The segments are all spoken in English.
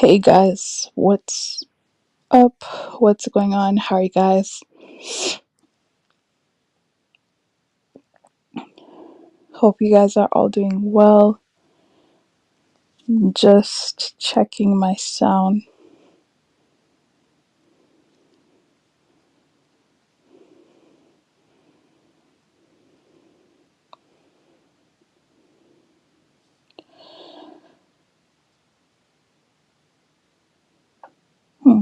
Hey guys, what's up? What's going on? How are you guys? Hope you guys are all doing well. Just checking my sound. Hmm.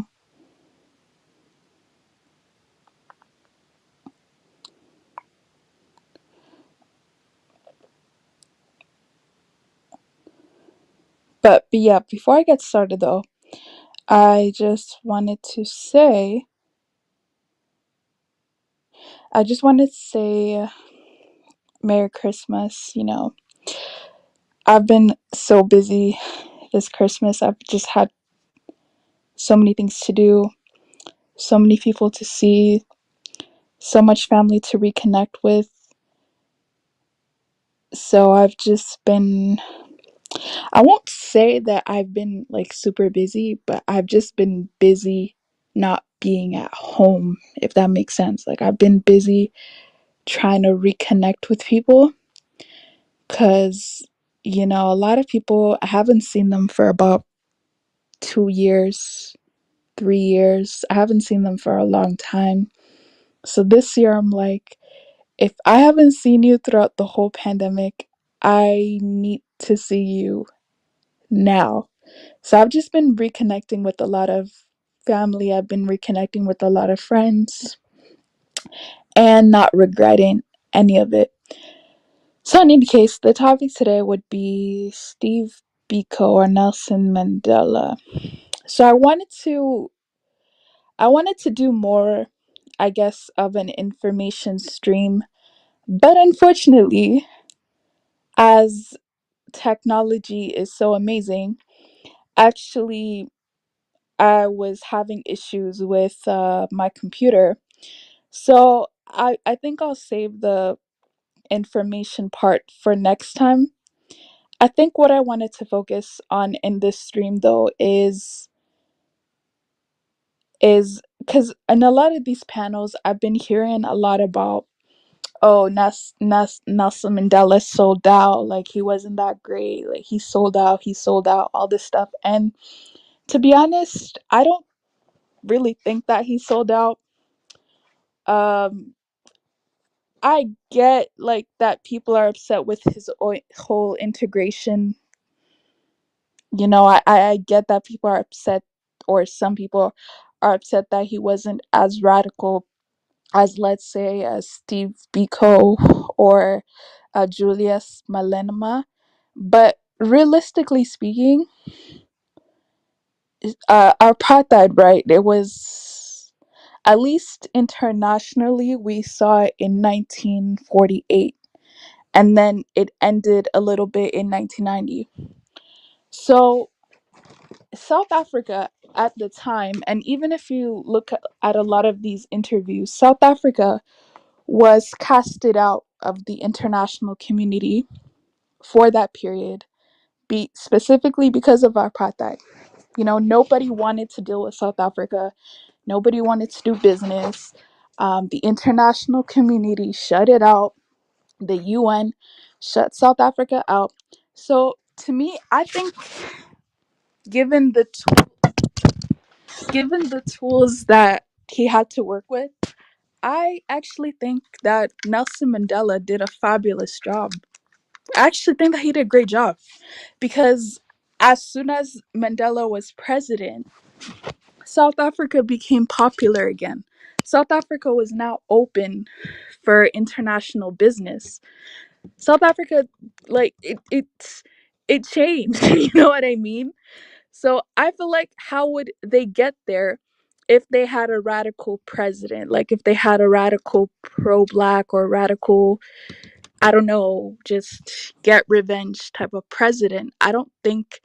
But yeah, before I get started though, I just wanted to say, I just wanted to say Merry Christmas. I've been so busy this Christmas. I've just had so many things to do, so many people to see, so much family to reconnect with. So I've just been I won't say that I've been like super busy, but I've just been busy not being at home, if that makes sense. Like I've been busy trying to reconnect with people because, a lot of people, I haven't seen them for about 2 years, 3 years. I haven't seen them for a long time. So this year, I'm like, if I haven't seen you throughout the whole pandemic, I need to see you now. So I've just been reconnecting with a lot of family. I've been reconnecting with a lot of friends and not regretting any of it. So in any case, the topic today would be Steve Biko or Nelson Mandela. So I wanted to do more, I guess, of an information stream, but unfortunately, as technology is so amazing, actually I was having issues with my computer. So I think I'll save the information part for next time. I think what I wanted to focus on in this stream though is because in a lot of these panels I've been hearing a lot about, oh, Nelson Mandela sold out, like he wasn't that great, like he sold out, all this stuff. And to be honest, I don't really think that he sold out. um I get like that people are upset with his whole integration. I get that people are upset, or some people are upset that he wasn't as radical as, let's say, Steve Biko or Julius Malema. But realistically speaking, apartheid, right? It was, at least internationally, we saw it in 1948, and then it ended a little bit in 1990. So South Africa at the time, and even if you look at a lot of these interviews, South Africa was casted out of the international community for that period, specifically because of apartheid. Nobody wanted to deal with South Africa. Nobody wanted to do business. The international community shut it out. The UN shut South Africa out. So to me, I think given the given the tools that he had to work with, I actually think that Nelson Mandela did a fabulous job. I actually think that he did a great job because as soon as Mandela was president, South Africa became popular again. South Africa was now open for international business. South Africa, like it changed. You know what I mean? So I feel like, how would they get there if they had a radical president? Like if they had a radical pro-black or radical, I don't know, just get revenge type of president. I don't think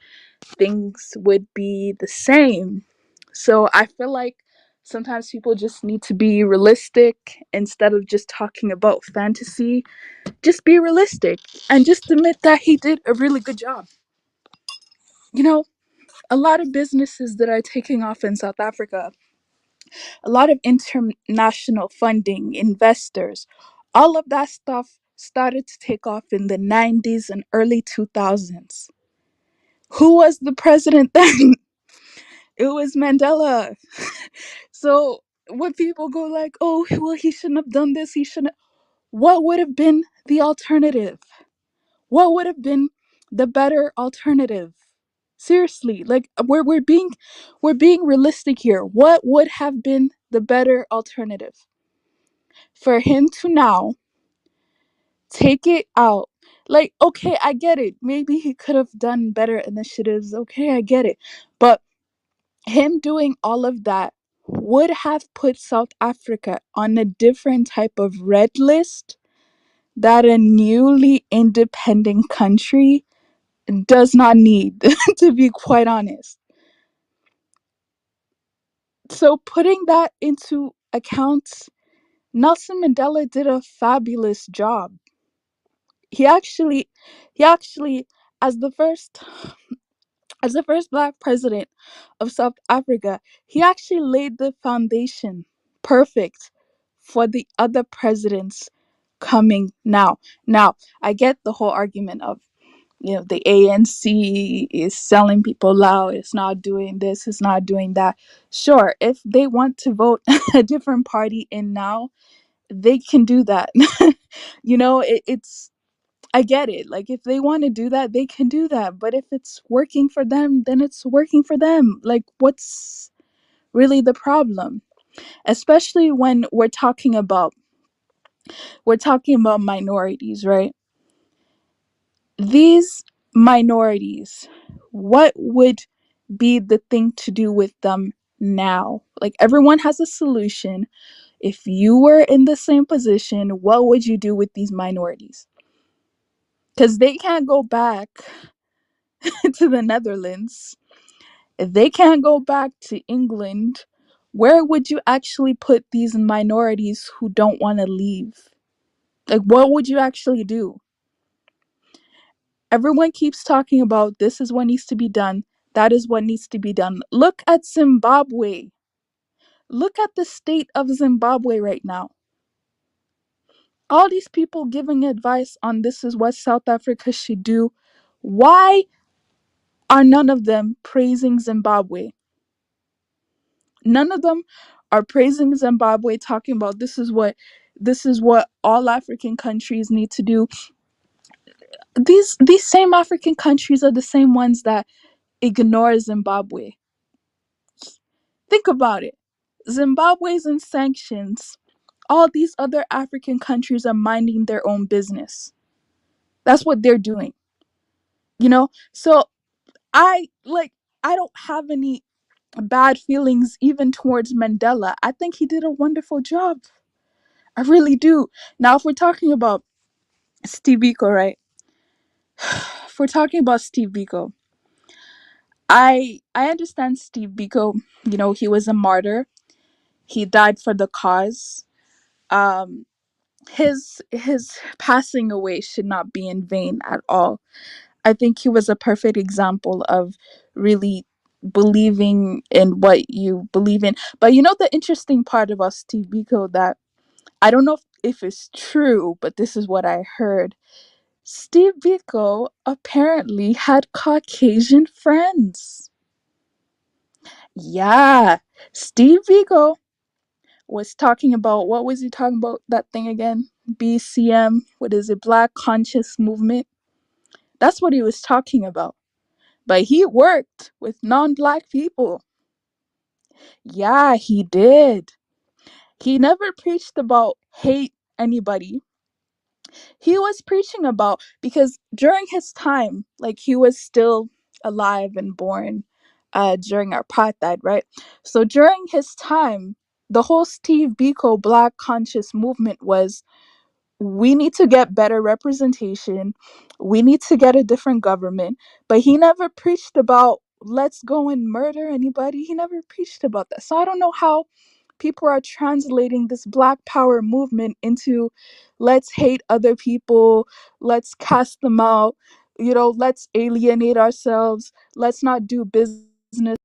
things would be the same. So I feel like sometimes people just need to be realistic instead of just talking about fantasy. Just be realistic and just admit that he did a really good job. You know, a lot of businesses that are taking off in South Africa, a lot of international funding, investors, all of that stuff started to take off in the 90s and early 2000s. Who was the president then? It was Mandela. So when people go like, "Oh, well, he shouldn't have done this, he shouldn't," what would have been the alternative? What would have been the better alternative? Seriously, like we're being realistic here. What would have been the better alternative? For him to now take it out. Like, okay, I get it. Maybe he could have done better initiatives. Okay, I get it. But him doing all of that would have put South Africa on a different type of red list that a newly independent country does not need, to be quite honest. So, putting that into account, Nelson Mandela did a fabulous job. He actually, he actually, as the first, as the first black president of South Africa, he actually laid the foundation perfect for the other presidents coming now. Now, I get the whole argument of, the ANC is selling people out, it's not doing this, it's not doing that. Sure, if they want to vote a different party in now, they can do that. It's, I get it. Like, if they want to do that, they can do that. But if it's working for them, then it's working for them. Like, what's really the problem? Especially when we're talking about minorities, right? These minorities, what would be the thing to do with them now? Like, everyone has a solution. If you were in the same position, what would you do with these minorities? Because they can't go back to the Netherlands. If they can't go back to England, where would you actually put these minorities who don't want to leave? Like, what would you actually do? Everyone keeps talking about this is what needs to be done, that is what needs to be done. Look at Zimbabwe. Look at the state of Zimbabwe right now. All these people giving advice on this is what South Africa should do. Why are none of them praising Zimbabwe? None of them are praising Zimbabwe, talking about this is what all African countries need to do. These same African countries are the same ones that ignore Zimbabwe. Think about it. Zimbabwe's in sanctions. All these other African countries are minding their own business. That's what they're doing. So I don't have any bad feelings even towards Mandela. I think he did a wonderful job. I really do. Now, if we're talking about Steve Biko, right? If we're talking about Steve Biko, I understand Steve Biko. He was a martyr. He died for the cause. Um, his passing away should not be in vain at all. I think he was a perfect example of really believing in what you believe in. But the interesting part about Steve Biko, that I don't know if it's true, but this is what I heard. Steve Biko apparently had Caucasian friends. Yeah, Steve Biko was talking about, what was he talking about, that thing again? BCM, what is it, Black Conscious Movement? That's what he was talking about. But he worked with non-black people. Yeah, he did. He never preached about hate anybody. He was preaching about, because during his time, like, he was still alive and born during apartheid, right? So during his time, the whole Steve Biko Black Conscious Movement was, we need to get better representation, we need to get a different government. But he never preached about, let's go and murder anybody. He never preached about that. So I don't know how people are translating this Black Power movement into, let's hate other people, let's cast them out, let's alienate ourselves, let's not do business business.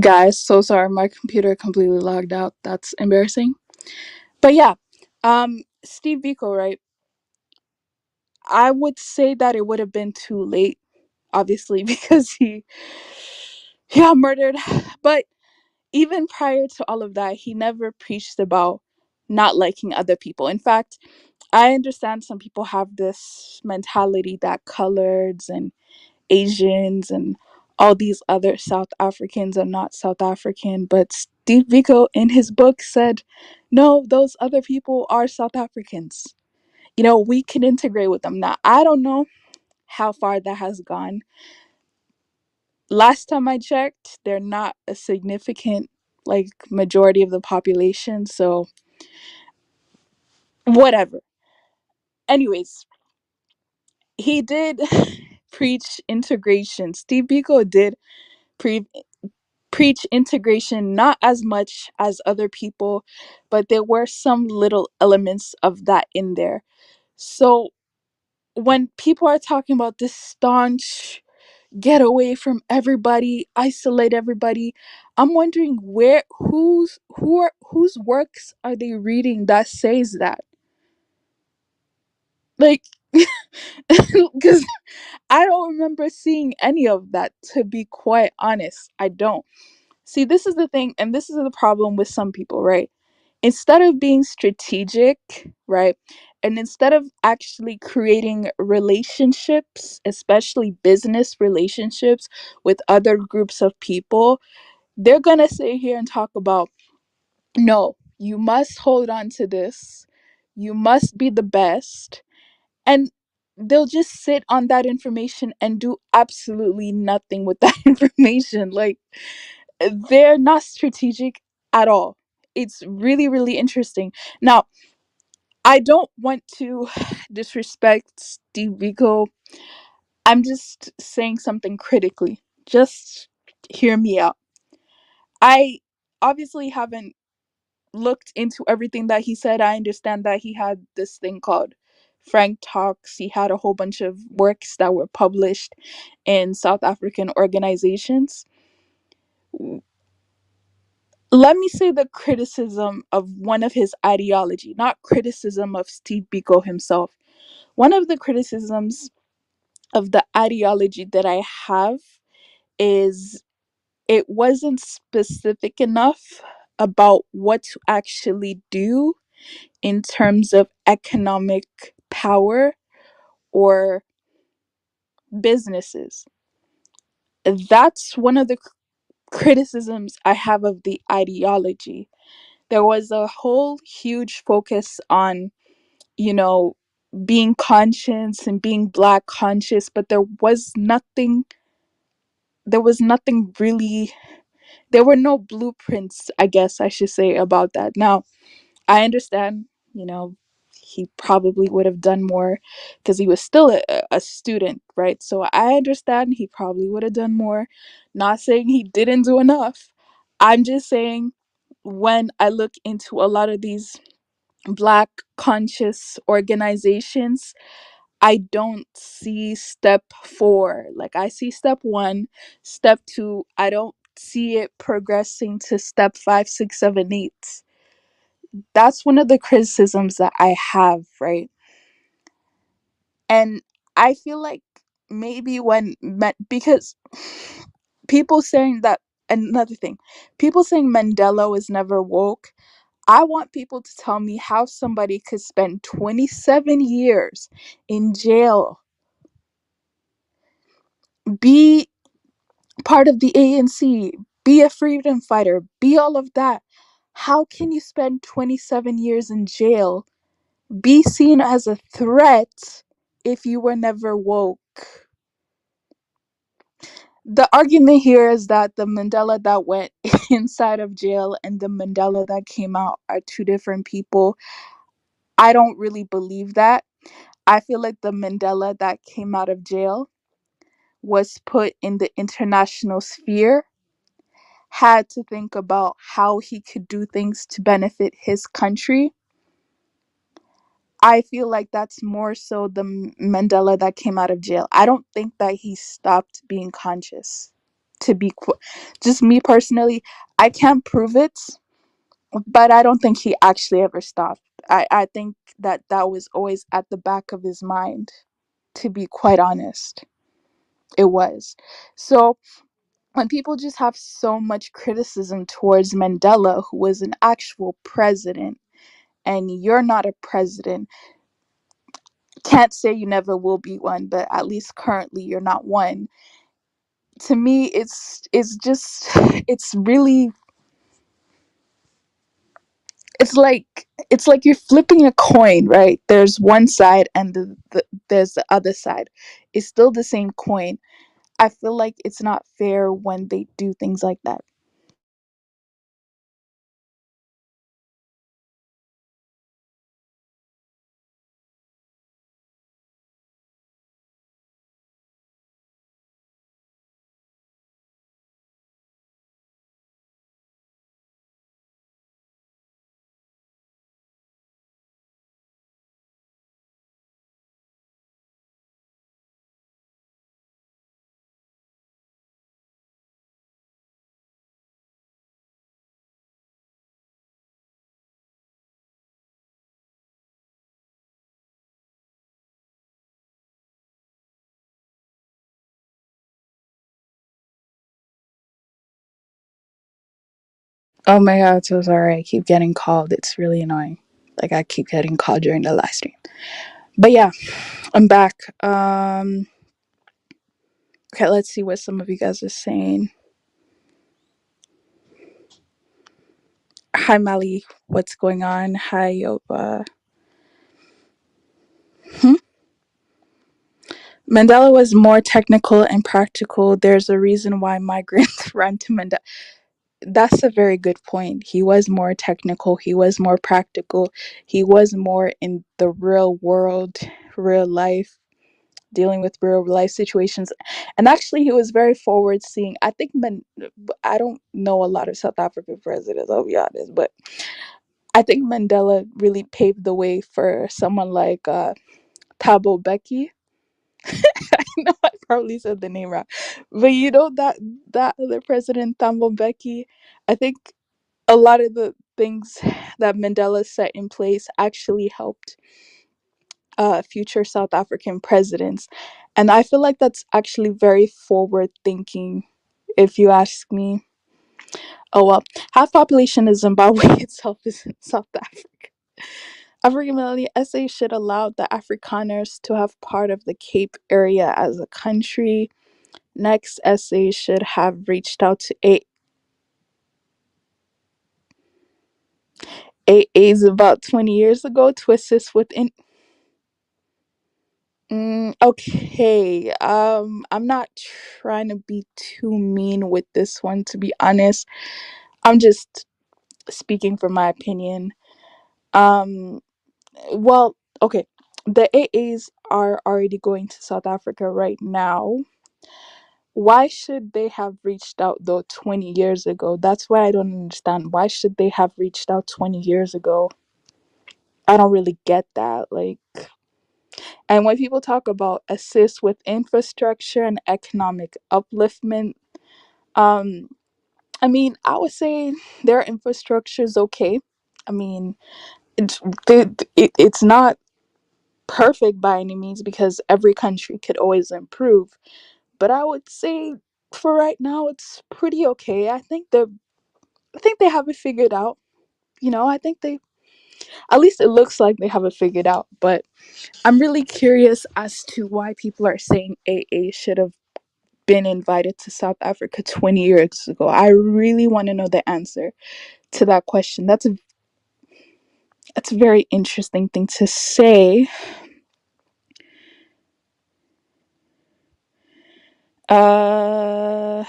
Guys, so sorry, my computer completely logged out. That's embarrassing. But yeah, Steve Biko, right? I would say that it would have been too late, obviously, because he got murdered. But even prior to all of that, he never preached about not liking other people. In fact, I understand some people have this mentality that coloreds and Asians and all these other South Africans are not South African. But Steve Biko in his book said, no, those other people are South Africans. We can integrate with them. Now, I don't know how far that has gone. Last time I checked, they're not a significant like majority of the population, so whatever. Anyways, he did preach integration. Steve Biko did pre- preach integration, not as much as other people, but there were some little elements of that in there. So when people are talking about this staunch get away from everybody, isolate everybody, I'm wondering whose works are they reading that says that? Like, because I don't remember seeing any of that, to be quite honest. I don't. See, this is the thing, and this is the problem with some people, right? Instead of being strategic, right? And instead of actually creating relationships, especially business relationships with other groups of people, they're going to sit here and talk about, no, you must hold on to this. You must be the best. And they'll just sit on that information and do absolutely nothing with that information. Like, they're not strategic at all. It's really, really interesting. Now, I don't want to disrespect Steve Biko. I'm just saying something critically. Just hear me out. I obviously haven't looked into everything that he said. I understand that he had this thing called Frank Talks. He had a whole bunch of works that were published in South African organizations. Let me say the criticism of one of his ideology, not criticism of Steve Biko himself. One of the criticisms of the ideology that I have is it wasn't specific enough about what to actually do in terms of economic power or businesses. That's one of the criticisms I have of the ideology. There was a whole huge focus on, you know, being conscious and being black conscious, but there was nothing really, there were no blueprints, I guess I should say, about that. Now, I understand, you know, he probably would have done more because he was still a student, right? So I understand he probably would have done more. Not saying he didn't do enough. I'm just saying when I look into a lot of these black conscious organizations, I don't see step four. Like I see step one, step two. I don't see it progressing to step five, six, seven, eight. That's one of the criticisms that I have, right? And I feel like maybe because people saying that, another thing, people saying Mandela was never woke. I want people to tell me how somebody could spend 27 years in jail, be part of the ANC, be a freedom fighter, be all of that. How can you spend 27 years in jail, be seen as a threat if you were never woke? The argument here is that the Mandela that went inside of jail and the Mandela that came out are two different people. I don't really believe that. I feel like the Mandela that came out of jail was put in the international sphere, had to think about how he could do things to benefit his country. I feel like that's more so the Mandela that came out of jail. I don't think that he stopped being conscious. To be just me personally, I can't prove it, but I don't think he actually ever stopped. I think that that was always at the back of his mind, to be quite honest. It was. So when people just have so much criticism towards Mandela, who was an actual president, and you're not a president, can't say you never will be one, but at least currently you're not one. To me, it's just it's really it's like you're flipping a coin, right? There's one side and there's the other side. It's still the same coin. I feel like it's not fair when they do things like that. Oh my god, so sorry. I keep getting called. It's really annoying. Like I keep getting called during the live stream. But yeah, I'm back. Okay, let's see what some of you guys are saying. Hi Mali, what's going on? Hi Yoba. Hmm? Mandela was more technical and practical. There's a reason why migrants run to Mandela. That's a very good point. He was more technical, he was more practical, he was more in the real world, real life, dealing with real life situations. And actually, he was very forward seeing. I don't know a lot of South African presidents, I'll be honest, but I think Mandela really paved the way for someone like Thabo Mbeki. I know I probably said the name wrong, but you know that other president, Thabo Mbeki. I think. a lot of the things that Mandela set in place actually helped future South African presidents. And I feel like that's actually very forward thinking, if you ask me. Oh well, half population of Zimbabwe itself is in South Africa. African Melody essay should allow the Afrikaners to have part of the Cape area as a country. Next essay should have reached out to AAs about 20 years ago to assist with okay. I'm not trying to be too mean with this one, to be honest. I'm just speaking from my opinion. Um, well, okay. The AAs are already going to South Africa right now. Why should they have reached out though 20 years ago? That's what I don't understand. Why should they have reached out 20 years ago? I don't really get that. Like, and when people talk about assist with infrastructure and economic upliftment, um, I mean, I would say their infrastructure is okay. I mean, it's it's not perfect by any means because every country could always improve. But I would say for right now, it's pretty okay. I think they have it figured out. I think they, at least it looks like they have it figured out. But I'm really curious as to why people are saying AA should have been invited to South Africa 20 years ago. I really want to know the answer to that question. That's a very interesting thing to say. Uh,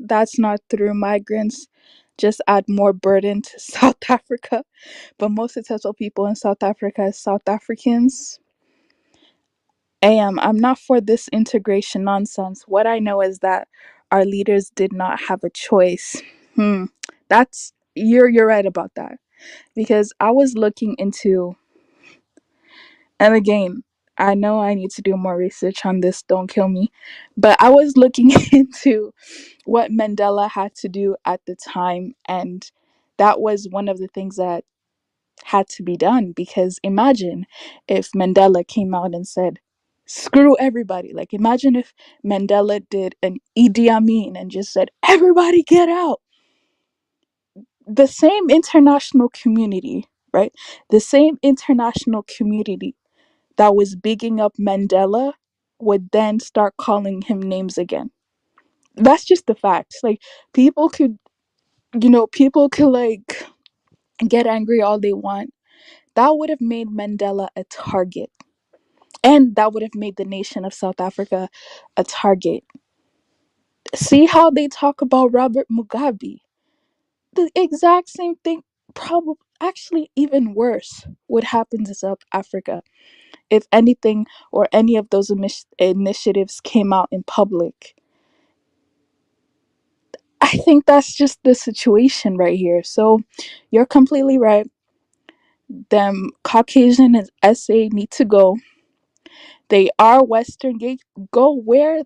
that's not through migrants. Just add more burden to South Africa. But most successful people in South Africa is South Africans. I'm not for this integration nonsense. What I know is that our leaders did not have a choice. Hmm. That's you're right about that. Because I was looking into, and again, I know I need to do more research on this, don't kill me. But I was looking into what Mandela had to do at the time, and that was one of the things that had to be done. Because imagine if Mandela came out and said, screw everybody. Like, imagine if Mandela did an Idi Amin and just said, everybody get out. The same international community, right? The same international community that was bigging up Mandela would then start calling him names again. That's just the facts. Like, people could, people could like get angry all they want. That would have made Mandela a target. And that would have made the nation of South Africa a target. See how they talk about Robert Mugabe? The exact same thing, probably actually even worse, would happen to South Africa if anything or any of those initiatives came out in public. I think that's just the situation right here. So you're completely right. Them Caucasian and SA need to go. They are Western. Go where?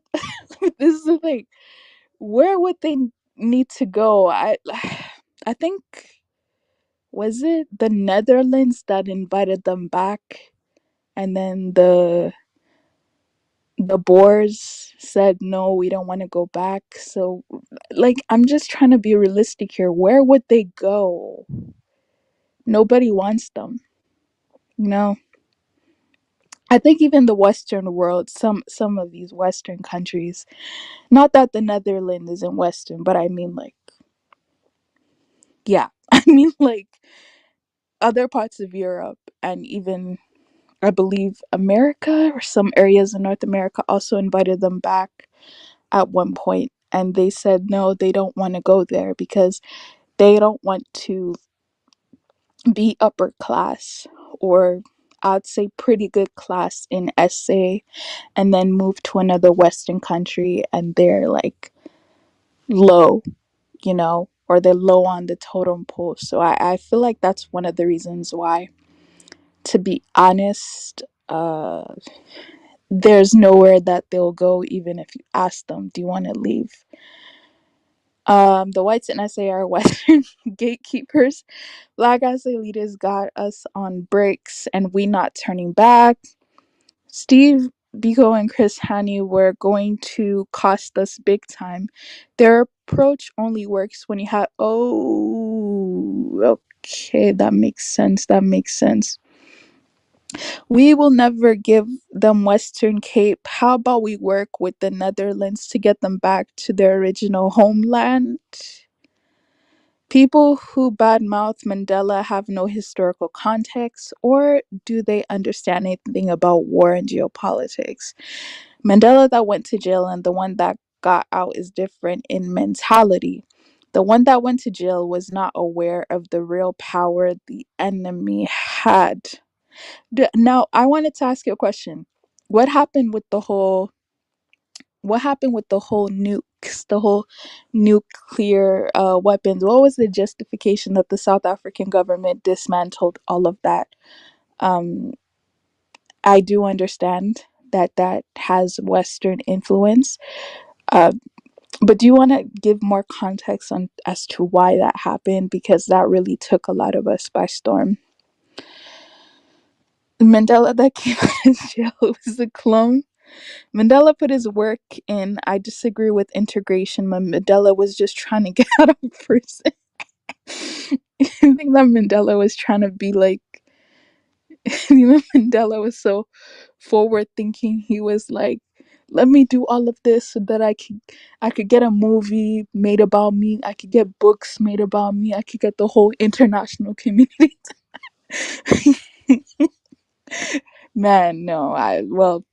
This is the thing. Where would they need to go? I think, was it the Netherlands that invited them back, and then the Boers said no, we don't want to go back. So, like, I'm just trying to be realistic here. Where would they go? Nobody wants them. You know. I think even the Western world, some of these Western countries, not that the Netherlands isn't Western, but I mean like, yeah, I mean like other parts of Europe and even I believe America or some areas in North America also invited them back at one point, and they said no, they don't want to go there because they don't want to be upper class, or I'd say pretty good class in SA, and then move to another Western country and they're like low, or they're low on the totem pole. So I feel like that's one of the reasons why, to be honest, there's nowhere that they'll go even if you ask them, do you want to leave? The whites in SA are Western gatekeepers. Black as leaders got us on bricks, and we not turning back. Steve, Biko, and Chris Haney were going to cost us big time. Their approach only works when you have. Oh, okay, that makes sense. That makes sense. We will never give them Western Cape. How about we work with the Netherlands to get them back to their original homeland? People who badmouth Mandela have no historical context, or do they understand anything about war and geopolitics? Mandela that went to jail and the one that got out is different in mentality. The one that went to jail was not aware of the real power the enemy had. Now, I wanted to ask you a question. What happened with the whole what happened with the whole nukes, the whole nuclear weapons? What was the justification that the South African government dismantled all of that? Um, I do understand that that has Western influence, uh, but do you want to give more context on as to why that happened? Because that really took a lot of us by storm. Mandela that came out of jail was a clone. Mandela put his work in. I disagree with integration. Mandela was just trying to get out of prison. I think that Mandela was trying to be like, Mandela was so forward thinking. He was like, let me do all of this so that I could get a movie made about me. I could get books made about me. I could get the whole international community. Man, no, I well,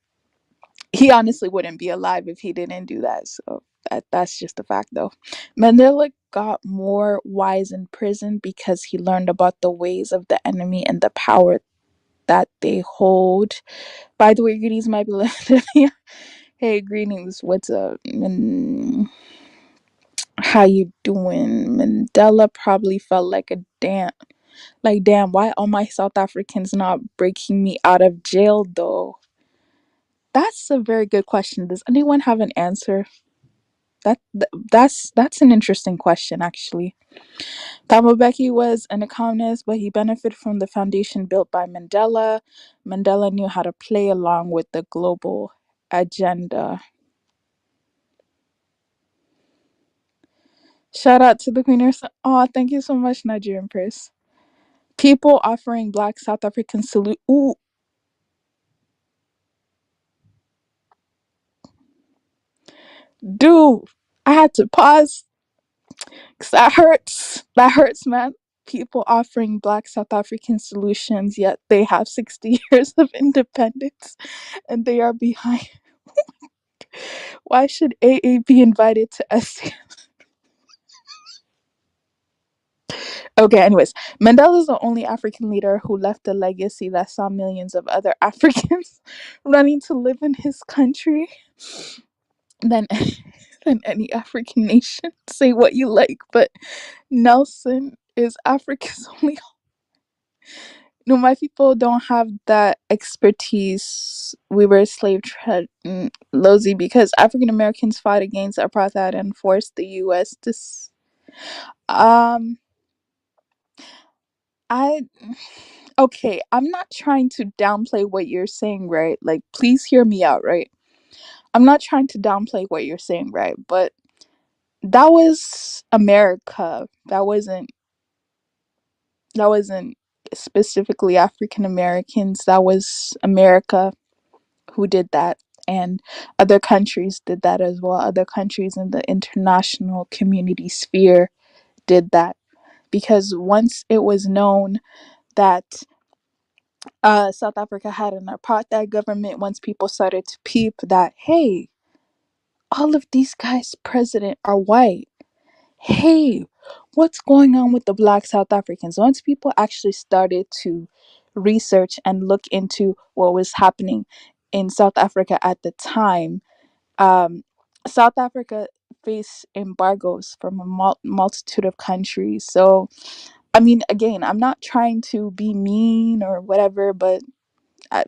he honestly wouldn't be alive if he didn't do that. So that's just a fact, though. Mandela got more wise in prison because he learned about the ways of the enemy and the power that they hold. By the way, greetings, my beloved. Hey, greetings. What's up? How you doing? Mandela probably felt like a damn, like damn. Why all my South Africans not breaking me out of jail though? That's a very good question. Does anyone have an answer? That's an interesting question actually. Thabo Mbeki was an economist, but he benefited from the foundation built by Mandela. Mandela knew how to play along with the global agenda. Shout out to the Queen. Oh, thank you so much, Nigerian Prince. People offering Black South African salute. Ooh, dude, I had to pause because that hurts. That hurts, man. People offering Black South African solutions, yet they have 60 years of independence and they are behind. Why should AA be invited to SC? Okay, anyways, Mandela is the only African leader who left a legacy that saw millions of other Africans running to live in his country than, than any African nation. Say what you like, but Nelson is Africa's only. No, my people don't have that expertise. We were slave trade, Lozy, because African Americans fought against apartheid and forced the U.S. to. Um, I okay. I'm not trying to downplay what you're saying, right? Like, please hear me out, right? I'm not trying to downplay what you're saying, right? But that was America. That wasn't specifically African Americans. That was America who did that, and other countries did that as well. Other countries in the international community sphere did that because once it was known that South Africa had an apartheid government, once people started to peep that, hey, all of these guys president are white. Hey, what's going on with the Black South Africans? Once people actually started to research and look into what was happening in South Africa at the time, um, South Africa faced embargoes from a multitude of countries. So, I mean, again, I'm not trying to be mean or whatever, but I,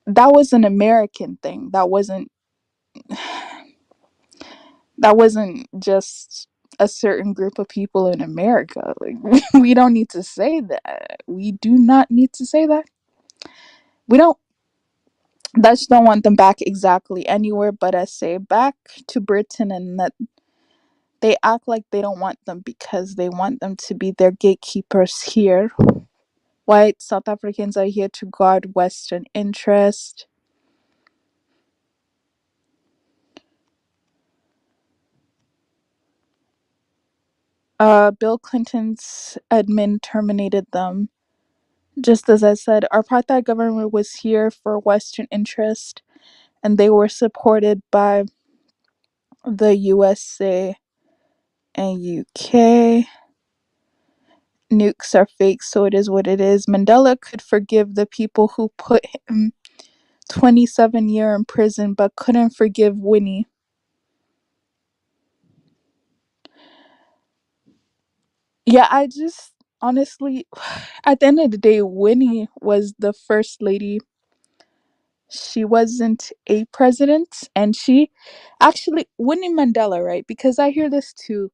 that was an American thing. That wasn't That wasn't just a certain group of people in America. Like, we don't need to say that. We do not need to say that. We don't Dutch don't want them back exactly anywhere but I say back to Britain, and that they act like they don't want them because they want them to be their gatekeepers here. White South Africans are here to guard Western interest. Bill Clinton's admin terminated them. Just as I said, our apartheid government was here for Western interest, and they were supported by the USA and UK. Nukes are fake, so it is what it is. Mandela could forgive the people who put him 27-year in prison, but couldn't forgive Winnie. Yeah, I just honestly, at the end of the day, Winnie was the first lady. She wasn't a president, and she actually, Winnie Mandela, right? Because I hear this too,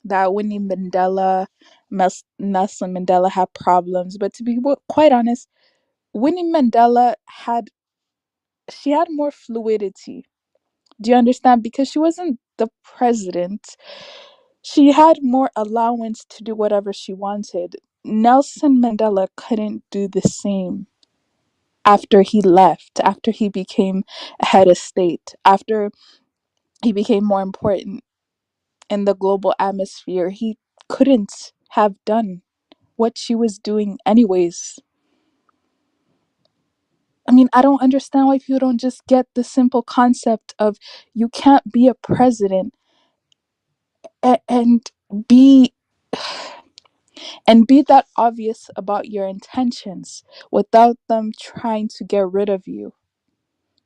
that Winnie Mandela, Nelson Mandela had problems. But to be quite honest, Winnie Mandela had more fluidity. Do you understand? Because she wasn't the president, she had more allowance to do whatever she wanted. Nelson Mandela couldn't do the same after he left, after he became a head of state, after he became more important in the global atmosphere. He couldn't have done what she was doing, anyways. I mean, I don't understand why people don't just get the simple concept of you can't be a president and be that obvious about your intentions without them trying to get rid of you.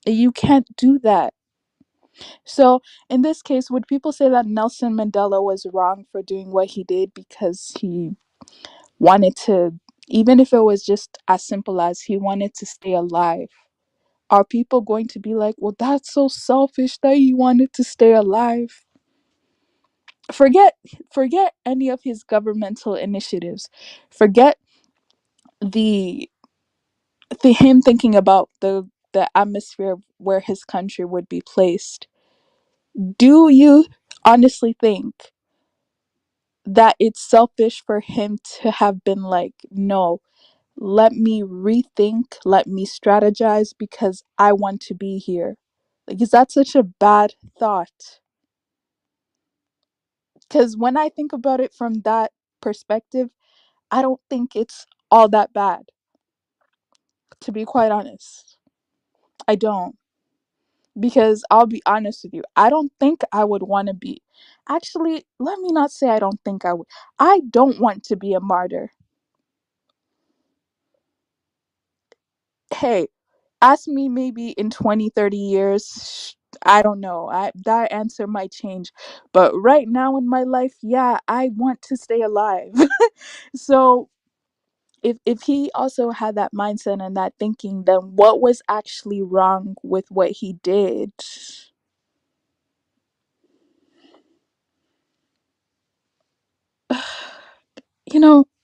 You can't do that. So, in this case, would people say that Nelson Mandela was wrong for doing what he did because he wanted to, even if it was just as simple as he wanted to stay alive? Are people going to be like, well, that's so selfish that he wanted to stay alive? Forget forget any of his governmental initiatives. Forget the him thinking about the atmosphere where his country would be placed. Do you honestly think that it's selfish for him to have been like, no, let me rethink, let me strategize because I want to be here? Like, is that such a bad thought? Because when I think about it from that perspective, I don't think it's all that bad, to be quite honest. I don't. Because I'll be honest with you, I don't think I would want to be. Actually, let me not say I don't think I would. I don't want to be a martyr. Hey, ask me maybe in 20, 30 years. I don't know. That answer might change. But right now in my life, yeah, I want to stay alive. So if he also had that mindset and that thinking, then what was actually wrong with what he did?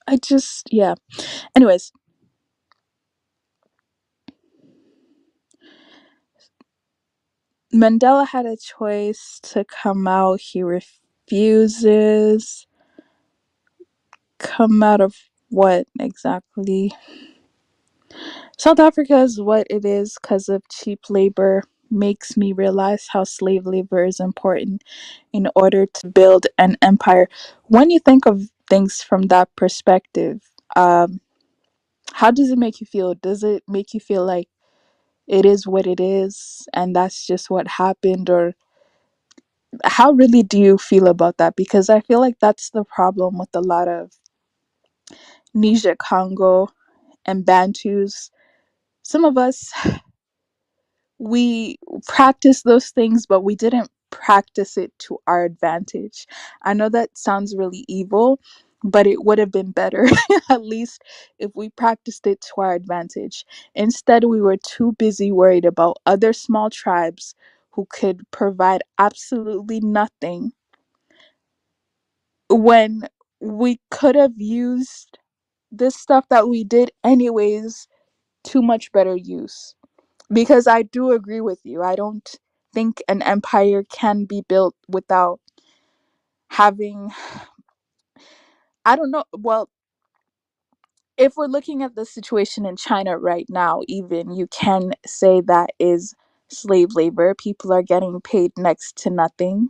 I just, yeah. Anyways, Mandela had a choice to come out. He refuses. Come out of what exactly? South Africa is what it is because of cheap labor. Makes me realize how slave labor is important in order to build an empire. When you think of things from that perspective, how does it make you feel? Does it make you feel like it is what it is and that's just what happened? Or how really do you feel about that? Because I feel like that's the problem with a lot of Niger Congo and Bantus. Some of us, we practice those things, but we didn't practice it to our advantage. I know that sounds really evil, but it would have been better, at least if we practiced it to our advantage. Instead, we were too busy worried about other small tribes who could provide absolutely nothing when we could have used this stuff that we did anyways to much better use. Because I do agree with you. I don't think an empire can be built without having, I don't know, well, if we're looking at the situation in China right now, even you can say that is slave labor. People are getting paid next to nothing.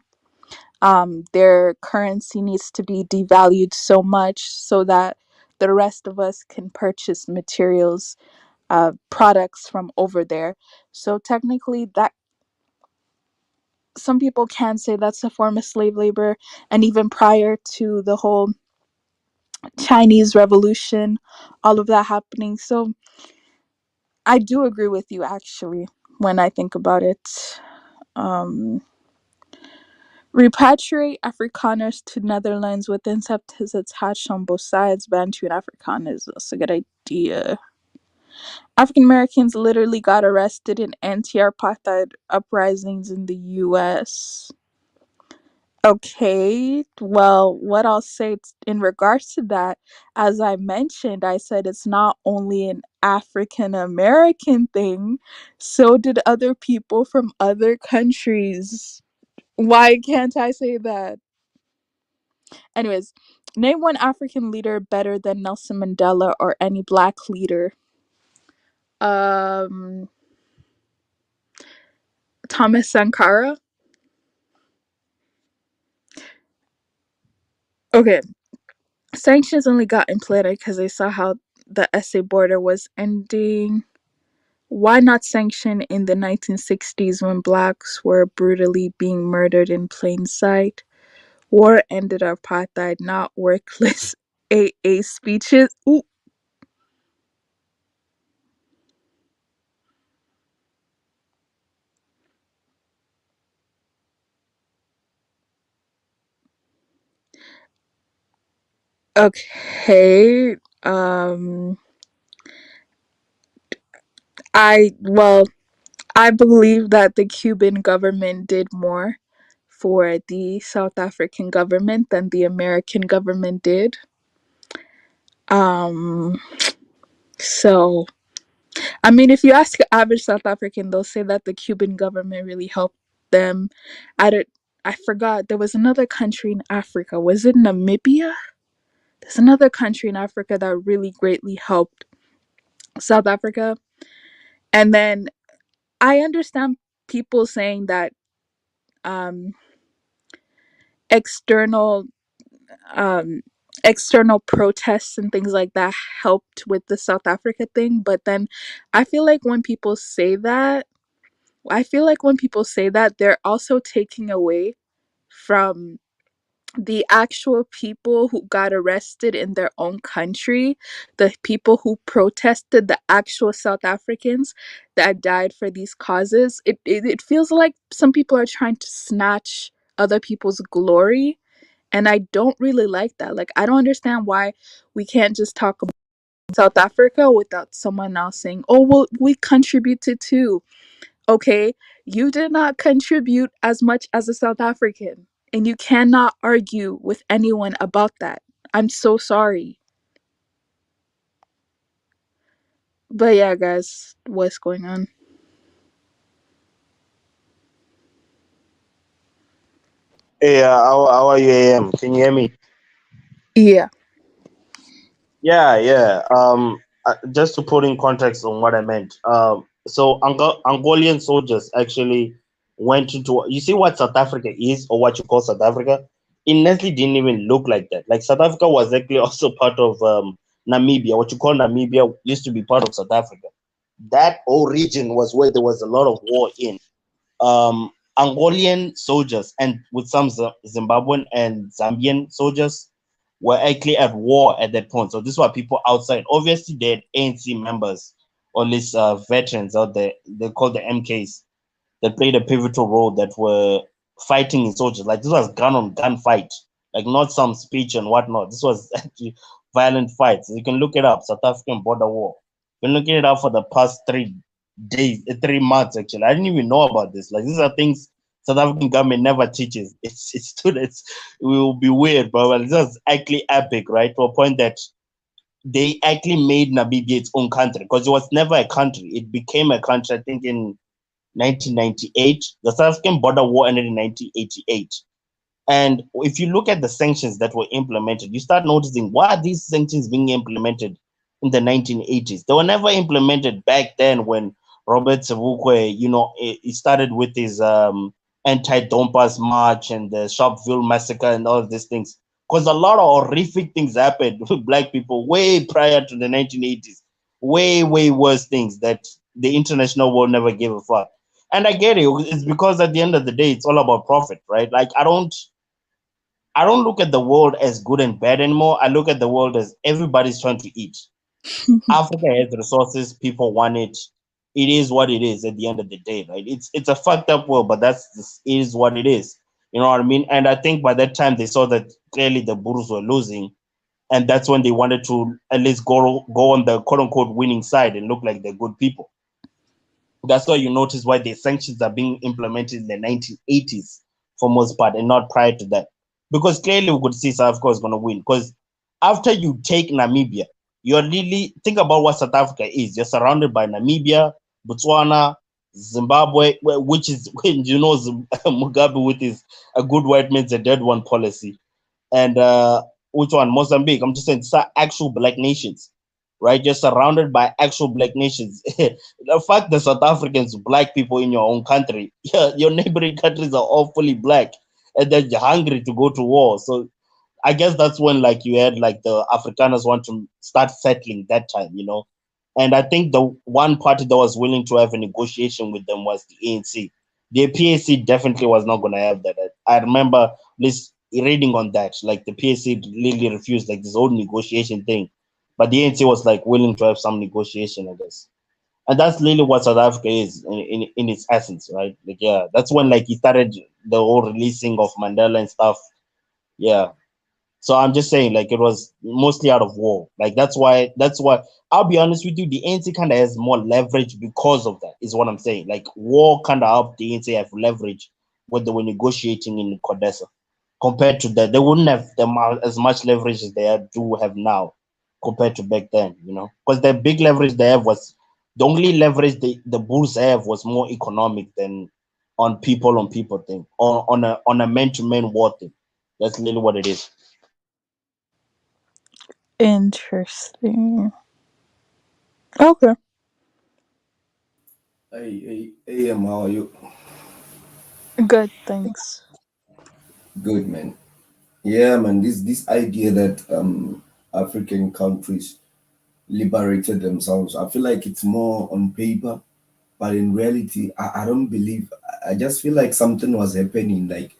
Their currency needs to be devalued so much so that the rest of us can purchase materials, products from over there. So technically, that some people can say that's a form of slave labor. And even prior to the whole Chinese Revolution, all of that happening. So I do agree with you actually when I think about it. Um, Repatriate Afrikaners to Netherlands with incentives attached on both sides. Bantu and Afrikaners. That's a good idea. African Americans literally got arrested in anti-apartheid uprisings in the U.S. Okay, well, what I'll say in regards to that, as I mentioned, I said it's not only an African American thing, so did other people from other countries. Why can't I say that? Anyways, name one African leader better than Nelson Mandela or any black leader. Um, Thomas Sankara. Okay, sanctions only got implemented because they saw how the SA border was ending. Why not sanction in the 1960s when blacks were brutally being murdered in plain sight? War ended apartheid, not workless AA speeches. Ooh. Okay. I well, I believe that the Cuban government did more for the South African government than the American government did. Um, so I mean, if you ask an average South African, they'll say that the Cuban government really helped them. I don't, I forgot there was another country in Africa. Was it Namibia? There's another country in Africa that really greatly helped South Africa. And then I understand people saying that um, external um, external protests and things like that helped with the South Africa thing. But then I feel like when people say that, they're also taking away from the actual people who got arrested in their own country, the people who protested, the actual South Africans that died for these causes. It feels like some people are trying to snatch other people's glory. And I don't really like that. Like, I don't understand why we can't just talk about South Africa without someone else saying, oh, well, we contributed too. Okay, you did not contribute as much as a South African, and you cannot argue with anyone about that. I'm so sorry. But yeah, guys, what's going on? Hey, how are you, AM? Can you hear me? Yeah. Yeah, yeah. Just to put in context on what I meant. So Angolian soldiers actually went into. You see what South Africa is, or what you call South Africa. It honestly didn't even look like that. Like South Africa was actually also part of Namibia. What you call Namibia used to be part of South Africa. That whole region was where there was a lot of war in. Angolian soldiers and with some Zimbabwean and Zambian soldiers were actually at war at that point. So these were people outside. Obviously, they had ANC members or at least veterans out there. They called the MKs that played a pivotal role that were fighting in soldiers. Like this was gun on gun fight, like not some speech and whatnot. This was actually violent fights. You can look it up. South African border war. Been looking it up for the past days, 3 months actually. I didn't even know about this. Like these are things South African government never teaches its students. It will be weird, but this is actually epic, right? To a point that they actually made Namibia its own country because it was never a country. It became a country, I think, in 1998. The South African border war ended in 1988. And if you look at the sanctions that were implemented, you start noticing why are these sanctions being implemented in the 1980s? They were never implemented back then when Robert Sebukwe, he started with his anti-Dompas march and the Sharpeville massacre and all of these things. Because a lot of horrific things happened with black people way prior to the 1980s. Way, way worse things that the international world never gave a fuck. And I get it. It's because at the end of the day, it's all about profit, right? Like I don't look at the world as good and bad anymore. I look at the world as everybody's trying to eat. Africa has resources, people want it. It is what it is at the end of the day, right? It's a fucked up world, but it is what it is. You know what I mean? And I think by that time they saw that clearly the Bulls were losing, and that's when they wanted to at least go on the quote unquote winning side and look like they're good people. That's why you notice why the sanctions are being implemented in the 1980s for most part and not prior to that. Because clearly we could see South Africa is going to win. Because after you take Namibia, you're really, think about what South Africa is. You're surrounded by Namibia, Botswana, Zimbabwe, which is, Mugabe with his a good white man's a dead one policy. And which one? Mozambique. I'm just saying, these are actual black nations, right? You're surrounded by actual black nations. The fact that South Africans, black people in your own country, yeah, your neighboring countries are all fully black, and then you're hungry to go to war. So I guess that's when like you had like the Afrikaners want to start settling that time. And I think the one party that was willing to have a negotiation with them was the ANC. The PAC definitely was not going to have that. I remember this reading on that, like the PAC really refused like this whole negotiation thing, but the ANC was like willing to have some negotiation, I guess. And that's really what South Africa is in its essence, right? Like, yeah, that's when like he started the whole releasing of Mandela and stuff. Yeah, so I'm just saying, like, it was mostly out of war. Like, that's why I'll be honest with you, the ANC kind of has more leverage because of that, is what I'm saying. Like, war kind of helped the ANC have leverage when they were negotiating in Codesa. Compared to that, they wouldn't have them as much leverage as they do have now compared to back then. Because the big leverage they have was the only leverage the Bulls have was more economic than on people thing, on a man to man war thing. That's literally what it is. Interesting. Okay. Hey, how are you? Good. Thanks. Good, man. Yeah, man. This idea that African countries liberated themselves, I feel like it's more on paper, but in reality, I don't believe. I just feel like something was happening. Like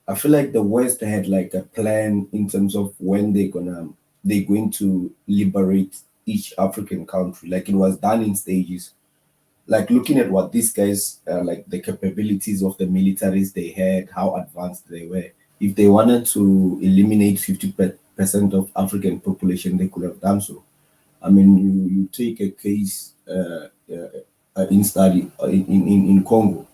I feel like the West had like a plan in terms of when they're going to liberate each African country. Like it was done in stages. Like looking at what these guys like the capabilities of the militaries they had, how advanced they were. If they wanted to eliminate 50% of African population, they could have done so. I mean, you take a case in study in Congo.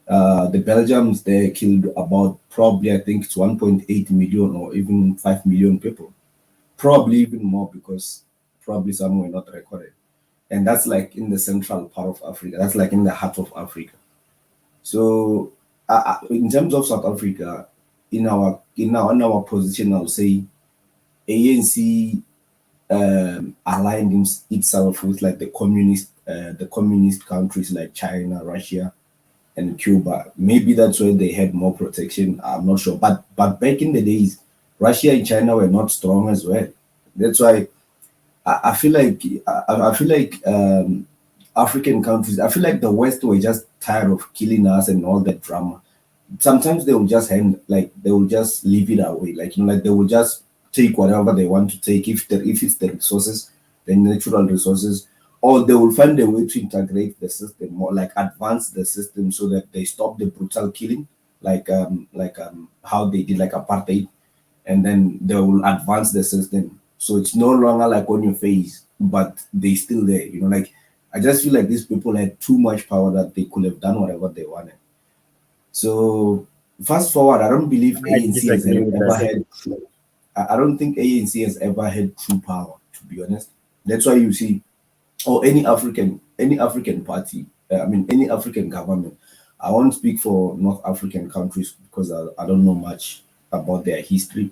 The Belgians they killed about probably I think it's 1.8 million or even 5 million people, probably even more because probably some were not recorded, and that's like in the central part of Africa. That's like in the heart of Africa. So, in terms of South Africa, in our position, I'll say ANC aligned itself with like the communist countries like China, Russia, and Cuba. Maybe that's where they had more protection. I'm not sure, but back in the days, Russia and China were not strong as well. That's why I feel like I feel like African countries. I feel like the West were just tired of killing us and all that drama. Sometimes they will just they will just leave it away. Like they will just take whatever they want to take if it's the resources, the natural resources, or they will find a way to integrate the system more, like advance the system so that they stop the brutal killing, like how they did like apartheid, and then they will advance the system so it's no longer like on your face, but they still there. Like I just feel like these people had too much power that they could have done whatever they wanted. So fast forward, I don't believe I ANC has disagree with ever that. had. I don't think ANC has ever had true power. To be honest, that's why you see, or any African party. I mean, any African government. I won't speak for North African countries because I don't know much about their history.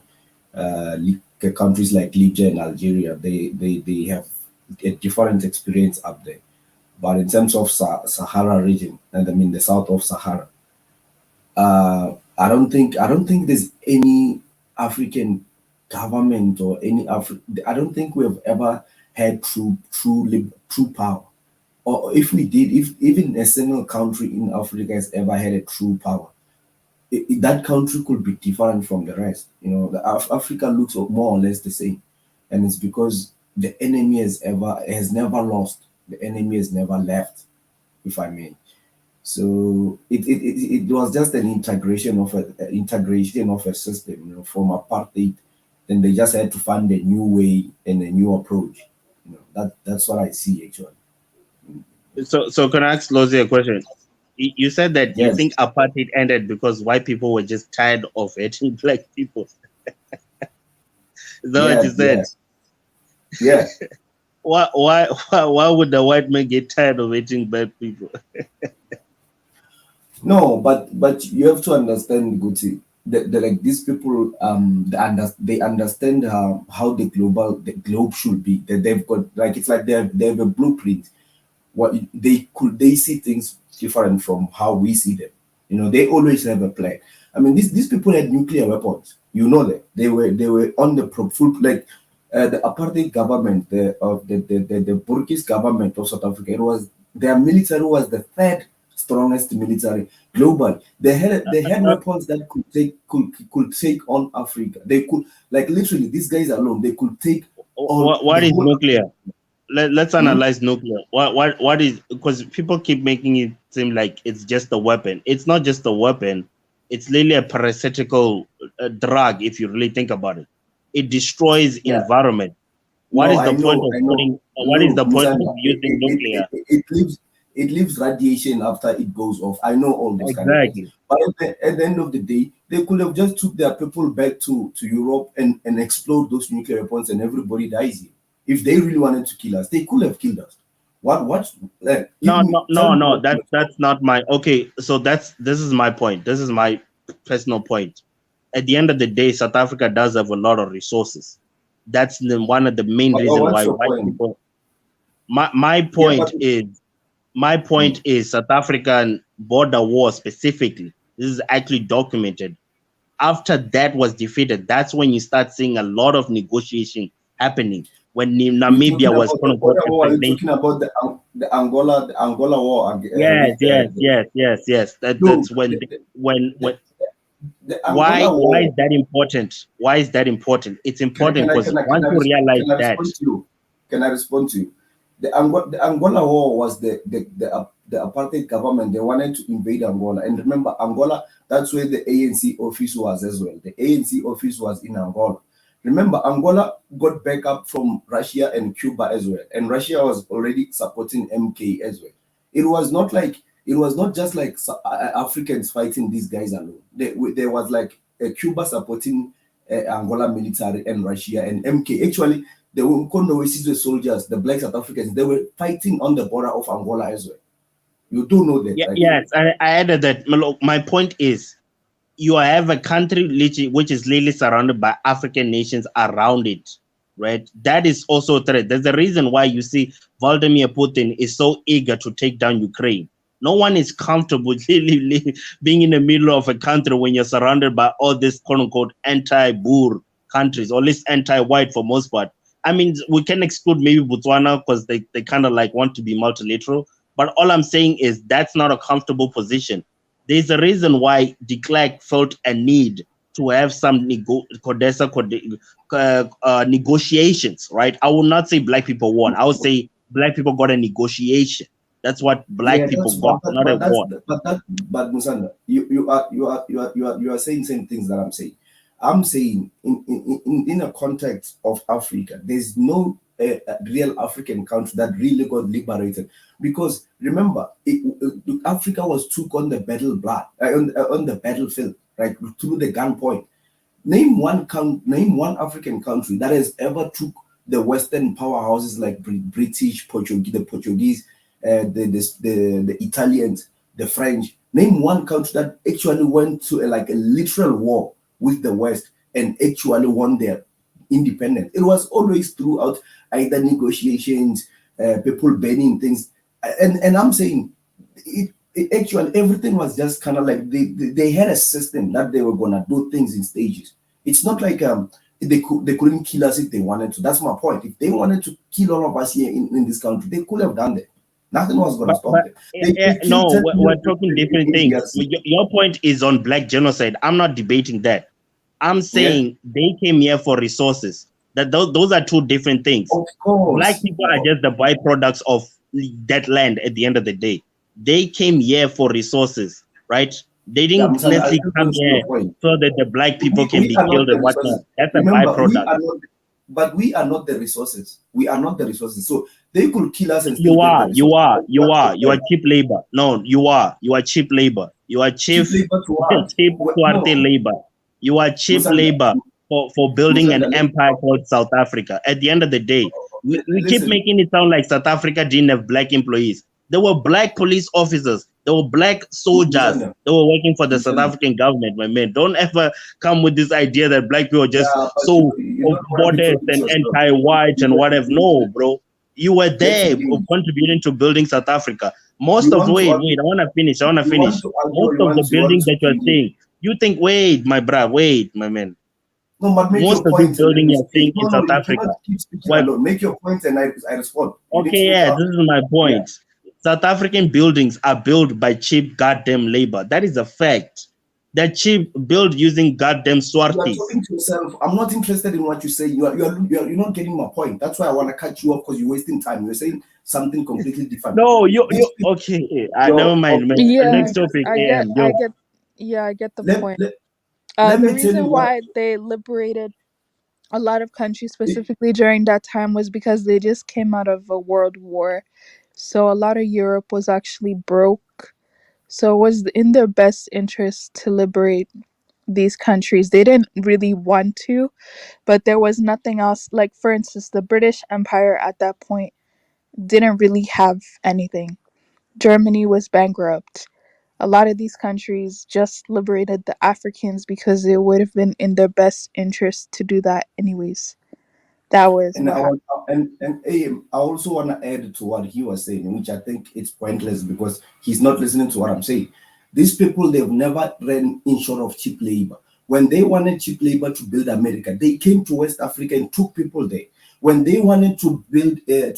Countries like Libya and Algeria, they have a different experience up there. But in terms of Sahara region, and I mean the south of Sahara, I don't think there's any African government or any I don't think we have ever had true power. Or if we did, if even a single country in Africa has ever had a true power, that country could be different from the rest. Africa looks more or less the same, and it's because the enemy has never lost. The enemy has never left, if I may. So it was just an integration of a system, from apartheid. Then they just had to find a new way and a new approach. That's what I see actually. So can I ask Lozi a question? You said that you Yes. think apartheid ended because white people were just tired of hating black people. Is that what Yeah. you said? Yeah. Why would the white man get tired of hating black people? No, but you have to understand, Guti, that like these people, they understand how the globe should be. That they've got, like, it's like they have a blueprint. What they see things different from how we see them. They always have a plan. I mean, these people had nuclear weapons. That they were on the full, like, the apartheid government, the Burkis government of South Africa. Their military was the third strongest military global. They had weapons that could take on Africa. They could, like, literally, these guys alone, they could take on What the is whole. nuclear? Let's Hmm? analyze nuclear. What is, because people keep making it seem like it's just a weapon. It's not just a weapon. It's really a parasitical drug. If you really think about it, it destroys Yeah. environment. What No, is I the point know, of I know. putting? What is Look, the point of Musanda, using nuclear? it leaves radiation after it goes off. I know all those kind of things. Exactly. But at the end of the day, they could have just took their people back to Europe and explode those nuclear weapons, and everybody dies here. If they really wanted to kill us, they could have killed us. What? Give No, me, no, tell no, me no. what. That's not my okay. So this is my point. This is my personal point. At the end of the day, South Africa does have a lot of resources. That's one of the main reason What's why your white point? people. My Yeah, but point is mm, South African border war specifically. This is actually documented. After that was defeated, that's when you start seeing a lot of negotiation happening. When you talking Namibia was about the quote unquote border a war? Are you talking foundation. about the Angola war Yes, with yes, the yes, yes, yes. That's dude, when the, the why Angola is war. that important? Why is that important? It's Can I important can I because can I can once I, you res- realize can I that, respond to you? Can I respond to you? The Angola war was the apartheid government. They wanted to invade Angola, and remember, Angola. That's where the ANC office was as well. The ANC office was in Angola. Remember, Angola got backup from Russia and Cuba as well, and Russia was already supporting MK as well. It was not just like Africans fighting these guys alone. There was like Cuba supporting Angola military and Russia and MK. Actually, the Mkondo soldiers, the black South Africans, they were fighting on the border of Angola as well. You do know that, yeah, right? yes, I added that. My point is, you have a country which is really surrounded by African nations around it, right? That is also a threat. There's a reason why you see Vladimir Putin is so eager to take down Ukraine. No one is comfortable really being in the middle of a country when you're surrounded by all these quote unquote anti-Boer countries, or at least anti-white for most part. I mean, we can exclude maybe Botswana because they kind of like want to be multilateral. But all I'm saying is that's not a comfortable position. There's a reason why de Klerk felt a need to have some negotiations, right? I will not say black people won. I would say black people got a negotiation. That's what black Yeah, people that's got, what, not a war. but Musanda, you are saying same things that I'm saying. I'm saying in a context of Africa, there's no a real African country that really got liberated. Because remember, Africa was took on the on the battlefield, right, through the gunpoint. Name one African country that has ever took the Western powerhouses like British, Portuguese, the Portuguese, the Italians, the French. Name one country that actually went to like a literal war with the West and actually won their independence. It was always throughout either negotiations, people banning things, and I'm saying it actually everything was just kind of like they had a system that they were gonna do things in stages. It's not like they couldn't kill us if they wanted to. That's my point. If they wanted to kill all of us here in this country, they could have done that. Nothing was gonna stop them. They killed No, 10 we're million talking people different in things. DRC. Your point is on black genocide. I'm not debating that. I'm Yeah, saying they came here for resources. That those are two different things. of Black course. people are just the byproducts of that land at the end of the day. They came here for resources, right? They Yeah, didn't Msanga, I necessarily just come don't see here your point. so that the black people can We be are not killed the and whatnot. resources. That's a Remember, byproduct. but we are not the resources. We are not the resources. So they could kill us and still You get the are, you resources. are, But we you are not are, you are them. cheap labor. No, you are. You are cheap labor. You are Cheap chief, labor to what? cheap Swarte No, labor. You are cheap Musanga, labor for building an Musanga, empire called South Africa. At the end of the day, we keep listen. making it sound like South Africa didn't have black employees. There were black police officers. There were black soldiers. Musanga, They were working for the South Musanga. African government, my man. Don't ever come with this idea that black people are just Yeah, but so you don't want to be modest talking to and yourself. anti-white You and want to whatever. No, bro, you were Yet there again, contributing to building South Africa. Most you of want to wait, I want to finish. I want to you want finish. to argue, Most of the you want buildings to that you're bring. seeing, you think, wait, my bro, wait, my man. No, but make Most your of this point and let building me you're speak. seeing in No, no, South you Africa, cannot keep speaking what? alone. Make your point and I respond. You need to Okay, make yeah, your this is my yeah. point. South African buildings are built by cheap goddamn labor. That is a fact. They're cheap, built using goddamn You are swarties. talking to yourself. I'm not interested in what you say. You're not getting my point. That's why I want to cut you off because you're wasting time. You're saying something completely different. No, These people, okay. Never your mind, man. okay, Yeah, Next topic, I yo. get, yeah, I get the let, point. let, let The me tell you reason what why they liberated a lot of countries specifically during that time was because they just came out of a world war. So a lot of Europe was actually broke. So it was in their best interest to liberate these countries. They didn't really want to, but there was nothing else. Like, for instance, the British Empire at that point didn't really have anything. Germany was bankrupt. A lot of these countries just liberated the Africans because it would have been in their best interest to do that, anyways. That was and what I happened. want I also want to add to what he was saying, which I think it's pointless because he's not listening to what I'm saying. These people they've never ran in short of cheap labor. When they wanted cheap labor to build America, they came to West Africa and took people there. When they wanted to build, they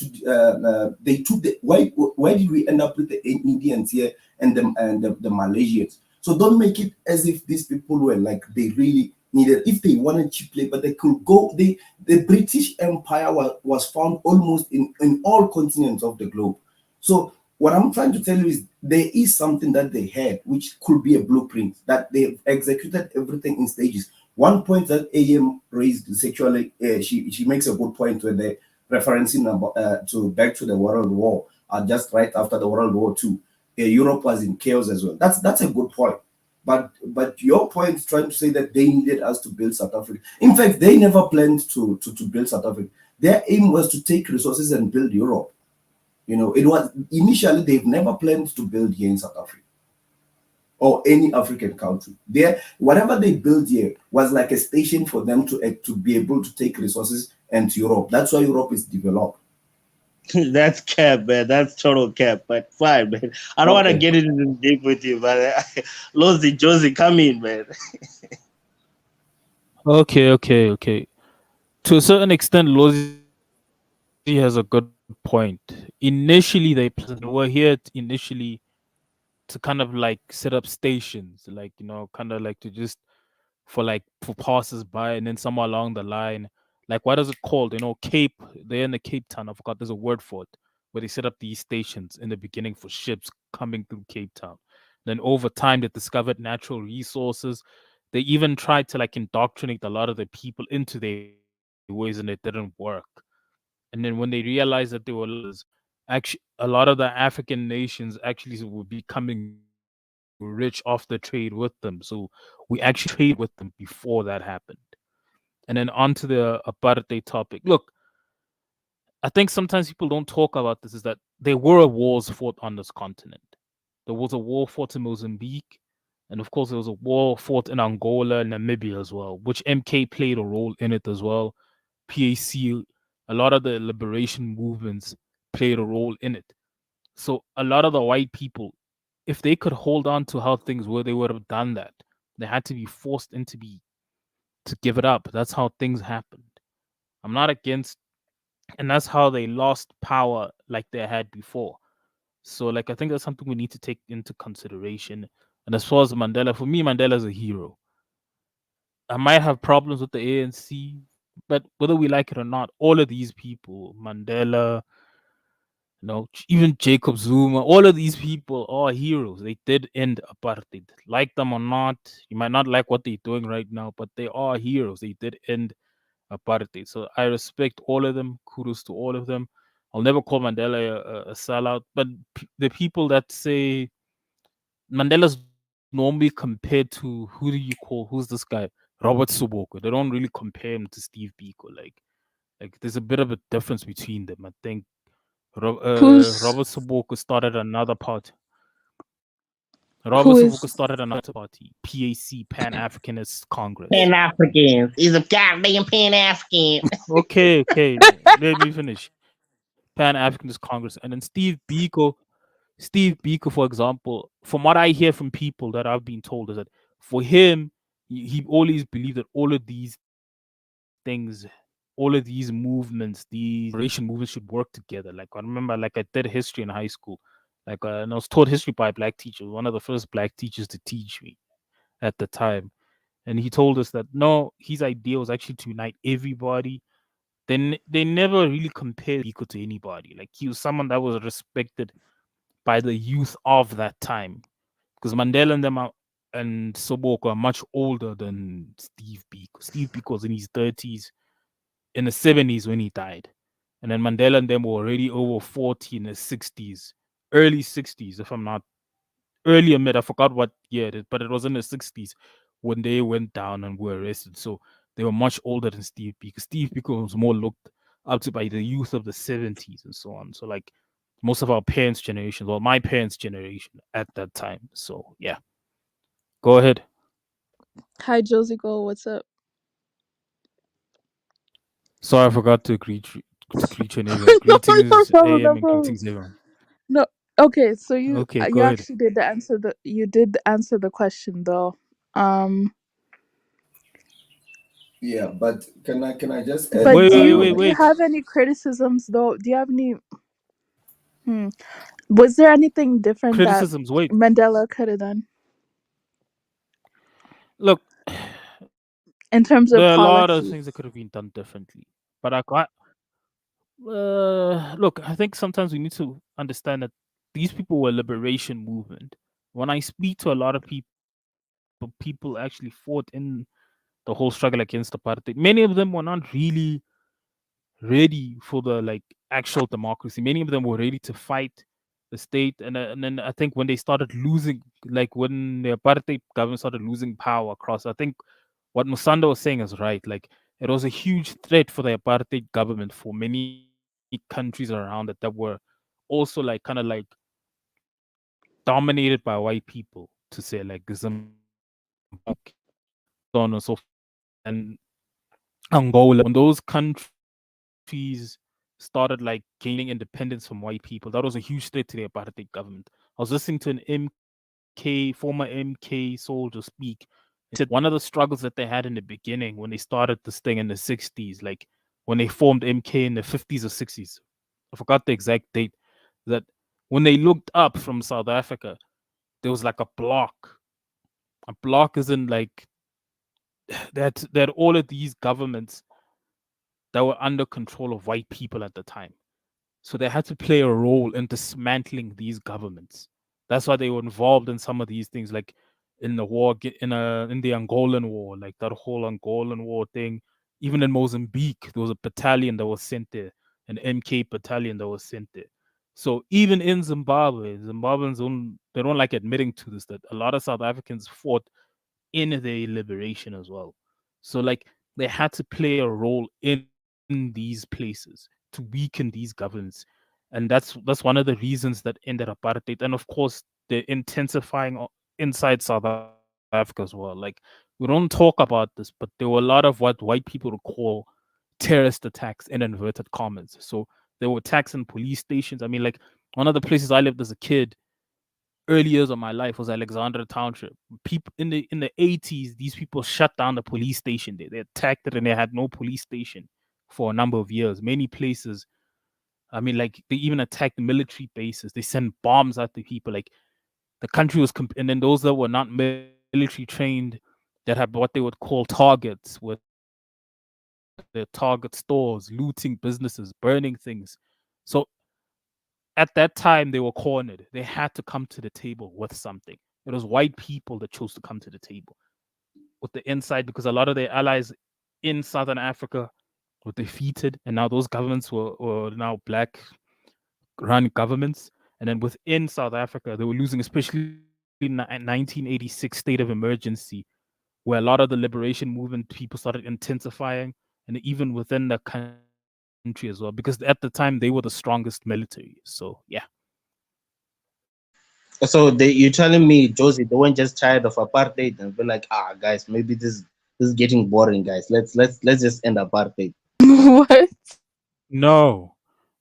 took the why did we end up with the Indians here and the Malaysians? So don't make it as if these people were like they really needed. If they wanted cheap labor, they could go. The British Empire was found almost in all continents of the globe. So what I'm trying to tell you is there is something that they had which could be a blueprint that they've executed everything in stages. One point that AM raised sexually, she makes a good point when they referencing about, to back to the World War, just right after the World War II. Europe was in chaos as well. That's a good point. But your point is trying to say that they needed us to build South Africa. In fact, they never planned to build South Africa. Their aim was to take resources and build Europe. It was initially they've never planned to build here in South Africa or any African country. There, whatever they built here was like a station for them to be able to take resources and to Europe. That's why Europe is developed. That's cap, man. That's total cap. But fine, man. I don't want to Okay. get into this deep with you, but Losey Josie, come in, man. Okay. To a certain extent, Lozi has a good point. Initially, they were here initially to kind of like set up stations, like kind of like to just for passers by, and then somewhere along the line, like what is it called? Cape. They're in the Cape Town. I forgot. There's a word for it where they set up these stations in the beginning for ships coming through Cape Town. Then over time, they discovered natural resources. They even tried to like indoctrinate a lot of the people into their ways, and it didn't work. And then And then when they realized that they were actually a lot of the African nations actually were becoming rich off the trade with them. So we actually traded with them before that happened. And then on to the apartheid topic. Look, I think sometimes people don't talk about this is that there were wars fought on this continent. There was a war fought in Mozambique, and of course there was a war fought in Angola and Namibia as well, which MK played a role in it as well. PAC, a lot of the liberation movements played a role in it. So a lot of the white people, if they could hold on to how things were, they would have done that. They had to be forced into be to give it up. That's how things happened. I'm not against, and that's how they lost power like they had before. So like I think that's something we need to take into consideration. And as far as Mandela, for me, Mandela's a hero. I might have problems with the ANC, but whether we like it or not, all of these people, Mandela, even Jacob Zuma, all of these people are heroes. They did end apartheid. Like them or not, you might not like what they're doing right now, but they are heroes. They did end apartheid. So I respect all of them. Kudos to all of them. I'll never call Mandela a sellout, but the people that say Mandela's normally compared to who do you call who's this guy? Robert Soboko. They don't really compare him to Steve Biko. Like there's a bit of a difference between them. I think Who's Robert Soboko started another party. who Robert Soboko is started another party, PAC, Pan Africanist Pan Congress. Africans. He's a goddamn Pan African. Okay, okay, let me finish. Pan Africanist Congress, and then Steve Biko, for example, from what I hear from people that I've been told, is that for him, he always believed that all of these things, all of these movements, these liberation movements should work together. Like I remember, like I did history in high school, and I was taught history by a black teacher, one of the first black teachers to teach me at the time. And he told us that no, his idea was actually to unite everybody. Then they never really compared Biko to anybody. Like he was someone that was respected by the youth of that time. Because Mandela and them and Soboko are much older than Steve Biko. Steve Biko was in his 30s, in the 70s when he died. And then Mandela and them were already over 40 in the 60s, early 60s, if I'm not earlier mid, I forgot what year it is, but it was in the 60s when they went down and were arrested. So they were much older than Steve Biko. Steve Biko was more looked up to by the youth of the 70s and so on. So like most of our parents' generation, well, my parents' generation at that time. So yeah, go ahead. Hi Josie Gold, what's up? Sorry, I forgot to greet you in everyone. No, no Greetings problem, AM no and problem. greetings everyone. No, okay, so you Okay, you go ahead. actually did the answer the you did answer the question though. Um, Yeah, but can I just add but Wait, wait, wait, do like you wait. have any criticisms though? Do you have any? Hmm, was there anything different that Criticisms. Wait. Mandela could have done Look, in terms of there are a lot of things that policies? could have been done differently. But look, I think sometimes we need to understand that these people were a liberation movement. When I speak to a lot of people actually fought in the whole struggle against apartheid. Many of them were not really ready for the like actual democracy. Many of them were ready to fight the state, and then I think when they started losing, like when the apartheid government started losing power across, I think what Musanda was saying is right. Like it was a huge threat for the apartheid government for many countries around it that were also like kind of like dominated by white people to say like Zimbabwe, so on and so forth, and Angola. When those countries started like gaining independence from white people, that was a huge threat to the apartheid government. I was listening to an former MK soldier speak. He said one of the struggles that they had in the beginning when they started this thing in the 60s, like when they formed MK in the 50s or 60s, I forgot the exact date, that when they looked up from South Africa, there was like a block. A block isn't like that all of these governments that were under control of white people at the time. So they had to play a role in dismantling these governments. That's why they were involved in some of these things, like in the war, in the Angolan war, like that whole Angolan war thing. Even in Mozambique, there was a battalion that was sent there, an MK battalion that was sent there. So even in Zimbabwe, Zimbabweans they don't like admitting to this, that a lot of South Africans fought in their liberation as well. So like they had to play a role in these places to weaken these governments. And that's one of the reasons that ended apartheid. And of course, the intensifying inside South Africa as well. Like we don't talk about this, but there were a lot of what white people would call terrorist attacks in inverted commas. So there were attacks in police stations. I mean, like one of the places I lived as a kid, early years of my life, was Alexandra Township. People in the 80s, these people shut down the police station there. They attacked it and they had no police station for a number of years. Many places, I mean, like they even attacked military bases. They sent bombs at the people. Like the country was, and then those that were not military trained, that had what they would call targets, were target stores, looting businesses, burning things. So at that time they were cornered. They had to come to the table with something. It was white people that chose to come to the table with the inside, because a lot of their allies in Southern Africa were defeated, and now those governments were now black run governments. And then within South Africa, they were losing, especially in 1986 state of emergency, where a lot of the liberation movement people started intensifying, and even within the country as well, because at the time they were the strongest military. So yeah. So you're telling me, Josie, they weren't just tired of apartheid and be like, guys, maybe this is getting boring, guys. Let's just end apartheid. What? No,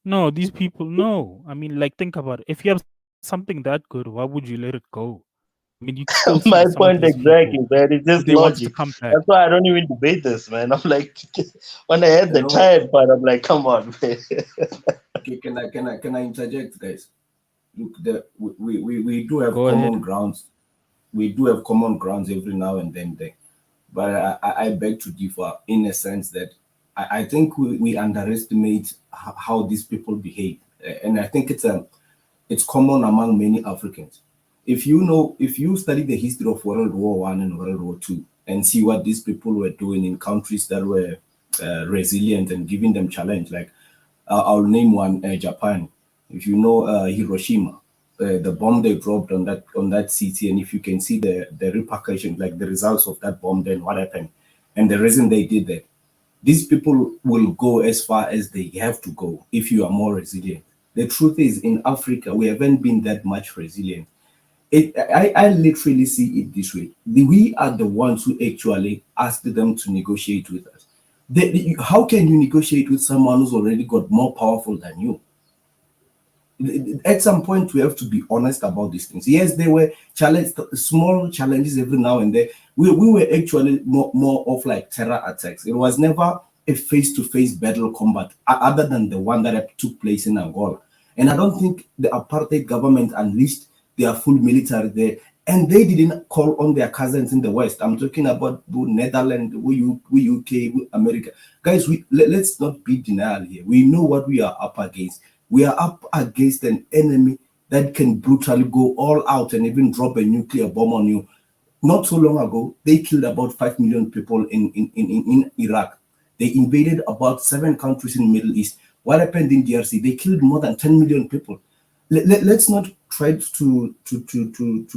no, these people, no. I mean, like, think about it. If you have something that good, why would you let it go? I mean, you could still see some of My these point people, exactly, man. It's if they just wanted to logic. come back. That's why I don't even debate this, man. I'm like, when I had You the know, tired part, I'm like, come on, man. okay, can I interject, guys? Look, we do have Go ahead. common grounds. We do have common grounds every now and then there. But I beg to differ in a sense that I think we underestimate how these people behave. And I think it's common among many Africans. If you study the history of World War One and World War Two and see what these people were doing in countries that were resilient and giving them challenge, like I'll name one, Japan. If you know Hiroshima, the bomb they dropped on that city, and if you can see the repercussions, like the results of that bomb, then what happened, and the reason they did that, these people will go as far as they have to go if you are more resilient. The truth is, in Africa, we haven't been that much resilient. I literally see it this way. We are the ones who actually asked them to negotiate with us. How can you negotiate with someone who's already got more powerful than you? At some point, we have to be honest about these things. Yes, there were small challenges every now and then. We were actually more of like terror attacks. It was never a face-to-face battle combat, other than the one that took place in Angola. And I don't think the apartheid government unleashed their full military there, and they didn't call on their cousins in the West. I'm talking about Netherlands, we UK, America. Guys, let's not be denial here. We know what we are up against. We are up against an enemy that can brutally go all out and even drop a nuclear bomb on you. Not so long ago, they killed about 5 million people in Iraq. They invaded about 7 countries in the Middle East. What happened in DRC? They killed more than 10 million people. Let's not try to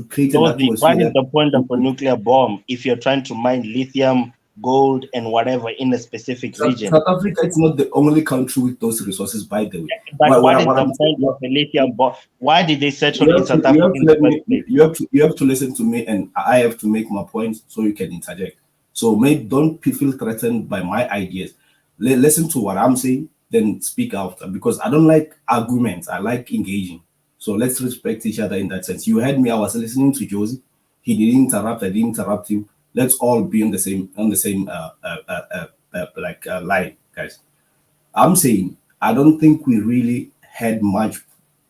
create an Josie, atmosphere what is that the point of a nuclear bomb if you're trying to mine lithium, gold, and whatever in a specific region? South Africa is not the only country with those resources, by the way. But what is What the I'm point saying, of a lithium bomb? Why did they settle you in have to South you Africa have to in the let first me place? you have to listen to me, and I have to make my point so you can interject. So don't feel threatened by my ideas. Listen to what I'm saying, then speak after, because I don't like arguments. I like engaging. So let's respect each other in that sense. You heard me. I was listening to Josie. He didn't interrupt. I didn't interrupt him. Let's all be on the same line, guys. I'm saying I don't think we really had much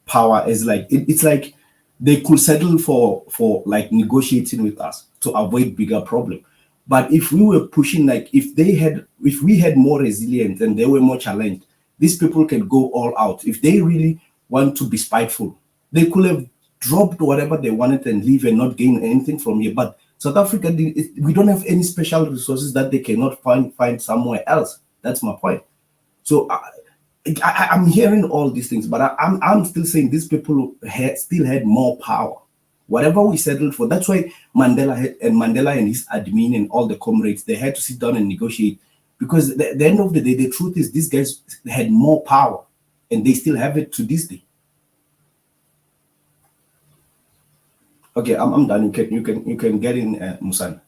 power as like it's like they could settle for like negotiating with us to avoid bigger problem. But if we were pushing, like if we had more resilience and they were more challenged, these people can go all out. If they really want to be spiteful, they could have dropped whatever they wanted and leave and not gain anything from here. But South Africa, we don't have any special resources that they cannot find somewhere else. That's my point. So I'm hearing all these things, but I'm still saying these people still had more power. Whatever we settled for, that's why Mandela and his admin and all the comrades, they had to sit down and negotiate, because the end of the day, the truth is these guys had more power, and they still have it to this day. Okay, I'm done. You can get in, Musan.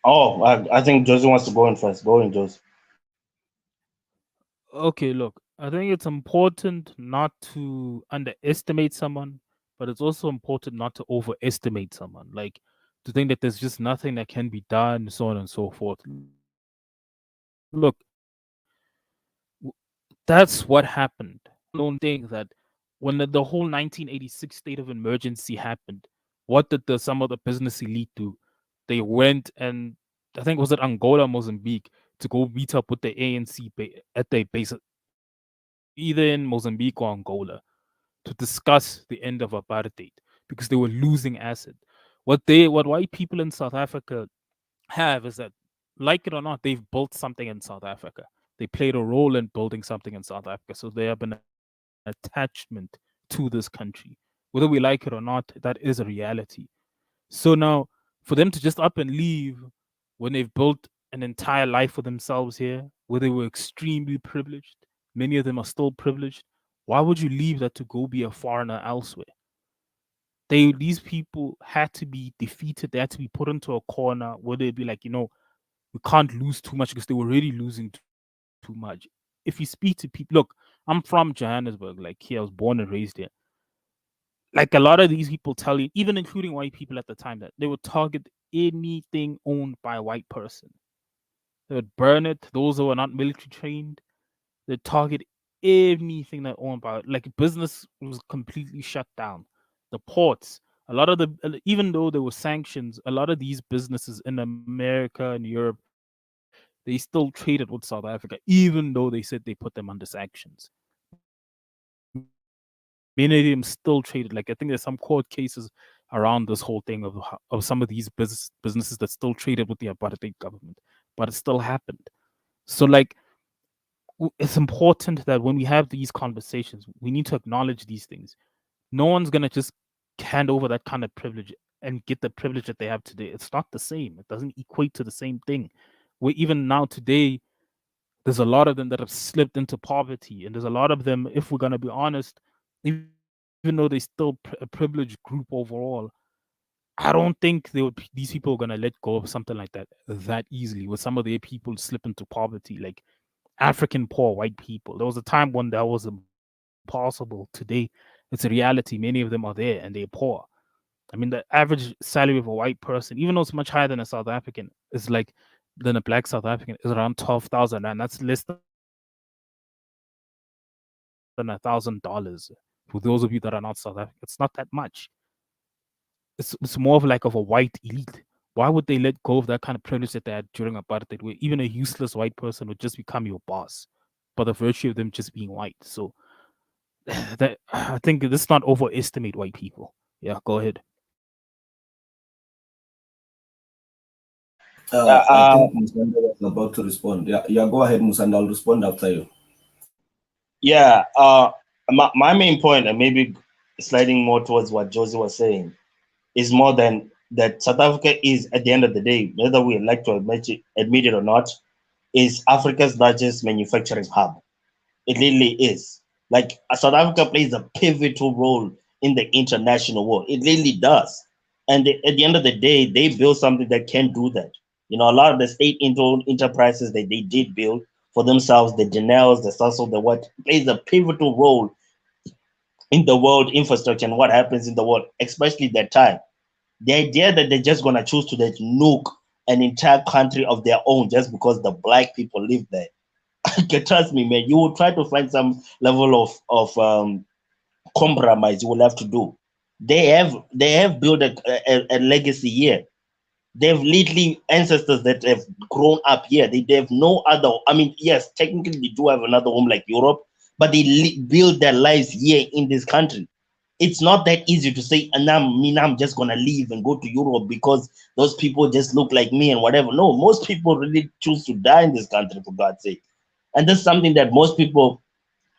Oh, I think Josie wants to go in first. Go in, Josie. Okay, look, I think it's important not to underestimate someone, but it's also important not to overestimate someone. Like to think that there's just nothing that can be done, so on and so forth. Look, that's what happened. Don't think that when the whole 1986 state of emergency happened, what did some of the business elite do? They went and I think was it Angola, Mozambique, to go meet up with the ANC at their base, either in Mozambique or Angola, to discuss the end of apartheid because they were losing acid. What white people in South Africa have is that, like it or not, they've built something in South Africa. They played a role in building something in South Africa. So they have an attachment to this country. Whether we like it or not, that is a reality. So now, for them to just up and leave when they've built an entire life for themselves here, where they were extremely privileged, many of them are still privileged. Why would you leave that to go be a foreigner elsewhere? These people had to be defeated. They had to be put into a corner where they'd be like, we can't lose too much because they were already losing too much. If you speak to people, look, I'm from Johannesburg, like here, I was born and raised here. Like a lot of these people tell you, even including white people at the time, that they would target anything owned by a white person. They would burn it. Those who are not military trained, they target anything that owned by, like, business was completely shut down. The ports, a lot of even though there were sanctions, a lot of these businesses in America and Europe, they still traded with South Africa, even though they said they put them under sanctions. Many of them still traded. Like I think there's some court cases around this whole thing of some of these businesses that still traded with the apartheid government, but it still happened. So like it's important that when we have these conversations, we need to acknowledge these things. No one's gonna just hand over that kind of privilege and get the privilege that they have today. It's not the same. It doesn't equate to the same thing. We even now today, there's a lot of them that have slipped into poverty, and there's a lot of them, if we're gonna be honest, even though they're still a privileged group overall, I don't think these people are gonna let go of something like that easily. With some of their people slip into poverty, like African poor white people. There was a time when that was impossible. Today, it's a reality. Many of them are there and they're poor. I mean, the average salary of a white person, even though it's much higher than a South African, is like than a black South African, is around 12,000, and that's less than $1,000 for those of you that are not South African. It's not that much. It's more of like of a white elite. Why would they let go of that kind of privilege that they had during apartheid, where even a useless white person would just become your boss by the virtue of them just being white? So that I think let's not overestimate white people. Yeah, go ahead. I Uh, think Musanda was about to respond. Yeah, go ahead, Musanda. I'll respond after you. yeah. My main point, and maybe sliding more towards what Josie was saying, is more than that. South Africa is, at the end of the day, whether we like to admit it or not, is Africa's largest manufacturing hub. It really is. Like South Africa plays a pivotal role in the international world. It really does. And at the end of the day, they build something that can do that. You know, a lot of the state-owned enterprises that they did build for themselves, the Janelles, the Sasol, the what, plays a pivotal role in the world infrastructure and what happens in the world, especially that time. The idea that they're just gonna choose to nuke an entire country of their own just because the black people live there. Trust me, man, you will try to find some level of compromise you will have to do. They have built a legacy here. They've literally ancestors that have grown up here. They have no other. I mean, yes, technically they do have another home like Europe, but they build their lives here in this country. It's not that easy to say, and I'm just gonna leave and go to Europe because those people just look like me and whatever. No, most people really choose to die in this country, for God's sake. And this is something that most people,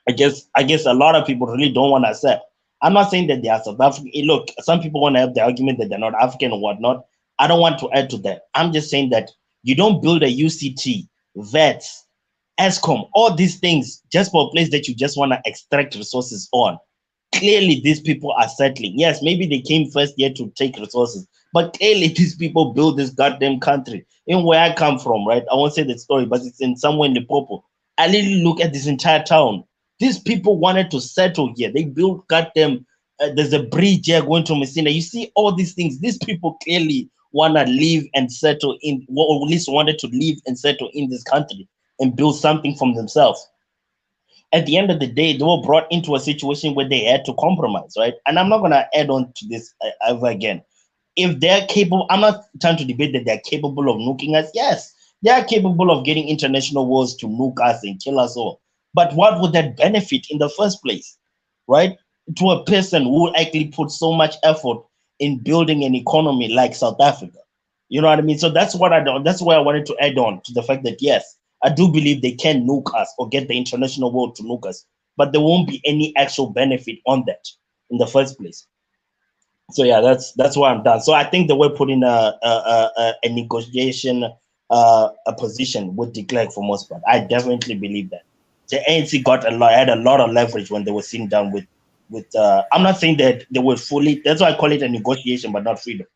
I guess a lot of people really don't want to accept. I'm not saying that they are South African. Look, some people want to have the argument that they're not African or whatnot. I don't want to add to that. I'm just saying that you don't build a UCT, VETS, ESCOM, all these things just for a place that you just want to extract resources on. Clearly these people are settling. Yes, maybe they came first here to take resources, but clearly these people build this goddamn country. In where I come from, right? I won't say the story, but it's in somewhere in Limpopo. I literally look at this entire town. These people wanted to settle here. They built goddamn. There's a bridge here going to Messina. You see all these things. These people clearly want to live and settle in, or at least wanted to live and settle in this country and build something from themselves. At the end of the day, they were brought into a situation where they had to compromise, right? And I'm not going to add on to this ever again. If they're capable, I'm not trying to debate that they're capable of nuking us. Yes, they are capable of getting international wars to nuke us and kill us all. But what would that benefit in the first place, right? To a person who actually put so much effort in building an economy like South Africa. You know what I mean? So that's what I don't. That's why I wanted to add on to the fact that yes, I do believe they can nuke us or get the international world to nuke us, but there won't be any actual benefit on that in the first place. So yeah, that's why I'm done. So I think that we're putting a negotiation a position with de Klerk for most part. I definitely believe that the ANC had a lot of leverage when they were sitting down with. I'm not saying that they were fully. That's why I call it a negotiation, but not freedom.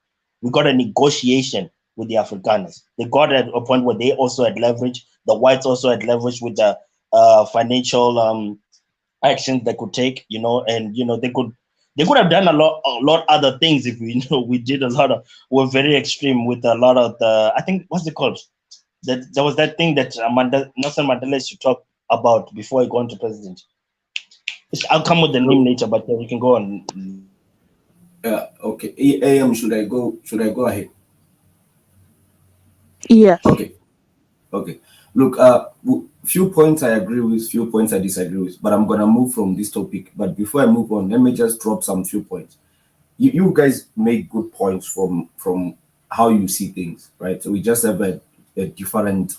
We got a negotiation with the Afrikaners. They got at a point where they also had leverage. The whites also had leverage with the financial actions they could take, and they could have done a lot other things if we we did a lot of we're very extreme with a lot of the I think what's it called that there was that thing that Nelson Mandela used to talk about before he got into president. I'll come with the name later, but we can go on. Okay. AM, should I go? Should I go ahead? Yes. Okay. Okay. Look, few points I agree with, few points I disagree with, but I'm gonna move from this topic. But before I move on, let me just drop some few points. You guys make good points from how you see things, right? So we just have a different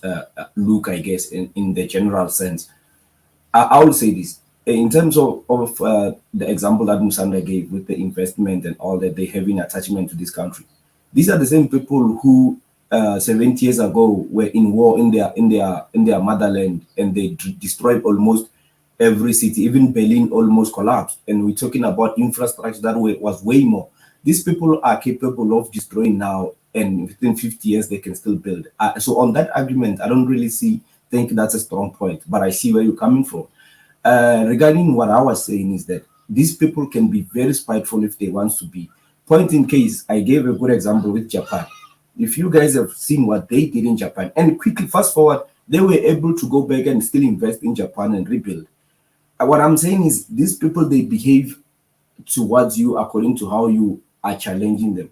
look, I guess, in the general sense. I will say this in terms of the example that Musanda gave with the investment and all that they have in attachment to this country. These are the same people who 70 years ago were in war in their motherland, and they destroyed almost every city. Even Berlin almost collapsed, and we're talking about infrastructure that was way more. These people are capable of destroying now, and within 50 years they can still build. So on that argument, I don't really think that's a strong point, but I see where you're coming from. Regarding what I was saying is that these people can be very spiteful if they want to be. Point in case, I gave a good example with Japan. If you guys have seen what they did in Japan, and quickly fast forward, they were able to go back and still invest in Japan and rebuild. What I'm saying is these people, they behave towards you according to how you are challenging them.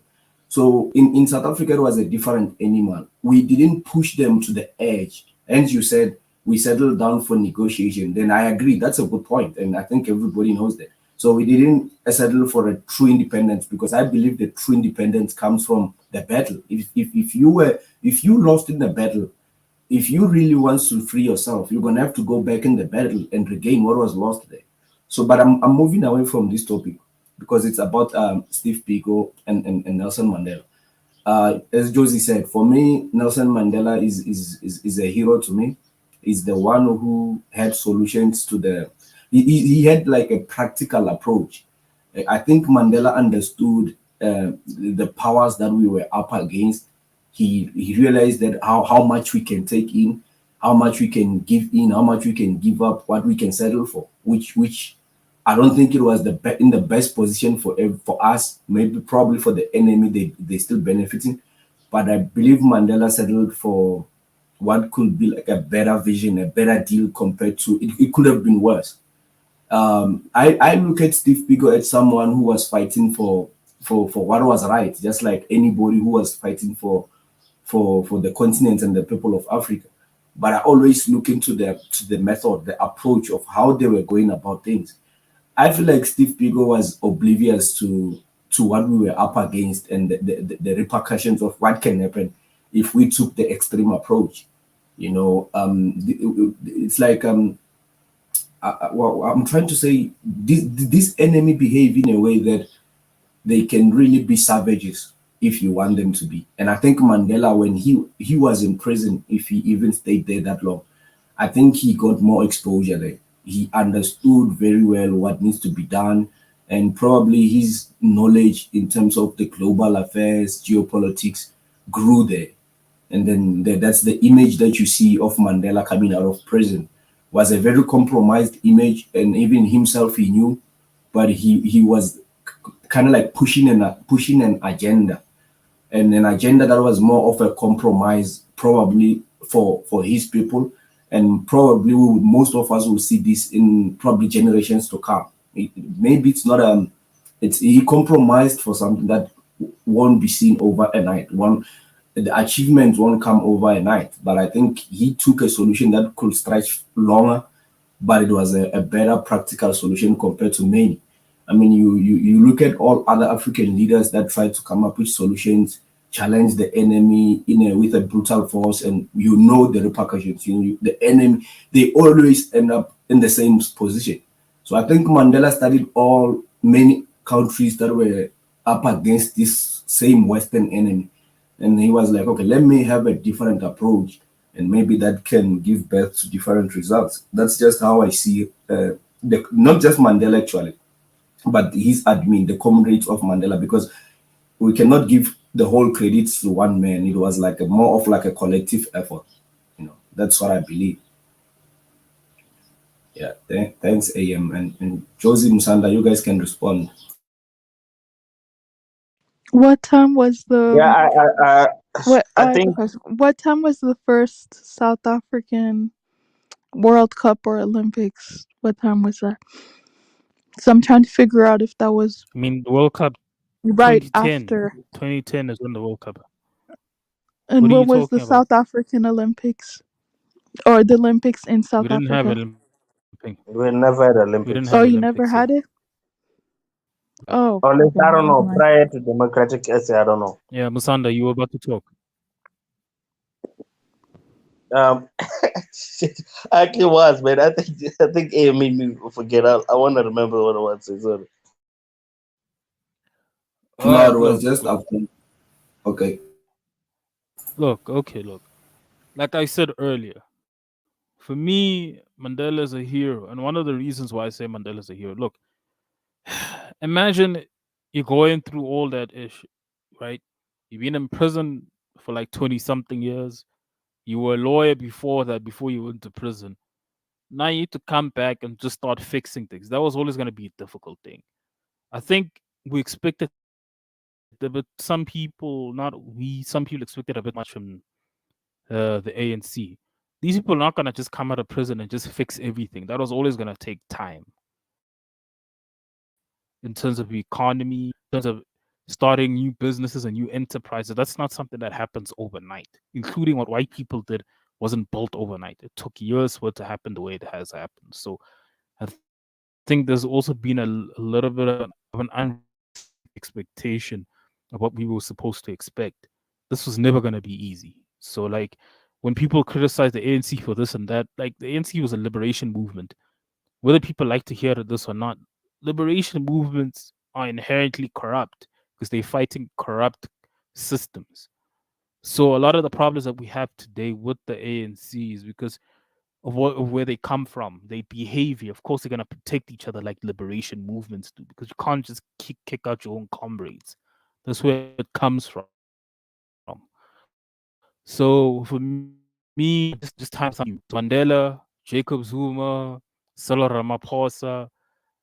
So in South Africa, it was a different animal. We didn't push them to the edge. And you said we settled down for negotiation. Then I agree. That's a good point. And I think everybody knows that. So we didn't settle for a true independence, because I believe that true independence comes from the battle. If you lost in the battle, if you really want to free yourself, you're gonna have to go back in the battle and regain what was lost there. So, but I'm moving away from this topic because it's about Steve Biko and Nelson Mandela. As Josie said, for me, Nelson Mandela is a hero to me. He's the one who had solutions to he had like a practical approach. I think Mandela understood the powers that we were up against. He realized that how much we can take in, how much we can give in, how much we can give up, what we can settle for, which I don't think it was in the best position for us. Maybe probably for the enemy, they still benefiting, but I believe Mandela settled for what could be like a better vision, a better deal compared to it could have been worse. I look at Steve Biko as someone who was fighting for what was right, just like anybody who was fighting for the continent and the people of Africa. But I always look into the method, the approach of how they were going about things. I feel like Steve Biko was oblivious to what we were up against and the repercussions of what can happen if we took the extreme approach. You know, it's like well, I'm trying to say this enemy behave in a way that they can really be savages if you want them to be. And I think Mandela, when he was in prison, if he even stayed there that long, I think he got more exposure there. He understood very well what needs to be done, and probably his knowledge in terms of the global affairs, geopolitics, grew there. And then that's the image that you see of Mandela coming out of prison. Was a very compromised image, and even himself he knew, but he was kind of like pushing an agenda, and an agenda that was more of a compromise, probably for his people, and probably most of us will see this in probably generations to come. Maybe it's not it's he compromised for something that won't be seen overnight. One The achievements won't come overnight, but I think he took a solution that could stretch longer, but it was a better practical solution compared to many. I mean, you look at all other African leaders that try to come up with solutions, challenge the enemy with a brutal force, and you know the repercussions. The enemy, they always end up in the same position. So I think Mandela studied all many countries that were up against this same Western enemy, and he was like, okay, let me have a different approach, and maybe that can give birth to different results. That's just how I see not just Mandela actually, but his admin, the comrades of Mandela, because we cannot give the whole credits to one man. It was like more of like a collective effort. That's what I believe. Yeah, thanks, AM and Josie Musanda. You guys can respond. What time was Yeah, the what I I have a think question. What time was the first South African World Cup or Olympics? What time was that? So I'm trying to figure out if that was I mean, the World Cup right 2010. after. 2010 is when the World Cup. And What are when you was the talking about? South African Olympics or the Olympics in We South didn't have Africa? Olympic. we never had We didn't Olympics. have Oh, you Olympics never here. had it? Oh, Or at least, okay, I don't never know, mind. prior to Democratic SA, I don't know. Yeah, Musanda, you were about to talk. Um, shit, I actually was, man. I think A made me forget. I want to remember what it was. So, All No, right, it was look, just after. Okay. look. Like I said earlier, for me, Mandela is a hero, and one of the reasons why I say Mandela is a hero. Look, imagine you're going through all that issue, right? You've been in prison for like 20 something years. You were a lawyer before that, before you went to prison. Now you need to come back and just start fixing things. That was always going to be a difficult thing. I think we expected a bit, some people, not we, some people expected a bit much from the ANC. These people are not going to just come out of prison and just fix everything. That was always going to take time in terms of the economy, in terms of starting new businesses and new enterprises. That's not something that happens overnight, including what white people did wasn't built overnight. It took years for it to happen the way it has happened. So I think there's also been a little bit of an unrealistic expectation of what we were supposed to expect. This was never going to be easy. So, like, when people criticize the ANC for this and that, like, the ANC was a liberation movement. Whether people like to hear this or not, liberation movements are inherently corrupt because they're fighting corrupt systems. So, a lot of the problems that we have today with the ANC is because of where they come from, their behavior. Of course, they're gonna protect each other like liberation movements do, because you can't just kick out your own comrades. That's where it comes from. So for me, just time some Mandela, Jacob Zuma, Cyril Ramaphosa.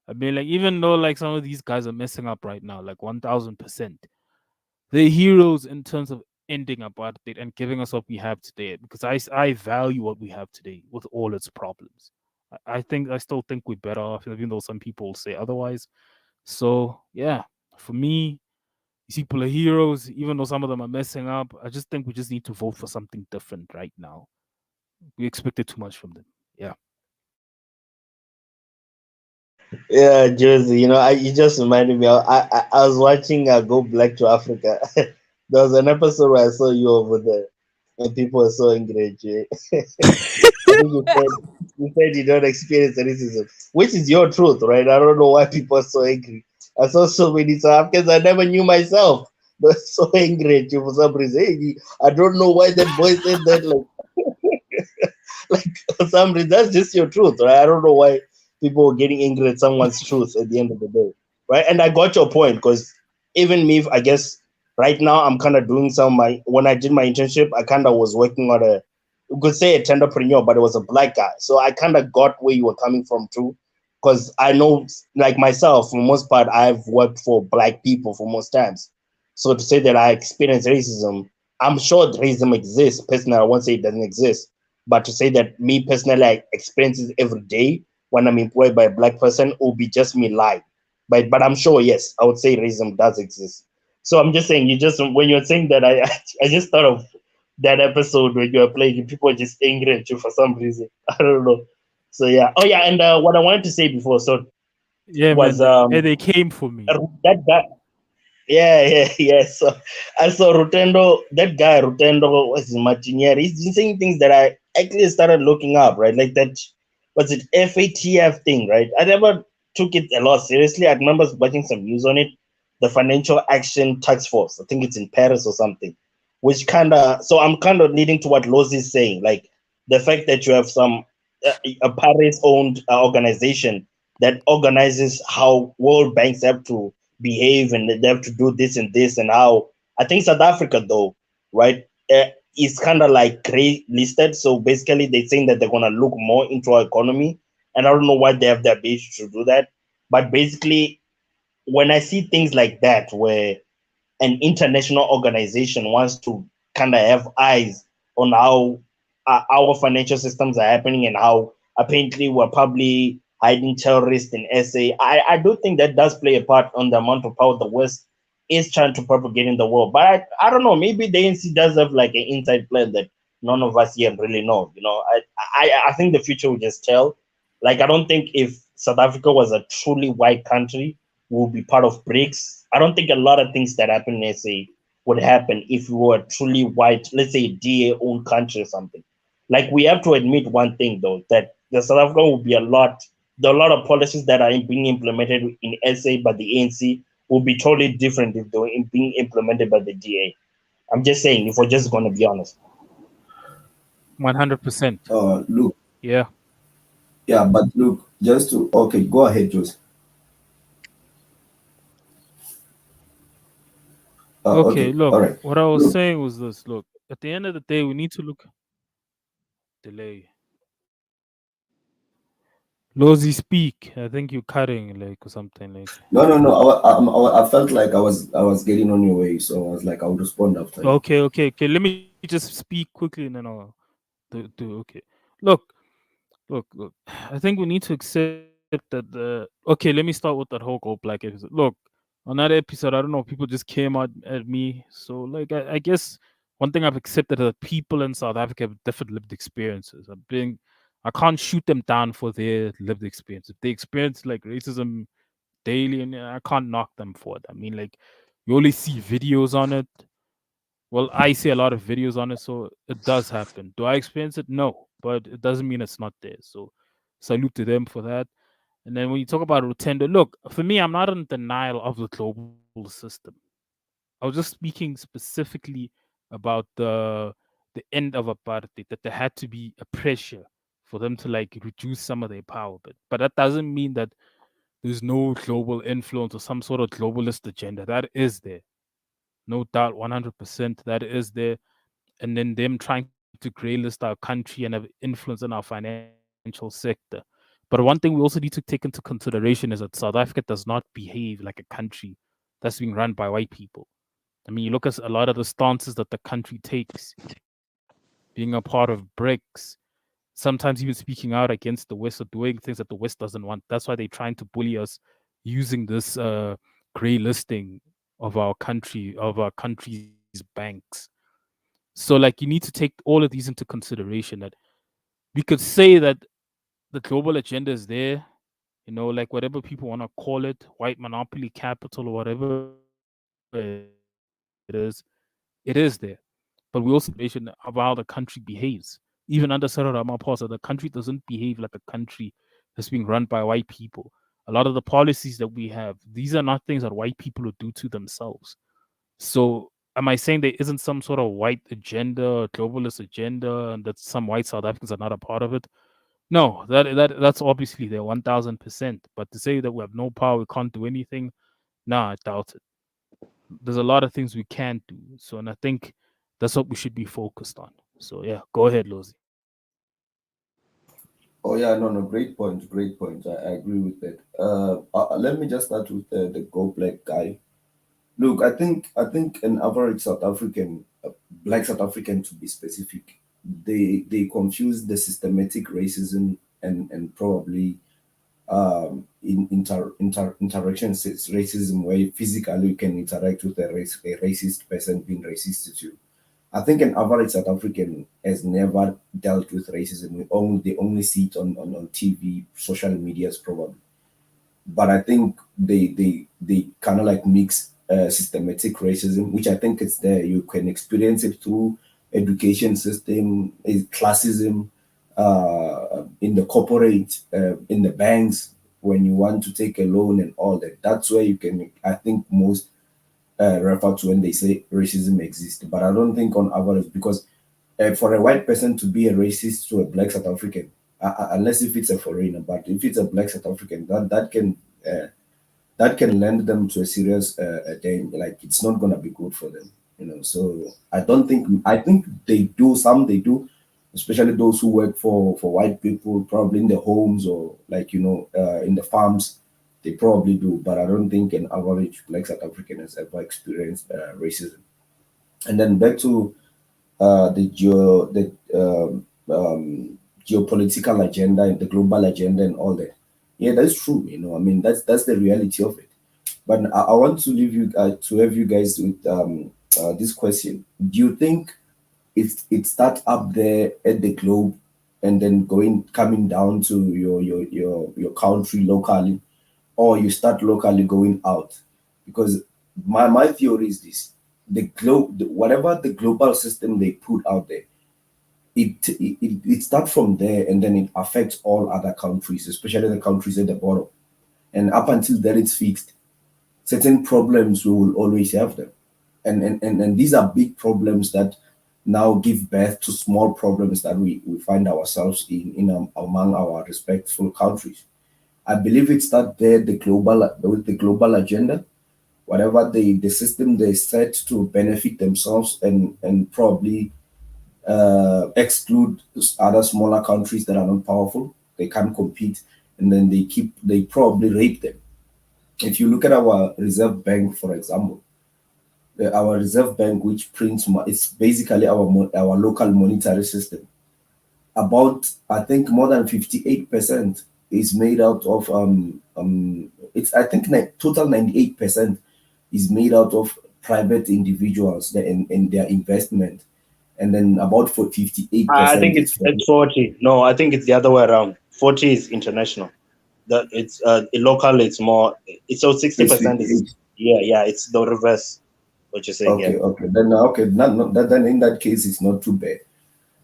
I mean, like even though like some of these guys are messing up right now, like 1000%, they're heroes in terms of ending apartheid and giving us what we have today. Because I value what we have today with all its problems. I still think we're better off, even though some people say otherwise. So yeah, for me, these people are heroes, even though some of them are messing up. I just think we just need to vote for something different right now. We expected too much from them. Yeah. yeah, Jersey. You just reminded me. I was watching Go Black to Africa. There was an episode where I saw you over there. And people are so angry at you. I think you said you don't experience racism, which is your truth, right? I don't know why people are so angry. I saw so many South Africans I never knew myself. They're so angry at you for some reason. Hey, I don't know why that boy said that. Like for some reason, that's just your truth, right? I don't know why people are getting angry at someone's truth at the end of the day, right? And I got your point because even me, I guess right now I'm kind of doing some of my when I did my internship, I kind of was working on a you could say a entrepreneur, but it was a black guy, so I kind of got where you were coming from too. Because I know, like myself, for the most part, I've worked for black people for most times. So to say that I experience racism, I'm sure racism exists. Personally, I won't say it doesn't exist, but to say that me personally I experience it every day when I'm employed by a black person will be just me lying. But I'm sure yes, I would say racism does exist. So I'm just saying you just when you're saying that I just thought of that episode when you were playing people are just angry at you for some reason. I don't know. So yeah. Oh yeah, and what I wanted to say before so Yeah, was man. They came for me. that guy yeah, yeah, yeah. So I saw Rotendo, that guy Rotendo was Martinieri. He's been saying things that I actually started looking up, right? Like that was it FATF thing, right? I never took it a lot seriously. I remember watching some news on it. The Financial Action Task Force. I think it's in Paris or something. Which kinda so I'm kind of leading to what Loz is saying, like the fact that you have some a Paris-owned organization that organizes how world banks have to behave and they have to do this and this and how I think South Africa though, right, is kind of like gray listed. So basically, they're saying that they're gonna look more into our economy, and I don't know why they have the ability to do that. But basically, when I see things like that, where an international organization wants to kind of have eyes on how our financial systems are happening and how apparently we're probably hiding terrorists in SA. I do think that does play a part on the amount of power the West is trying to propagate in the world. But I don't know, maybe the ANC does have like an inside plan that none of us here really know. You know, I think the future will just tell. Like, I don't think if South Africa was a truly white country, will be part of BRICS. I don't think a lot of things that happen in SA would happen if we were a truly white, let's say DA owned country or something. Like we have to admit one thing though, that the South Africa will be there are a lot of policies that are being implemented in SA by the ANC will be totally different if they were being implemented by the DA. I'm just saying, if we're just gonna be honest. 100%. Look, Yeah. yeah, but look, just to okay, go ahead, Joseph. Okay, Okay, all look, right. what I was Look, saying was this. Look, at the end of the day, we need to look delay. Lozy speak. I think you're cutting like or something like. no, no, no. I felt like I was getting on your way, so I was like, I'll respond after you. Okay, okay, okay. Let me just speak quickly and then I'll do okay. Look, look. I think we need to accept that the okay, let me start with that whole Go Black episode. Look, on that episode, I don't know, people just came out at me. So like I guess one thing I've accepted is that people in South Africa have different lived experiences. I can't shoot them down for their lived experience. If they experience like racism daily and I can't knock them for it. I mean like you only see videos on it. Well, I see a lot of videos on it, so it does happen. Do I experience it? No, but it doesn't mean it's not there. So, salute to them for that. And then when you talk about Rotendo, look, for me, I'm not in denial of the global system. I was just speaking specifically about the end of apartheid, that there had to be a pressure for them to like reduce some of their power. But that doesn't mean that there's no global influence or some sort of globalist agenda. That is there, no doubt, 100% that is there. And then them trying to grey list our country and have influence in our financial sector. But one thing we also need to take into consideration is that South Africa does not behave like a country that's being run by white people. I mean, you look at a lot of the stances that the country takes, being a part of BRICS, sometimes even speaking out against the West or doing things that the West doesn't want. That's why they're trying to bully us using this grey listing of our country's banks. So, like, you need to take all of these into consideration. That we could say that the global agenda is there, like whatever people want to call it, white monopoly capital or whatever it is there. But at the end of the day, but we also mention about how the country behaves. Even under Cyril Ramaphosa, the country doesn't behave like a country that's being run by white people. A lot of the policies that we have, these are not things that white people would do to themselves. So, am I saying there isn't some sort of white agenda, globalist agenda, and that some white South Africans are not a part of it? No, that's obviously there 1000%. But to say that we have no power, we can't do anything, nah, I doubt it. There's a lot of things we can do. So, and I think that's what we should be focused on. So, yeah, go ahead, Lozi. Oh yeah, no, no, great point, great point. I agree with that. Let me just start with the Go Black guy. Look, I think an average South African, black South African to be specific, they confuse the systematic racism and probably interactions racism where physically you can interact with a racist person being racist to you. I think an average South African has never dealt with racism. They only see it on TV, social medias probably. But I think they kind of like mix systematic racism, which I think it's there. You can experience it through education system, classism, in the corporate, in the banks when you want to take a loan and all that. That's where you can. I think most refer to when they say racism exists. But I don't think on average because for a white person to be a racist to a black South African, unless if it's a foreigner, but if it's a black South African, uh, that can land them to a serious danger. Like it's not gonna be good for them, you know. So I think they do, especially those who work for white people, probably in the homes or like in the farms. They probably do, but I don't think an average black South African has ever experienced racism. And then back to the geopolitical agenda and the global agenda and all that. Yeah, that's true. I mean, that's the reality of it. But I want to leave you to have you guys with this question. Do you think it starts up there at the globe and then coming down to your country locally, or you start locally going out? Because my theory is this: whatever the global system they put out there, it starts from there and then it affects all other countries, especially the countries at the bottom. And up until then it's fixed, certain problems we will always have them. And these are big problems that now give birth to small problems that we find ourselves among our respectful countries. I believe it starts there, with the global agenda, whatever the system they set to benefit themselves and probably exclude other smaller countries that are not powerful. They can't compete, and then they probably rape them. If you look at our reserve bank, for example, our reserve bank, which prints, it's basically our local monetary system. About I think more than 58% is made out of it's I think total 98% is made out of private individuals and their investment, and then about for I think 58% is for it's 40. No, I think it's the other way around. 40 is international. That it's local. It's more. It's so 60% is 58. yeah. It's the reverse. What you're saying, yeah. Okay, then then in that case it's not too bad.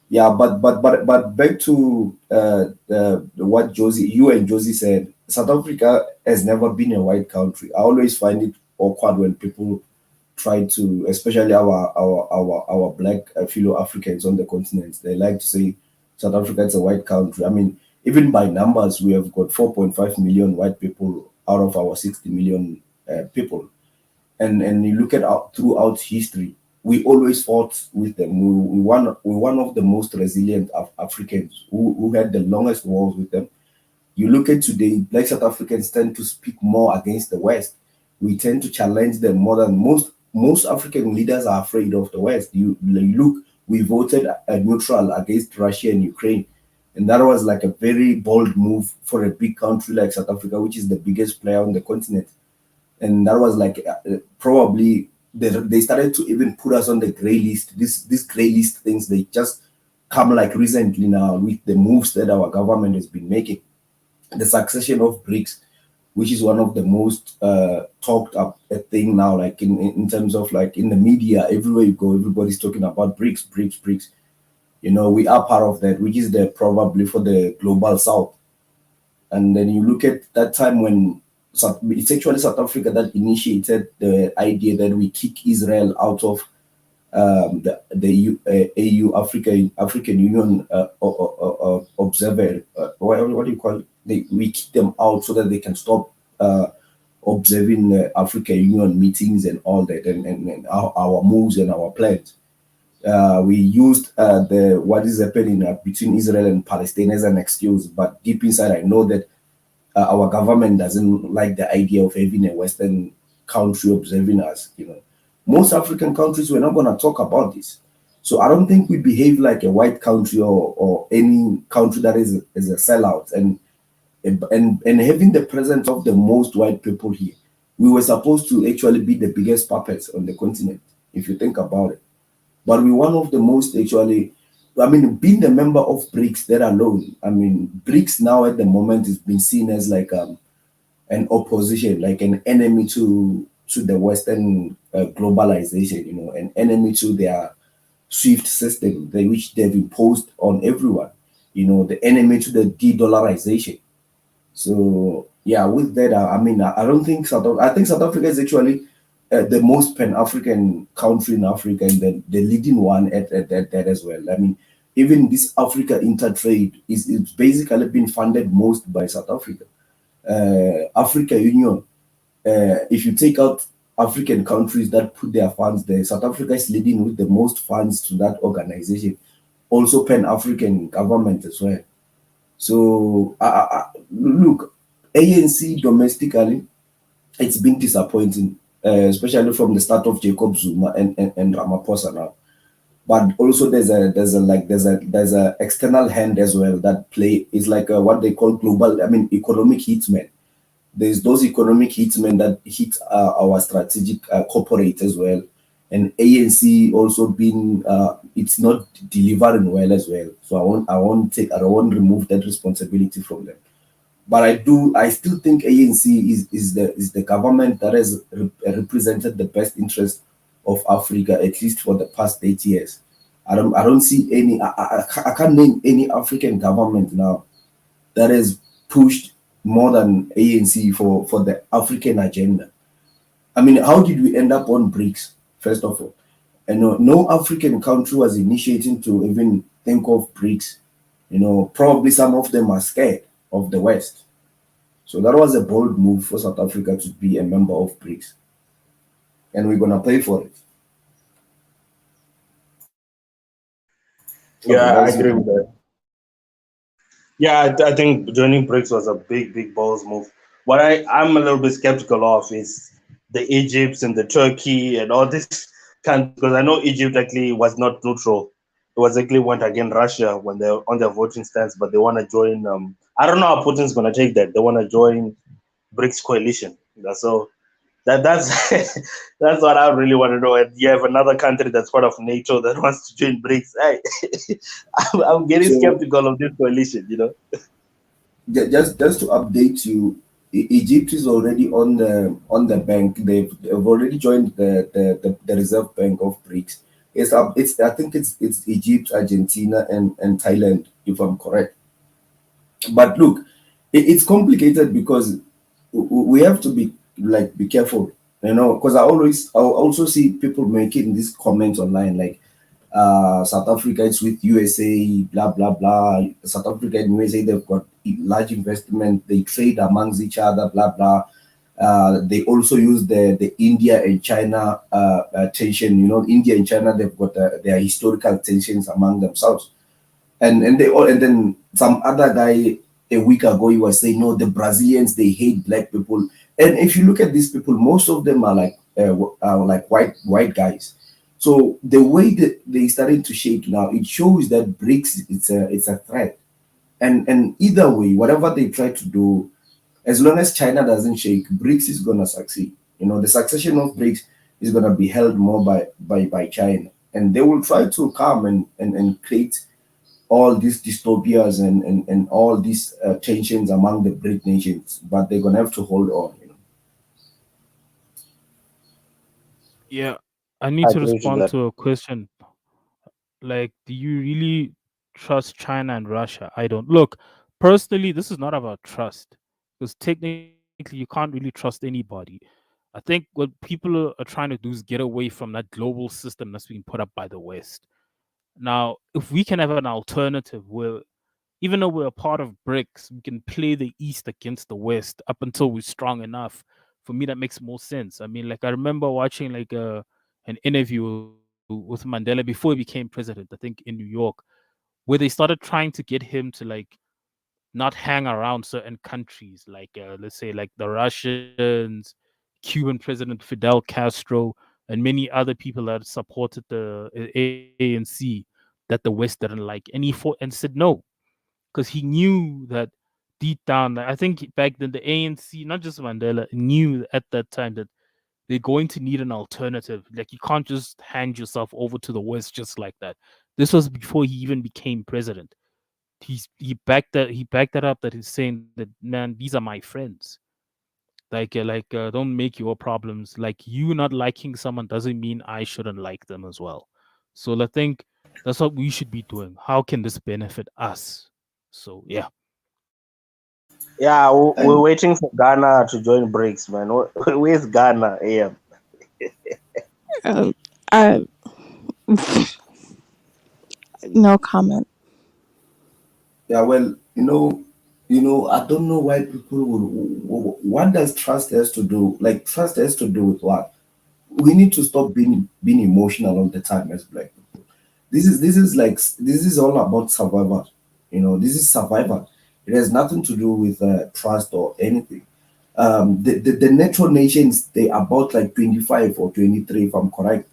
Yeah, but back to what you and Josie said. South Africa has never been a white country. I always find it awkward when people try to, especially our black fellow Africans on the continent. They like to say South Africa is a white country. I mean, even by numbers, we have got 4.5 million white people out of our 60 million people. And you look at throughout history, we always fought with them. We're one of the most resilient Africans who had the longest wars with them. You look at today, black South Africans tend to speak more against the West. We tend to challenge them more than most African leaders are afraid of the West. You look, we voted neutral against Russia and Ukraine. And that was like a very bold move for a big country like South Africa, which is the biggest player on the continent. And that was like probably they started to even put us on the gray list. This gray list things, they just come like recently now with the moves that our government has been making. The succession of BRICS, which is one of the most talked up a thing now, like in terms of like in the media, everywhere you go, everybody's talking about BRICS, BRICS, BRICS. You know, we are part of that, which is the probably for the global south. And then you look at that time when it's actually South Africa that initiated the idea that we kick Israel out of the AU African Union observer. What do you call it? We kick them out so that they can stop observing the African Union meetings and all that, and our moves and our plans. We used the what is happening between Israel and Palestine as an excuse, but deep inside, I know that our government doesn't like the idea of having a Western country observing us. You know, most African countries we're not going to talk about this. So I don't think we behave like a white country or any country that is a sellout. And having the presence of the most white people here, we were supposed to actually be the biggest puppets on the continent, if you think about it. But we're one of the most actually, I mean, being the member of BRICS, that alone, I mean, BRICS now at the moment is being seen as like an opposition, like an enemy to the Western globalization, you know, an enemy to their SWIFT system, which they've imposed on everyone, you know, the enemy to the de-dollarization. So yeah, with that, I mean, I don't think I think South Africa is actually the most Pan-African country in Africa, and the leading one at that as well. I mean, even this Africa Intertrade it's basically been funded most by South Africa. Africa Union, if you take out African countries that put their funds there, South Africa is leading with the most funds to that organization. Also Pan-African government as well. So look, ANC domestically, it's been disappointing, especially from the start of Jacob Zuma and Ramaphosa now. But also there's a external hand as well that play is like what they call global, I mean, economic hitmen. There's those economic hitmen that hit our strategic corporate as well, and ANC also been it's not delivering well as well. So I won't remove that responsibility from them. But I still think ANC is the government that has represented the best interest of Africa, at least for the past 8 years. I don't see any. I can't name any African government now that has pushed more than ANC for the African agenda. I mean, how did we end up on BRICS? First of all, and no African country was initiating to even think of BRICS. You know, probably some of them are scared of the West. So that was a bold move for South Africa to be a member of BRICS, and we're gonna pay for it. Okay, Yeah, I that's agree it. with that. Yeah, I think joining BRICS was a big balls move. What I'm a little bit skeptical of is the Egypts and the Turkey and all this countries, because I know Egypt actually was not neutral. It was actually went against Russia when they're on their voting stance, but they want to join. I don't know how Putin's going to take that. They want to join BRICS coalition. So that's that's what I really want to know. And you have another country that's part of NATO that wants to join BRICS. Hey, I'm getting So skeptical of this coalition. You know. just to update you, Egypt is already on the bank. They've already joined the Reserve Bank of BRICS. It's I think it's Egypt, Argentina, and Thailand, if I'm correct. But look, it's complicated because we have to be careful, you know, because I also see people making these comments online like South Africa is with USA, blah blah blah. South Africa and USA, they've got large investment, they trade amongst each other, blah blah. They also use the India and China tension. You know, India and China, they've got their historical tensions among themselves. And then some other guy a week ago he was saying, no, the Brazilians, they hate black people. And if you look at these people, most of them are like white guys. So the way that they starting to shake now, it shows that BRICS it's a threat. And either way, whatever they try to do, as long as China doesn't shake, BRICS is gonna succeed. You know, the succession of BRICS is gonna be held more by China, and they will try to come and create all these dystopias and all these tensions among the BRIC nations, but they're gonna have to hold on. Yeah, I I need to agree to respond that. to a question. Like, do you really trust China and Russia? I don't. Look, personally, this is not about trust because technically you can't really trust anybody. I think what people are trying to do is get away from that global system that's being put up by the West. Now, if we can have an alternative where, even though we're a part of BRICS, we can play the East against the West up until we're strong enough. For me, that makes more sense. I mean, like I remember watching like an interview with Mandela before he became president, I think in New York, where they started trying to get him to like not hang around certain countries, like let's say like the Russians, Cuban President Fidel Castro, and many other people that supported the ANC that the West didn't like, and he fought and said no because he knew that deep down, like, I think back then the ANC, not just Mandela, knew at that time that they're going to need an alternative. Like you can't just hand yourself over to the West just like that. This was before he even became president. He backed that up. That he's saying that, man, these are my friends. Don't make your problems like you not liking someone doesn't mean I shouldn't like them as well. So I think that's what we should be doing. How can this benefit us? So yeah. Yeah, we're And waiting for Ghana to join BRICS, man. Where's Ghana? Yeah. Uh, I no comment. yeah, well, I don't know why people would. What does trust has to do? Like trust has to do with what? We need to stop being emotional all the time as black people. This is all about survival. This is survival. It has nothing to do with trust or anything. The natural nations, they about like 25 or 23, if I'm correct.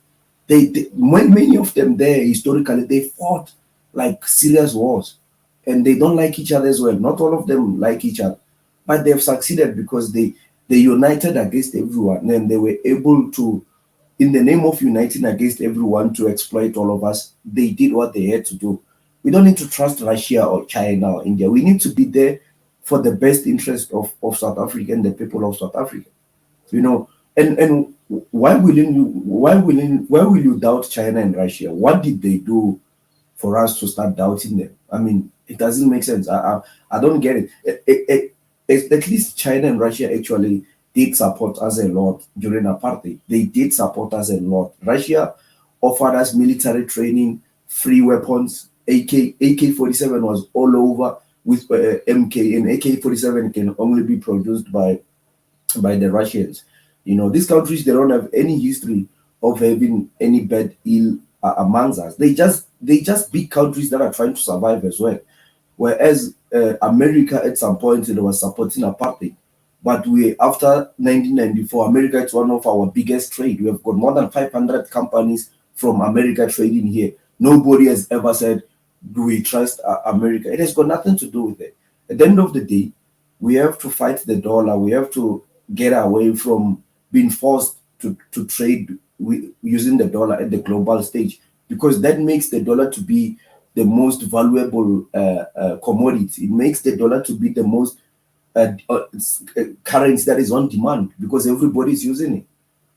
Many of them there historically they fought like serious wars, and they don't like each other as well. Not all of them like each other, but they have succeeded because they united against everyone, and they were able to, in the name of uniting against everyone to exploit all of us. They did what they had to do. We don't need to trust Russia or China or India. We need to be there for the best interest of South Africa and the people of South Africa. you know and why will you doubt China and Russia? What did they do for us to start doubting them? I mean, it doesn't make sense. I don't get it. At least China and Russia actually did support us a lot during apartheid. They did support us a lot. Russia offered us military training, free weapons. AK-47 was all over with MK, and AK-47 can only be produced by the Russians. These countries, they don't have any history of having any bad ill amongst us. They just big countries that are trying to survive as well. Whereas America at some point it was supporting apartheid, but we after 1994, America is one of our biggest trade. We have got more than 500 companies from America trading here. Nobody has ever said, "Do we trust America?" It has got nothing to do with it. At the end of the day, we have to fight the dollar. We have to get away from being forced to trade using the dollar at the global stage, because that makes the dollar to be the most valuable commodity. It makes the dollar to be the most currency that is on demand because everybody is using it.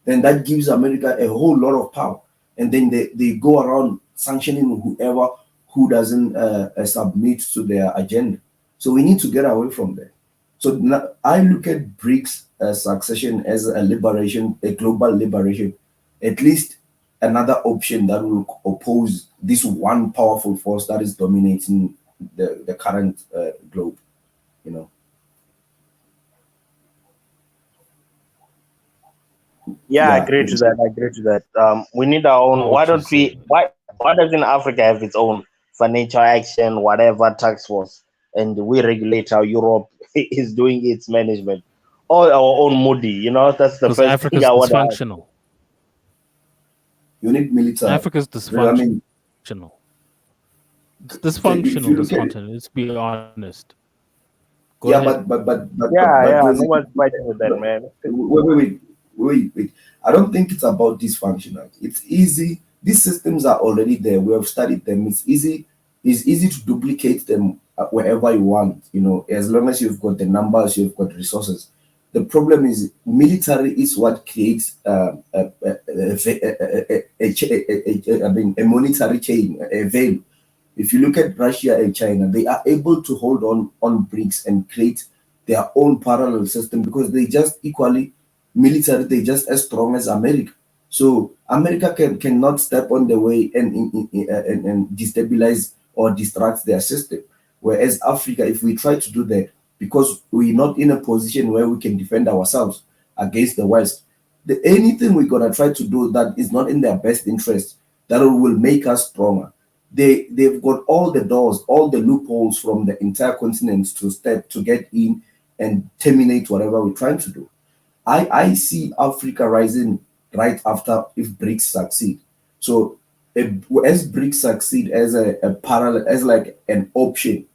Then that gives America a whole lot of power. And then they go around sanctioning whoever who doesn't submit to their agenda. So we need to get away from that. So now I look at BRICS succession as a liberation, a global liberation, at least another option that will oppose this one powerful force that is dominating the current globe. You know. Yeah, I Yeah. agree to that. I agree to that. We need our I own. know Why what you're don't we? saying. Why doesn't Africa have its own financial action, whatever tax force, and we regulate how Europe is doing its management, or our own Moody? That's the Because first thing Africa's I want to ask. dysfunctional. You need military. Africa's I mean, dysfunctional. It's if dysfunctional, you this look at it, continent. Let's be honest. Go ahead. yeah, but Yeah. Rosie, No one's fighting with that, but man. wait. I don't think it's about dysfunctional. It's easy. These systems are already there. We have studied them. It's easy to duplicate them wherever you want, as long as you've got the numbers, you've got resources. The problem is military is what creates a monetary chain, a veil. If you look at Russia and China, they are able to hold on BRICS and create their own parallel system because they just equally military, they just as strong as America. So America cannot step on the way and destabilize or distract their system. Whereas Africa, if we try to do that, because we're not in a position where we can defend ourselves against the West, anything we're gonna try to do that is not in their best interest, that will make us stronger. They've got all the doors, all the loopholes from the entire continent to get in and terminate whatever we're trying to do. I see Africa rising right after if BRICS succeed. So as BRICS succeed as a parallel, as like an option,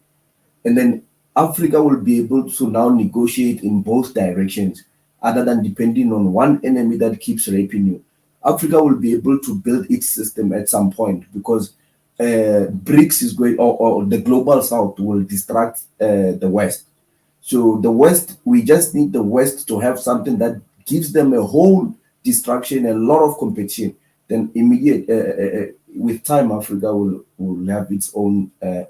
and then Africa will be able to now negotiate in both directions, other than depending on one enemy that keeps raping you. Africa will be able to build its system at some point because BRICS is going, or the global South will distract the West. So the West, we just need the West to have something that gives them a whole distraction, a lot of competition. Then with time, Africa will have its own a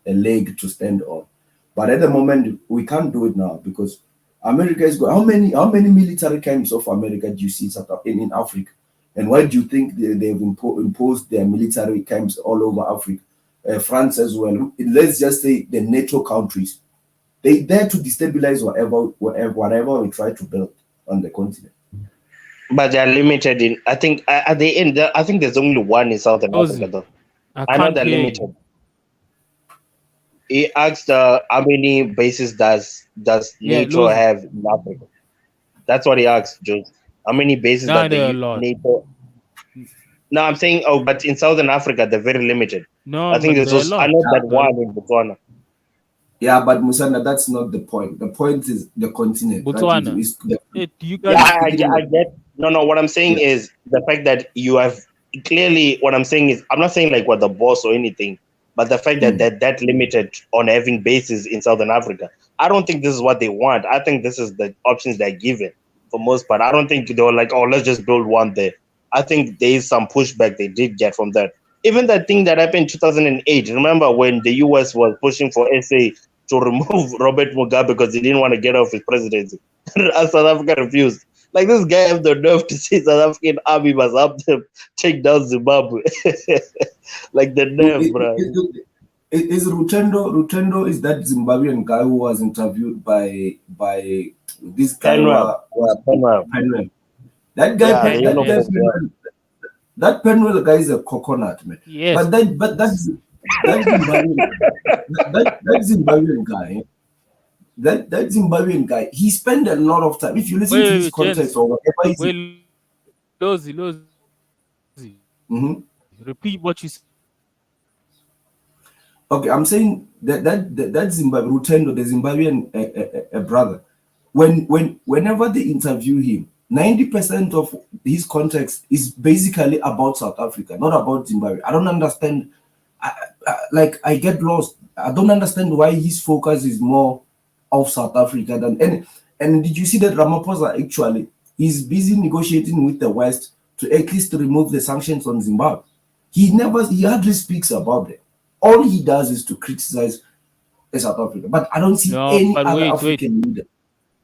leg to stand on. But at the moment, we can't do it now because America is going. How many military camps of America do you see in Africa? And why do you think they've imposed their military camps all over Africa? France as well. Let's just say the NATO countries. They dare to destabilize whatever we try to build on the continent. But they're limited in. I think at the end, I think there's only one in Southern Africa, though. I know they're limited. He asked how many bases does NATO have in Africa? That's what he asked, Joe. How many bases does NATO? No, I'm saying, but in Southern Africa, they're very limited. No, I think there's also, I know that one in Botswana. Yeah, but Musana, that's not the point. The point is the continent. Botswana. You guys I get. No. What I'm saying is the fact that you have clearly. What I'm saying is, I'm not saying like what the boss or anything, but the fact that that limited on having bases in Southern Africa. I don't think this is what they want. I think this is the options they're given for most part. I don't think they were like, let's just build one there. I think there is some pushback they did get from that. Even that thing that happened in 2008. Remember when the US was pushing for SA to remove Robert Mugabe because he didn't want to get off his presidency. South Africa refused. Like, this guy have the nerve to say South African army must help them take down Zimbabwe. Like the nerve, bro. Is Rutendo is that Zimbabwean guy who was interviewed by this guy? Penwell. That guy, that Penwell guy is a coconut, man. Yes. But that's that Zimbabwean guy. That Zimbabwean guy, he spent a lot of time. If you listen to his context or whatever, Lozi. Repeat what you said. Okay, I'm saying that Zimbabwe Rutendo, the Zimbabwean brother, whenever they interview him, 90% of his context is basically about South Africa, not about Zimbabwe. I don't understand. I get lost. I don't understand why his focus is more of South Africa than and did you see that Ramaphosa actually is busy negotiating with the West to at least remove the sanctions on Zimbabwe? He hardly speaks about it. All he does is to criticize South Africa. But I don't see any other African leader.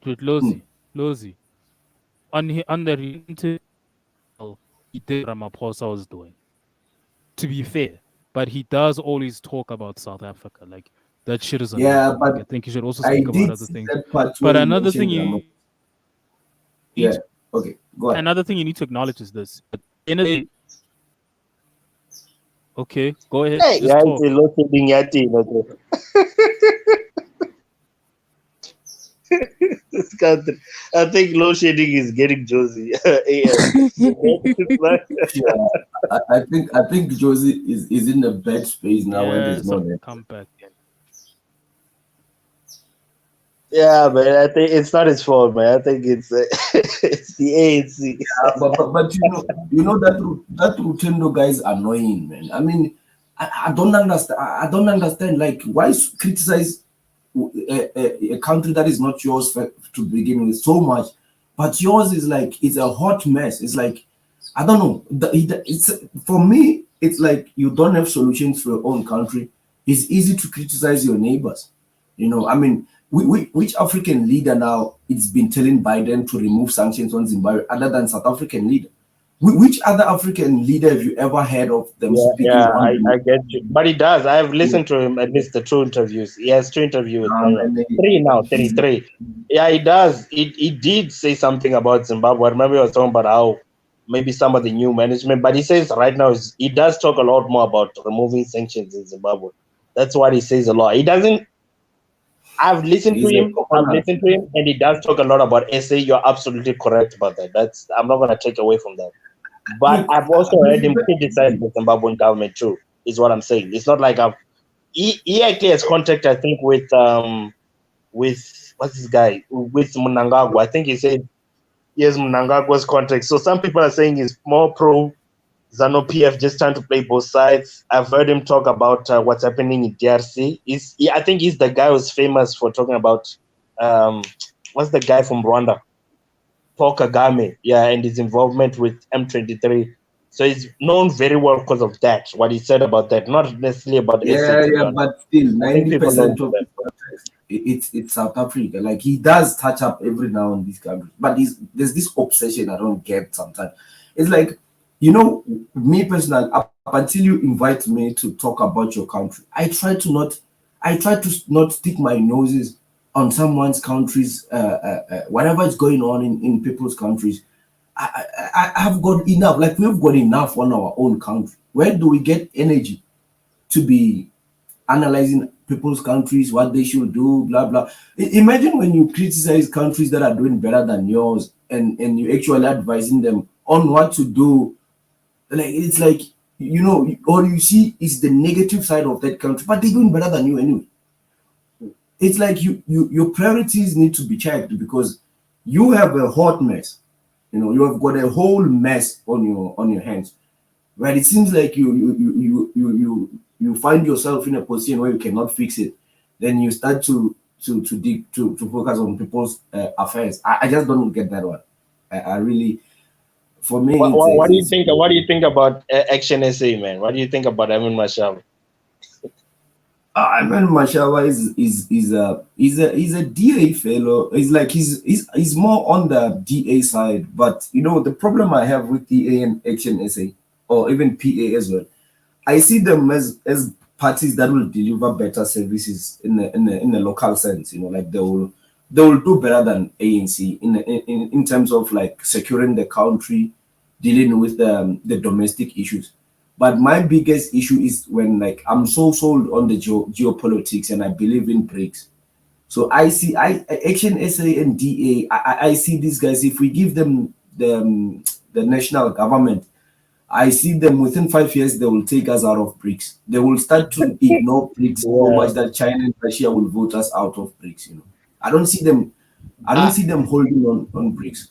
Lozi. On the interview, he did Ramaphosa was doing. To be fair, but he does always talk about South Africa. Like, that shit is but I think you should also speak about other things. But another thing okay, go ahead. Another thing you need to acknowledge is this. Okay, go ahead. Hey, just talk. This country, I think load shedding is getting Josie. I think Josie is in a bad space now when there's no net. Come back. Yeah, man. I think it's not his fault, man. I think it's it's the ANC. Yeah, but you know that Rutendo guy is annoying, man. I mean, I don't understand. I don't understand. Like, why criticize a country that is not yours to begin with so much, but yours is like it's a hot mess. It's like I don't know. It's for me. It's like you don't have solutions for your own country. It's easy to criticize your neighbors. You know, I mean, which African leader now it's been telling Biden to remove sanctions on Zimbabwe other than South African leader? Which other African leader have you ever heard of them Yeah, speaking yeah, on I get you. But he does. I've the listened to him at least the two interviews. He has two interviews with Mandela. and Three now, 33. Yeah, he does. He did say something about Zimbabwe. I remember he was talking about how maybe some of the new management, but he says right now he does talk a lot more about removing sanctions in Zimbabwe. That's what he says a lot. He doesn't. I've listened to he's a him. I've coconut. listened to him, and he does talk a lot about SA. You're absolutely correct about that. I'm not going to take away from that. But Look, I've also heard him criticize the Zimbabwean government too. Is what I'm saying. It's not like he actually has contact. I think with what's this guy with Mnangagwa. I think he said he has Mnangagwa's contact. So some people are saying he's more pro ZANU PF, just trying to play both sides. I've heard him talk about what's happening in DRC. I think he's the guy who's famous for talking about what's the guy from Rwanda? Paul Kagame, yeah, and his involvement with M23. So he's known very well because of that, what he said about that, not necessarily about SA, Yeah, to be yeah, honest. but still, I think people know 90% of that. his context, it's South Africa. Like he does touch up every now and these countries, but there's this obsession I don't get sometimes. It's like, you know, me personally, up until you invite me to talk about your country, I try to not stick my noses on someone's countries, whatever is going on in people's countries. I've got enough. Like we've got enough on our own country. Where do we get energy to be analyzing people's countries, what they should do, blah blah? Imagine when you criticize countries that are doing better than yours, and you actually advising them on what to do. Like it's like you know, all you see is the negative side of that country, but they're doing better than you anyway. It's like your priorities need to be checked because you have a hot mess. You know, you have got a whole mess on your hands. Right? It seems like you find yourself in a position where you cannot fix it. Then you start to focus on people's affairs. I just don't get that one. I really, for me, What do you think? What do you think about Action SA, man? What do you think about Amin Mashal? I mean, Mashawa is a DA fellow. He's like he's more on the DA side, but you know the problem I have with DA and Action SA or even PA as well. I see them as parties that will deliver better services in the local sense. You know, like they will do better than ANC in terms of like securing the country, dealing with the domestic issues. But my biggest issue is when like I'm so sold on the geopolitics and I believe in BRICS. So I see Action SA and I see these guys. If we give them the national government, I see them within 5 years, they will take us out of BRICS. They will start to ignore BRICS so Yeah. much that China and Russia will vote us out of BRICS. You know, I don't see them. I don't see them holding on BRICS.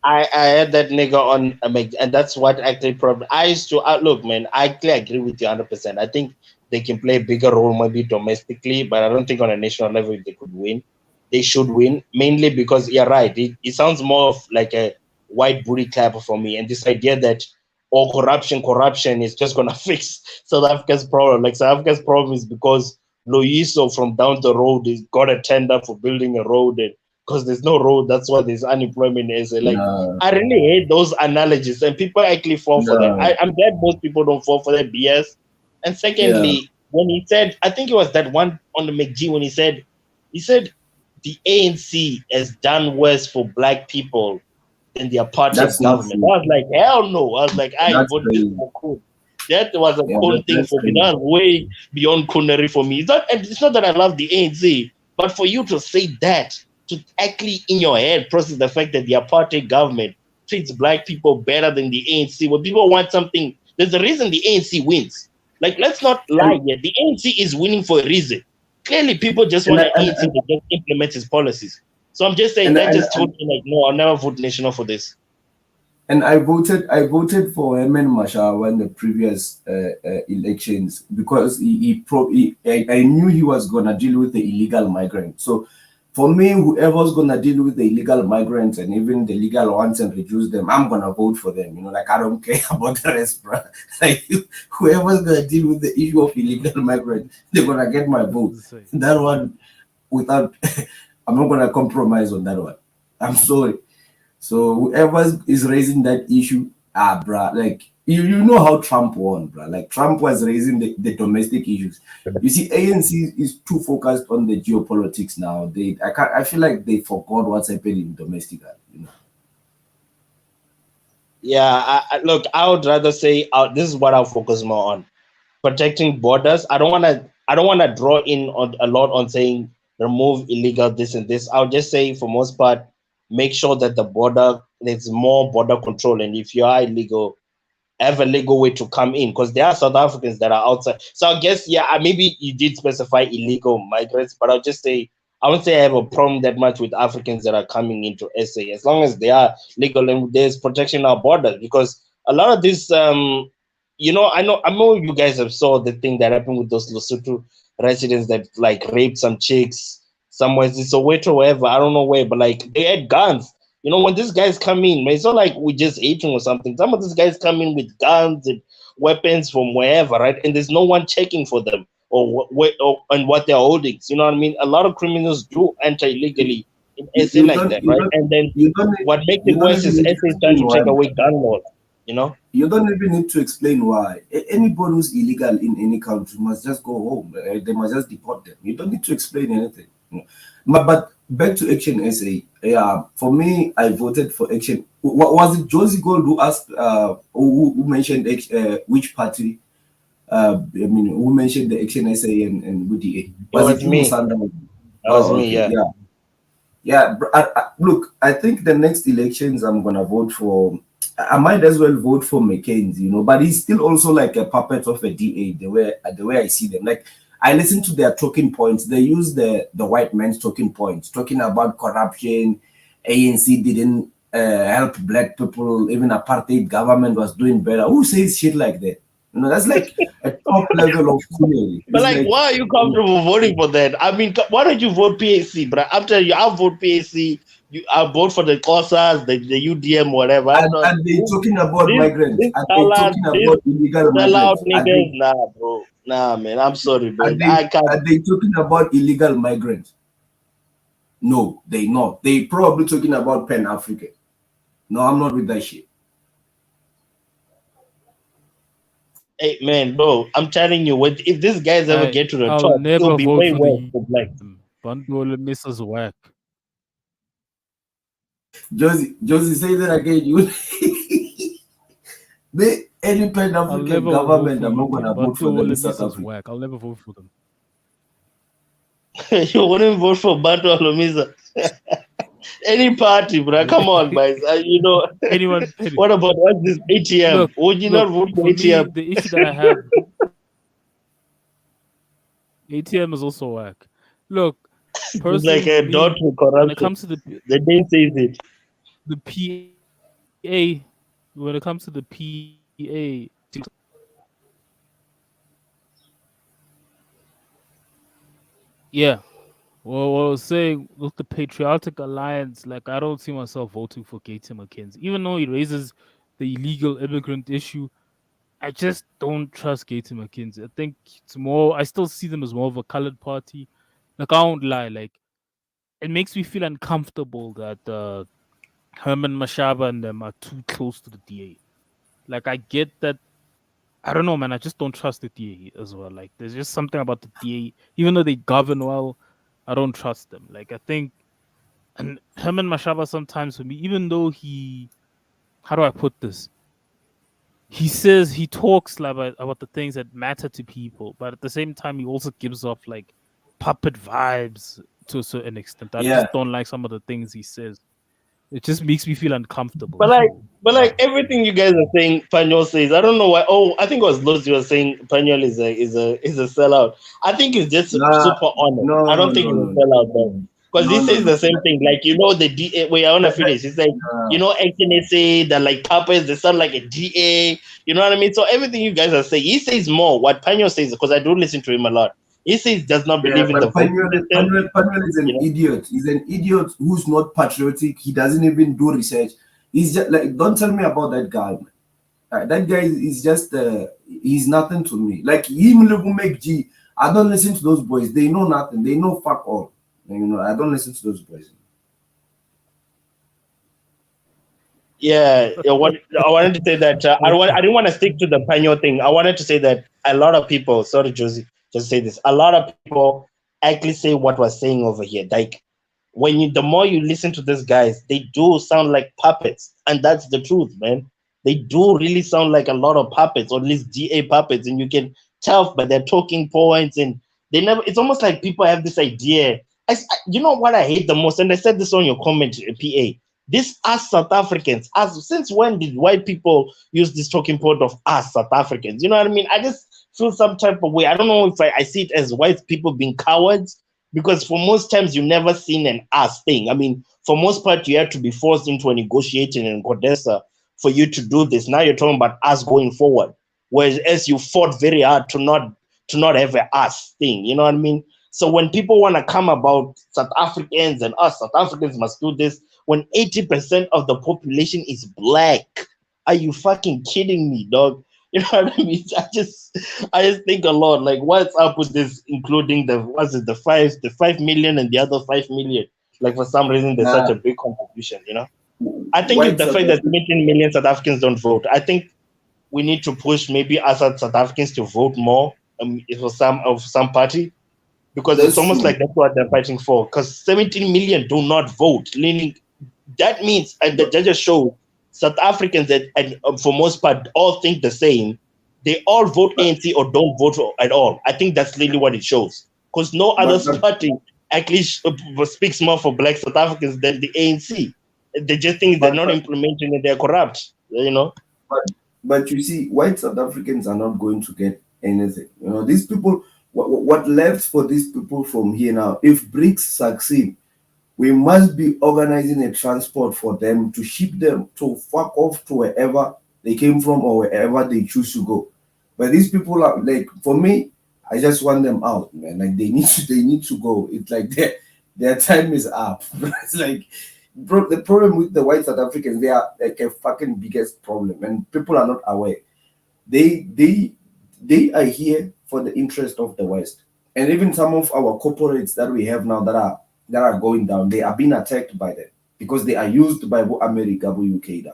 I had that nigga on, and that's what actually problem. I used to look, man. I actually agree with you 100%. I think they can play a bigger role maybe domestically, but I don't think on a national level they could win. They should win mainly because you're right. It sounds more of like a white booty clapper for me, and this idea that corruption is just gonna fix South Africa's problem. Like South Africa's problem is because Loyiso from down the road is got a tender for building a road, and because there's no road, that's why there's unemployment. Is like No, I really hate those analogies, and people actually fall for that. no, I'm glad most people don't fall for that BS. And yeah, secondly, when he said, I think it was that one on the McG when he said the ANC has done worse for black people than the apartheid that's not government. I true. was like, hell no. I was like, I That's vote this crazy. for cool. That was a Yeah, cool thing that's for me. crazy. That was way beyond coonery for me. It's not that I love the ANC, but for you to say that, to actually in your head process the fact that the apartheid government treats black people better than the ANC, when people want something, there's a reason the ANC wins. Like, let's not lie And here. The ANC is winning for a reason. Clearly, people just and want an and, ANC that just implements his policies. So I'm just saying and, that and, just told me like, no, I'll never vote national for this. And I voted for Herman Mashaba in the previous elections because I knew he was gonna deal with the illegal migrants. So for me, whoever's gonna deal with the illegal migrants and even the legal ones and reduce them, I'm gonna vote for them. Like I don't care about the rest, bro. Like whoever's gonna deal with the issue of illegal migrants, they're gonna get my vote. Say, That one, without, I'm not gonna compromise on that one. I'm sorry. So whoever is raising that issue, bruh, like you know how Trump won, bruh. Like Trump was raising the domestic issues. You see, ANC is too focused on the geopolitics now. I feel like they forgot what's happening domestically. Yeah, look, I would rather say this is what I'll focus more on: protecting borders. I don't wanna draw in on a lot on saying remove illegal this and this. I'll just say for most part, make sure that the border there's more border control, and if you are illegal, have a legal way to come in, because there are South Africans that are outside. So I guess maybe you did specify illegal migrants, but I'll just say I won't say I have a problem that much with Africans that are coming into SA as long as they are legal and there's protection our borders. Because a lot of this, I know you guys have saw the thing that happened with those Lesotho residents that like raped some chicks somewhere. It's a way to wherever, I don't know where, but like they had guns. When these guys come in, man, it's not like we just hating or something. Some of these guys come in with guns and weapons from wherever, right? And there's no one checking for them and what they're holding. You know what I mean? A lot of criminals do enter illegally in You, SA you like don't that, you right? don't And then you don't what makes you it don't worse even is need to SA is trying explain to why. take away gun laws, you know? You don't even need to explain why. Anybody who's illegal in any country must just go home. They must just deport them. You don't need to explain anything. But back to Action SA. Yeah, for me, I voted for Action. Was it Josie Gold who asked, who mentioned which party? Who mentioned the Action SA and WDA? It Was was it you, me. Sandra? That was Oh, me, okay, yeah. yeah. Yeah, look, I think the next elections I'm gonna vote for. I might as well vote for McCain, but he's still also like a puppet of a DA. The way I see them, like I listen to their talking points. They use the white man's talking points, talking about corruption. ANC didn't help black people. Even apartheid government was doing better. Who says shit like that? That's like a top level of foolery. But It's like, like, why are you comfortable voting for that? I mean, why don't you vote PAC? But I'm telling you, I'll vote PAC. I'll vote for the COSAs, the UDM, whatever. I'm not are they talking about this migrants? this Are they color, talking this about illegal sellout migrants? niggas. Nah, bro. Nah, man. I'm sorry, Are man. they I can't. are they talking about illegal migrants? No, they not. They probably talking about Pan African. No, I'm not with that shit. Hey, man, bro. I'm telling you, if these guys ever get to the I'll top, it'll never be vote way for worse the for blacks. Bantu misses whack. Josie, say that again. You any Pan I'll African never vote government, for I'm not UDM. gonna vote for Bantu them in South misses Africa. whack. I'll never vote for them. You wouldn't vote for Bantu Alomisa. Any party, bro. Come on, guys. Anyone petty. What about what's this ATM? Look, Would you not look. vote for For me, ATM? the issue that I have, ATM is also whack. Look, It's like personally, a for dot me, to when it corruption. comes to The name says it. the PA, when it comes to the PA, yeah. Well, what I was saying, look, the Patriotic Alliance, like, I don't see myself voting for Gates McKenzie. Even though he raises the illegal immigrant issue, I just don't trust Gates McKenzie. I think it's more, I still see them as more of a colored party. Like, I won't lie, like, it makes me feel uncomfortable that Herman Mashaba and them are too close to the DA. Like, I get that. I don't know, man. I just don't trust the DA as well. Like, there's just something about the DA, even though they govern well, I don't trust them. Like, I think, and Herman Mashaba sometimes for me, even though how do I put this? He talks like about the things that matter to people, but at the same time, he also gives off like puppet vibes to a certain extent. I Yeah, just don't like some of the things he says. It just makes me feel But uncomfortable. like, but Yeah. like everything you guys are saying, Panyol says. I don't know why. Oh, I think it was Lucy was saying Panyol is a sellout. I think he's just nah, super honest. no, I no, don't think no, he's a no. sellout though. Because he No, no, says no. the same thing. Like, the DA. Wait, I want to finish. He's like, Uh, XNSA, they're like puppets. They sound like a DA. You know what I mean? So everything you guys are saying, he says more. What Panyo says, because I do listen to him a lot. He says does not yeah, believe in the but voting system. Panuel is You an know. idiot. He's an idiot who's not patriotic. He doesn't even do research. He's just like, don't tell me about that guy, man. That guy is just, he's nothing to me. Like, him, make G. I don't listen to those boys. They know nothing. They know fuck all. I don't listen to those boys. What I wanted to say that I didn't want to stick to the Panyo thing. I wanted to say that a lot of people, sorry, Josie, just say this. A lot of people actually say what we're saying over here. Like, the more you listen to these guys, they do sound like puppets, and that's the truth, man. They do really sound like a lot of puppets, or at least DA puppets, and you can tell by their talking points, and they never. It's almost like people have this idea. You know what I hate the most, and I said this on your comment, PA. This us South Africans, since when did white people use this talking point of us South Africans? You know what I mean? I just feel some type of way. I don't know if I see it as white people being cowards, because for most times you never seen an us thing. I mean, for most part, you had to be forced into a negotiating in Codesa for you to do this. Now you're talking about us going forward, whereas you fought very hard to not have a us thing. You know what I mean? So when people want to come about South Africans and us South Africans must do this, when 80% of the population is black, are you fucking kidding me, dog? You know what I mean? I just think a lot. Like, what's up with this? Including the 5 million and the other 5 million. Like, for some reason, there's such Nah, a big contribution. I think if white the South fact that Africa. 17 million South Africans don't vote, I think we need to push maybe us as South Africans to vote more. For some party, because it's That's almost true. like that's what they're fighting for. Because 17 million do not vote, leaning that means, and the judges show South Africans that, and for most part, all think the same. They all vote But ANC or don't vote at all. I think that's really what it shows. Because no other but party actually speaks more for Black South Africans than the ANC. They just think they're but not but implementing it; they're corrupt. but, but you see, white South Africans are not going to get anything. These people. What left for these people from here now? If BRICS succeed, we must be organizing a transport for them to ship them to fuck off to wherever they came from or wherever they choose to go. But these people are like, for me, I just want them out, man. Like they need to go. It's like their time is up. It's like, bro, the problem with the white South Africans, they are like a fucking biggest problem, and people are not aware. They are here for the interest of the West, and even some of our corporates that we have now that are going down, they are being attacked by them because they are used by America, UK.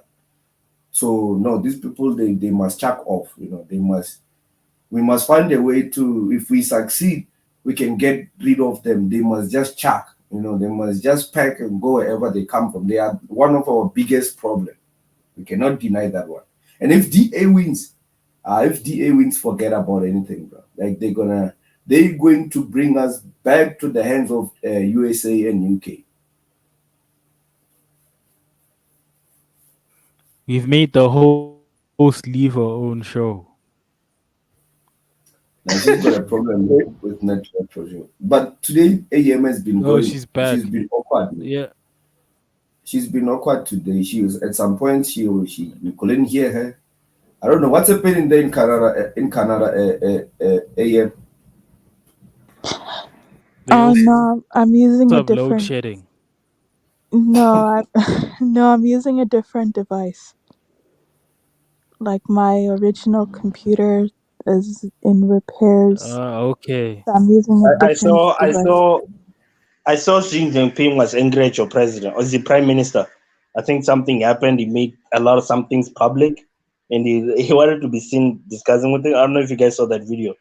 So no, these people they must chuck off. We must find a way to, if we succeed, we can get rid of them. They must just chuck. They must just pack and go wherever they come from. They are one of our biggest problem. We cannot deny that one. And if DA wins, forget about anything, bro. Like they're going to bring us back to the hands of USA and UK. We've made the host leave her own show. Now she's got a problem with network for sure. But today AM has been Oh, going. she's She's back. been awkward. Yeah. She's been awkward today. She was at some point. She we couldn't hear her. I don't know what's happening there in Canada. AM. They Oh also have no, I'm load using a shedding. different. No, no, I'm using a different device. Like my original computer is in repairs, Okay. so I'm using a I different saw I device. saw I saw Xi Jinping was angry at your president or the prime minister. I think something happened. He made a lot of some things public, and he wanted to be seen discussing with him. I don't know if you guys saw that video.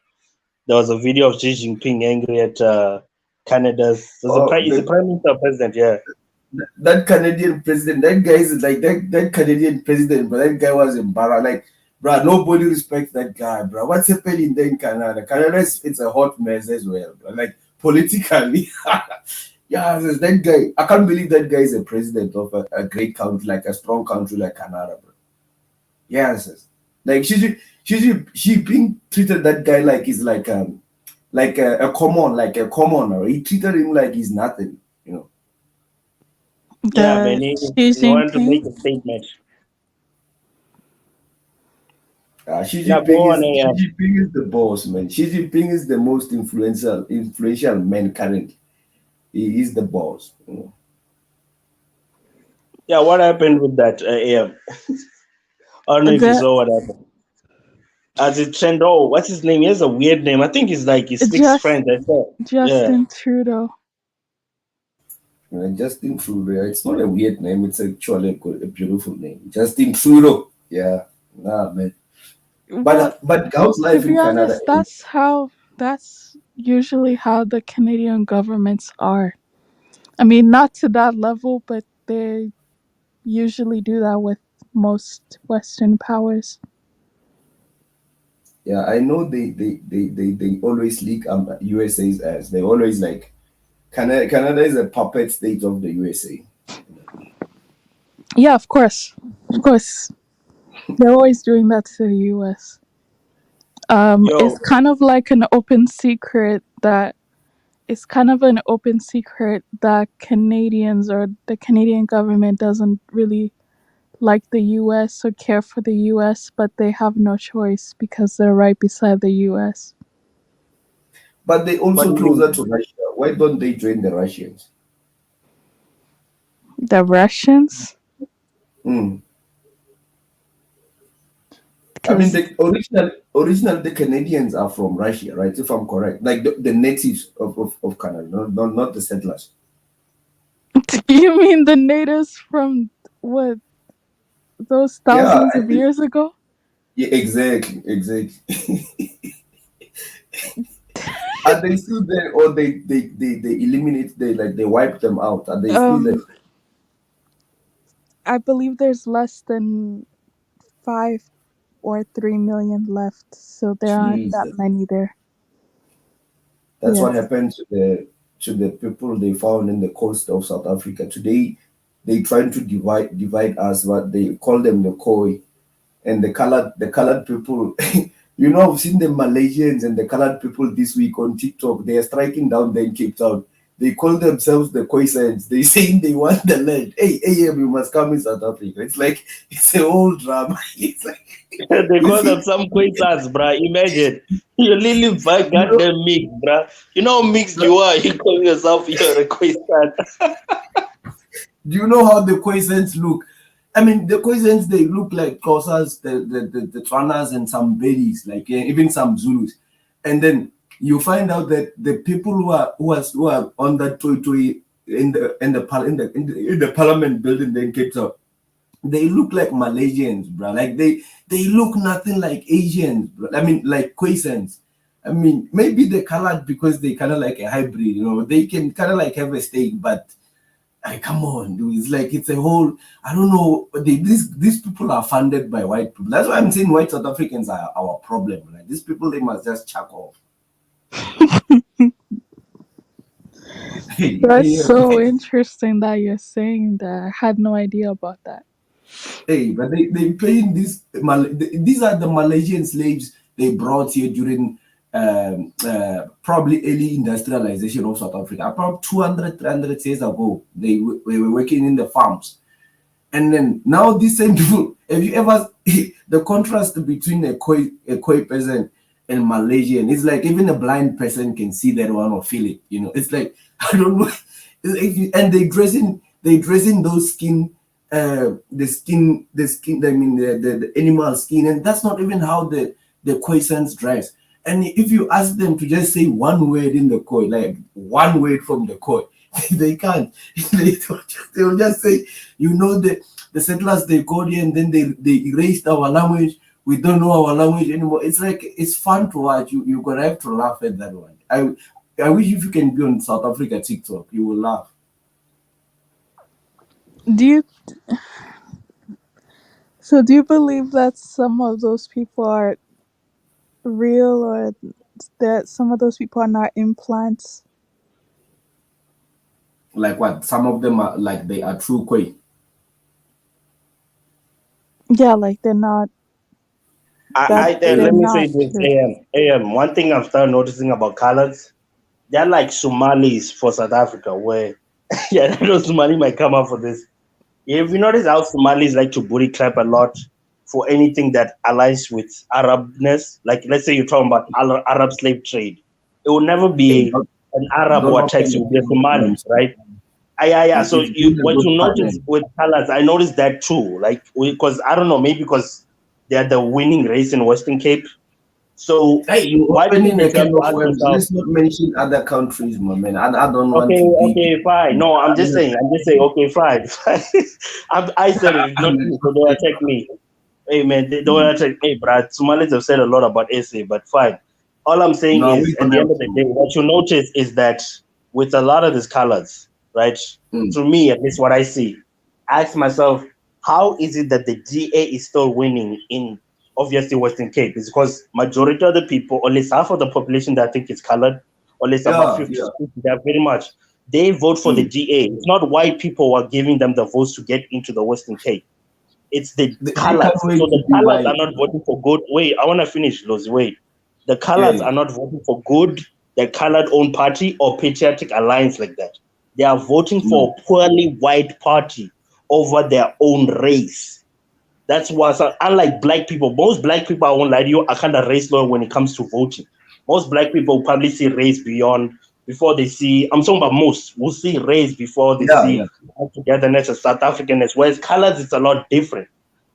There was a video of Xi Jinping angry at Canada's. Oh, Is the prime minister or president? Yeah. that Canadian president, that guy is like that Canadian president, but that guy was embarrassed. Like, bro, nobody respects that guy, bro. What's happening there in Canada? Canada it's a hot mess as well, bro. Like politically. Yeah, that guy. I can't believe that guy is a president of a great country, like a strong country like Canada, bro. Yes, like she being treated that guy like he's like a commoner. He treated him like he's nothing. You know, Yeah, The man. Xi He wanted to Jinping. make a statement. Xi Yeah, go Jinping on, is Xi AM. Jinping is the boss, man. Xi Jinping is the most influential man currently. He is the boss. You know. Yeah, what happened with that, AM? I don't know if you The saw what happened. As it trend, oh, what's his name? He has a weird name. I think it's like he speaks just French. I saw. Yeah. Justin Trudeau. Justin Trudeau. It's not a weird name. It's actually a beautiful name. Justin Trudeau. Yeah. Nah, man. Well, But Gao's to life be in Canada. honest, that's usually how the Canadian governments are. I mean, not to that level, but they usually do that with most Western powers. Yeah, I know they always leak USA's ass. They always like Canada is a puppet state of the USA. Yeah, of course, they're always doing that to the U.S. It's Yo, kind of like an open secret that it's kind of an open secret that Canadians or the Canadian government doesn't really like the US or care for the US, but they have no choice because they're right beside the US. But they what do also you closer to mean? Russia. Why don't they join the Russians? The Russians? Hmm. I mean, Because the original the Canadians are from Russia, right? If I'm correct, like the natives of Canada, not the settlers. you mean the natives from what those Yeah, thousands I of think years ago? yeah, exactly. Are they still there, or they eliminate they wipe them out? Are they still there? Um, I believe there's less than 5 or 3 million left, so there aren't that Jesus. many there. That's what Yes. happened to the people they found in the coast of South Africa. Today, they trying to divide us, but they call them the Khoi and the colored people. You know, I've seen the Malaysians and the colored people this week on TikTok. They are striking down there in Cape Town. They call themselves the Khoisans. They saying they want the land. Hey, AM, you must come in South Africa. It's like it's a whole drama. It's like They you call see, them some quasars, bruh. Imagine. You live by you know, goddamn mix, bruh. You know how mixed you are. You call yourself you're a quasar. do you know how the Khoisans look? I mean, the Khoisans, they look like Xhosas, the Tswanas, and some Bedis, like even some Zulus. And then you find out that the people who are on that toy in the parliament building there in Cape Town, they look like Malaysians, bro. Like they look nothing like Asians, bro. I mean, like Khoisans. I mean, maybe they're colored because they kind of like a hybrid, you know. They can kind of like have a stake, but come on, dude. It's like it's a whole. I don't know. These people are funded by white people. That's why I'm saying white South Africans are our problem. Like these people, they must just chuck off. Hey, That's yeah, so interesting that you're saying that. I had no idea about that. hey, but they paying these are the Malaysian slaves they brought here during probably early industrialization of South Africa. About 200, 300 years ago, they were working in the farms. And then now these same people, have you ever the contrast between a Khoi person and Malaysian? It's like even a blind person can see that one or feel it. You know, it's like I don't know. And they dress in those skin, the skin. I mean the animal skin, and that's not even how the Khoisans dress. And if you ask them to just say one word in the Khoi, like one word from the Khoi, they can't. They'll just say, you know, the settlers they got here and then they erased our language. We don't know our language anymore. It's like it's fun to watch. You're gonna have to laugh at that one. I wish if you can be on South Africa TikTok, you will laugh. Do you do you believe that some of those people are real or that some of those people are not implants? Like what? Some of them are like they are true Khoi. Yeah, like they're not that they're Let me say not this, pure. AM. One thing I've started noticing about colors, they're like Somalis for South Africa, where Yeah, that was Somali might come up for this. If you notice how Somalis like to booty clap a lot for anything that aligns with Arabness, like let's say you're talking about Arab slave trade, it will never Hey, be an Arab don't who knock on attacks, it the will be a table for Somali, them. right? Yeah, yeah. So It's you been a what good you panel. notice with colors, I noticed that too. Like because I don't know, maybe because they're the winning race in Western Cape. So Hey, you white opening people a tend can to of ask worms. themselves, Let's not mention other countries, my man. I don't want okay, to be. okay, fine. No, I'm just saying. I'm just saying. Okay, fine. fine. I said it, I'm not not you. So don't attack me. Hey man, they don't attack me, Brad. Somalis have said a lot about SA, but fine. All I'm saying No, we is, at don't the end have of the day, to. what you notice is that with a lot of these colors, right? Mm. To me, at least what I see, I ask myself, how is it that the GA is still winning in obviously Western Cape? It's because majority of the people, or at least half of the population that I think is colored, or at least about Yeah, 50, yeah. 50 they're very much. They vote for the Mm. GA. It's not white people who are giving them the votes to get into the Western Cape. It's the They colors. can't So wait to the be colors are white. not voting for good. Wait, I want to finish, Lozi. Wait. The colors Yeah. are not voting for good, the colored own party or patriotic alliance like that. They are voting Mm. for a poorly white party over their own race. That's why, so unlike black people, most black people, I won't lie to you, are kind of race loyal when it comes to voting. Most black people probably see race beyond before they see. I'm talking about most will see race before they Yeah, yeah. see togetherness as South Africanness. Whereas colors, it's a lot different.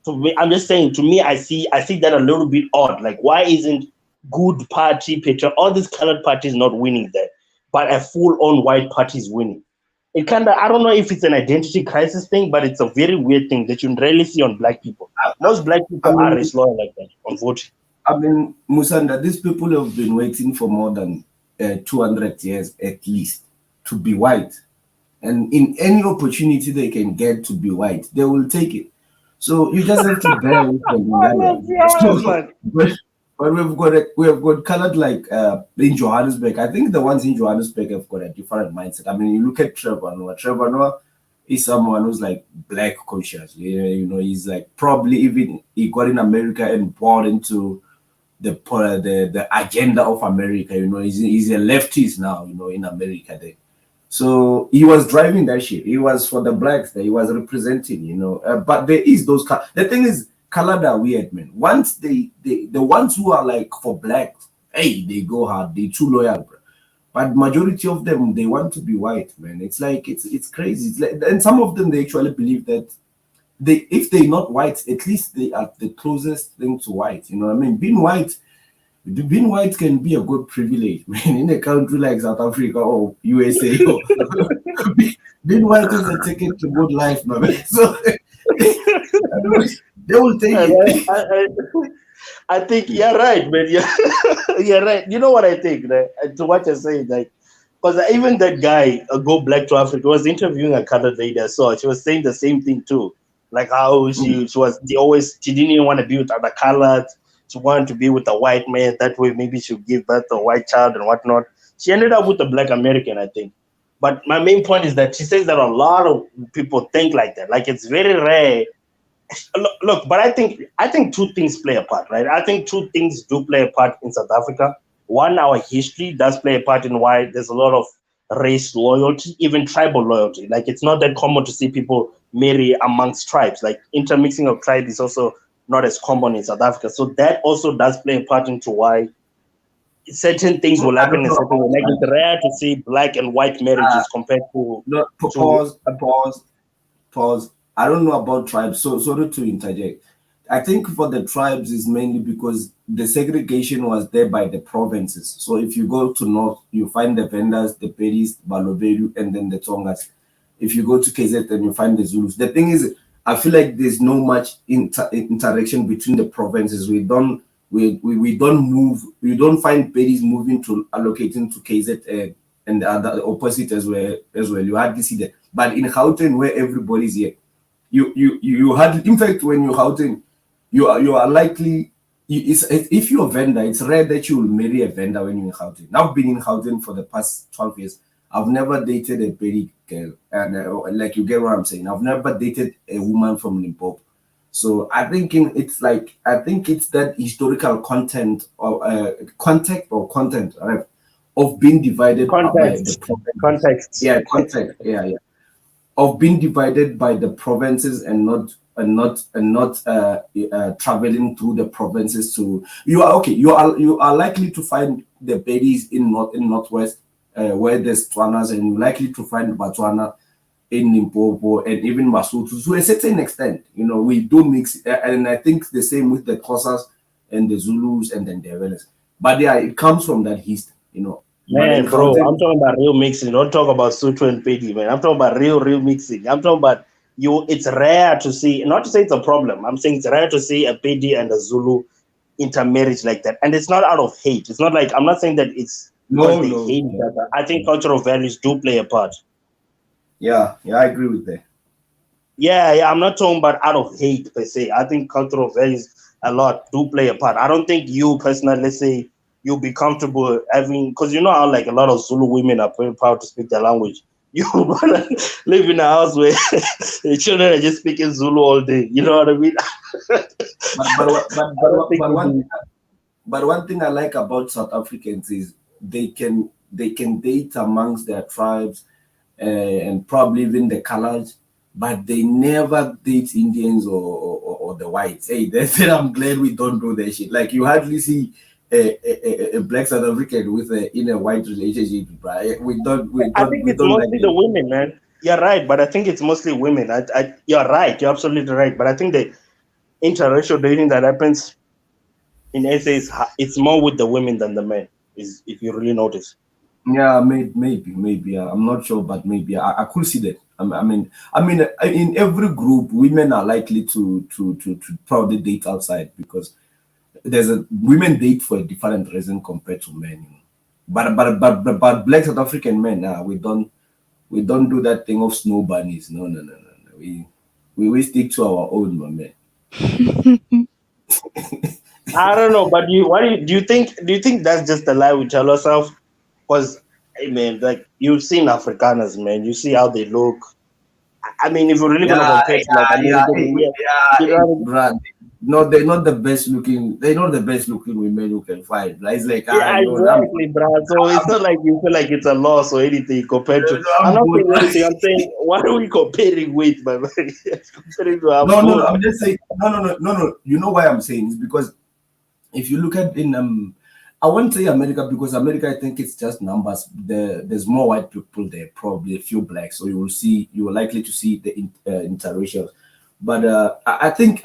To me, I'm just saying. To me, I see that a little bit odd. Like, why isn't good party picture all these colored parties not winning there, but a full-on white party is winning? It kind of, I don't know if it's an identity crisis thing, but it's a very weird thing that you rarely see on black people. I, Most black I people are mean, race loyal like that on voting. Musanda, these people have been waiting for more than 200 years at least to be white. And in any opportunity they can get to be white, they will take it. So you just have to bear with them in that way. Yeah, So, man. but we have got colored like in Johannesburg. I think the ones in Johannesburg have got a different mindset. I mean, you look at Trevor Noah. Trevor Noah is someone who's like black conscious. Yeah, you know, he's like probably even he got in America and bought into the agenda of America. You know, he's a leftist now. You know, in America there. So he was driving that shit. He was for the blacks that he was representing, you know. But there is those. The thing is, colored are weird, man. Once the ones who are like for blacks, hey, they go hard. They too loyal, bro. But majority of them, they want to be white, man. It's like it's crazy. It's like, and some of them they actually believe that they if they're not white, at least they are the closest thing to white. You know what I mean? Being white can be a good privilege, man, in a country like South Africa or USA. Being white is a ticket to good life, man. So they will take And it. I think you're right, man. You're right. You know what I think, right? To what you're saying, like, because even that guy, Go Black to Africa, was interviewing a colored lady I saw. She was saying the same thing too. Like how she didn't even want to be with other colors. She wanted to be with a white man. That way, maybe she'll give birth to a white child and whatnot. She ended up with a black American, I think. But my main point is that she says that a lot of people think like that. Like it's very rare. Look, but I think two things play a part, right? I think two things do play a part in South Africa. One, our history does play a part in why there's a lot of race loyalty, even tribal loyalty. Like it's not that common to see people marry amongst tribes. Like intermixing of tribes is also not as common in South Africa. So that also does play a part into why certain things will I happen don't in know certain way. about Like that. it's rare to see black and white marriages compared No, to pause. I don't know about tribes, so sorry to interject. I think for the tribes is mainly because the segregation was there by the provinces. So if you go to north, you find the Vendas, the Pedis, Balobedu, and then the Tongas. If you go to KZ, then you find the Zulus. The thing is, I feel like there's no much interaction between the provinces. We don't move. We don't find Pedis moving to allocating to KZ and the opposite as well. You hardly see that. But in Gauteng, where everybody's here, you had in fact when you're Gauteng, you are likely if you're a vendor, it's rare that you will marry a vendor when you're in Gauteng. Now I've been in Gauteng for the past 12 years. I've never dated a petty girl, and like you get what I'm saying. I've never dated a woman from Limpopo. So I think it's that historical content or contact or content, right, of being divided by the context. provinces. Context. Yeah, context. Yeah, yeah. of being divided by the provinces and not traveling through the provinces to you are okay. You are likely to find the Bedis in northwest where there's Tswanas, and you're likely to find Batswana in Limpopo and even Masutu to a certain extent. We do mix, and I think the same with the Xhosas and the Zulus and then the Ndebelés. But yeah, it comes from that history. But in Man, bro, Gauteng, I'm talking about real mixing. Don't talk about Sutu and Pedi, man. I'm talking about real mixing. I'm talking about you. It's rare to see, not to say it's a problem. I'm saying it's rare to see a Pedi and a Zulu intermarriage like that. And it's not out of hate. It's not like, I'm not saying that it's because no, they no, hate each other. I think cultural values do play a part. yeah, I agree with that. Yeah, I'm not talking about out of hate per se. I think cultural values a lot do play a part. I don't think you personally, let's say, you'll be comfortable having, because you know how like a lot of Zulu women are very proud to speak their language. You wanna live in a house where the children are just speaking Zulu all day. You know what I mean? But but what- but I but, don't what- think but you one do. but one thing I like about South Africans is they can date amongst their tribes, and probably even the colors, but they never date Indians or the whites. Hey, that's it. I'm glad we don't do that shit. Like you hardly see a black South African with in a white relationship, right? We don't we I don't think we it's don't like mostly the it. women, man. You're right, but I think it's mostly women. You're right. You're absolutely right. But I think the interracial dating that happens in SA it's more with the women than the men. Is if you really notice. Yeah, maybe. I'm not sure, but maybe I could see that. In every group, women are likely to probably date outside because women date for a different reason compared to men. But black South African men, we don't do that thing of snow bunnies. No. We stick to our own, my man. I don't know, but do you think that's just a lie we tell ourselves? Because hey man, like you've seen Afrikaners, man. You see how they look. I mean, if you're really gonna Yeah, compare to like American, yeah, you know yeah, what I mean? bruh. No, they're not the best looking. They're not the best looking women you can find. Right? It's like Yeah, no, I'm exactly, bro. So it's not like you feel like it's a loss or anything compared to. I'm I'm not good. saying anything. I'm saying what are we comparing with, my man? Comparing to our No. both. I'm just saying. No. You know why I'm saying is because if you look at I won't say America because America, I think it's just numbers. There's more white people there, probably a few blacks. So you are likely to see the interracial. But I think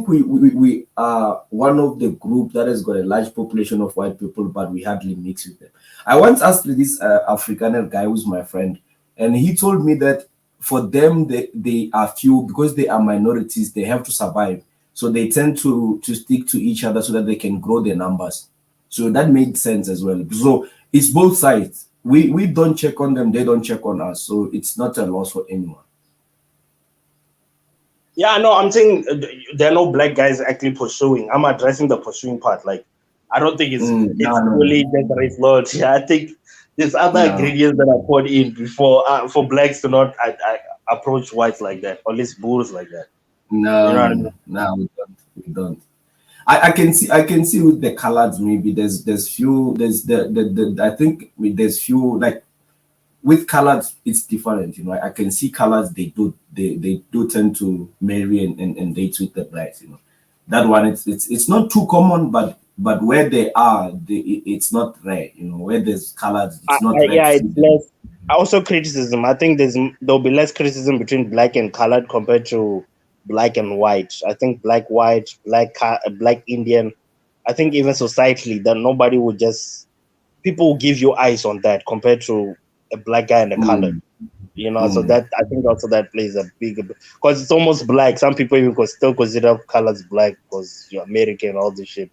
we are one of the group that has got a large population of white people, but we hardly mix with them. I once asked this Afrikaner guy who's my friend, and he told me that for them they are few because they are minorities. They have to survive, so they tend to stick to each other so that they can grow their numbers. So that made sense as well. So it's both sides. We don't check on them, they don't check on us. So it's not a loss for anyone. Yeah, no, I'm saying there are no black guys actually pursuing. I'm addressing the pursuing part. Like, I don't think it's No, it's no, fully just race loyalty. Yeah, I think there's other no, ingredients that are put in before for blacks to not approach whites like that, or at least bulls like that. You know what I mean? no, we don't. I can see with the colors maybe there's few the I think there's few like with colors it's different. I can see colors they do tend to marry and date with the blacks. That one it's not too common, but where they are it's not rare. Where there's colors it's not rare Yeah, to see it's them. less. Also, criticism. I think there'll be less criticism between black and colored compared to black and white. I think black, white, black Indian. I think even societally, that nobody would just people will give you eyes on that compared to a black guy and a colored. Mm, So mm. that I think also that plays a big because it's almost black. Some people even still consider colors black because you're American, all this shit.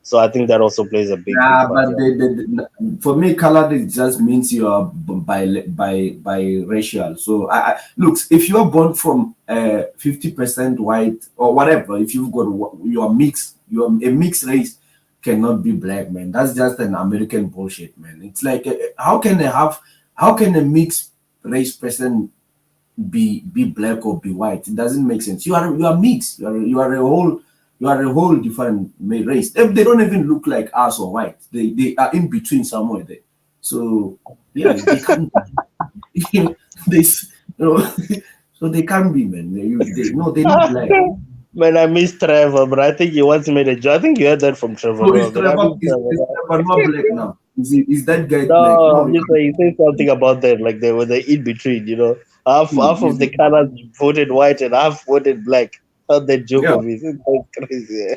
So I think that also plays a big Nah, part. but Yeah. for me, colored it just means you are by racial. So look, if you are born from 50% white or whatever, if you've got you are mixed, you are a mixed race cannot be black, man. That's just an American bullshit, man. It's like how can a mixed race person be black or be white? It doesn't make sense. You are mixed. You are a whole different race. They don't even look like us or white. They are in between somewhere there. So yeah, they can't. they You know, so they can't be, man. They're not black. Man, I miss Trevor, but I think he once made a joke. I think you heard that from Trevor So Noah. Man, I miss Trevor Is Noah. Trevor not black now? Is that guy black? No, No, I'm just saying, he said something about that, like they were the in between, you know. Half he's of the colors voted white and half voted black. Heard that joke yeah. of his. It's crazy.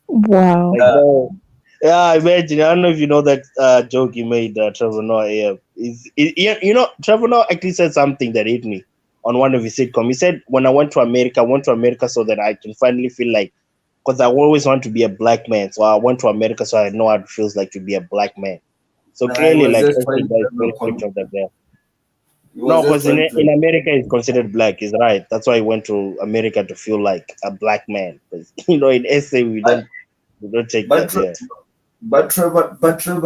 Wow. Like, no. Yeah, imagine. I don't know if you know that joke he made, Trevor Noah. Yeah, you know, Trevor Noah actually said something that hit me on one of his sitcom. He said, "When I went to America so that I can finally feel like, because I always want to be a black man. So I went to America so I know how it feels like to be a black man. So Nah, he clearly, was like, just SA trying guy to is very strict on that there. he No, was just because trying in to America he's considered black. He's right. That's why he went to America to feel like a black man. Because you know, in SA but we don't take but that. Tre- Yeah. Trevor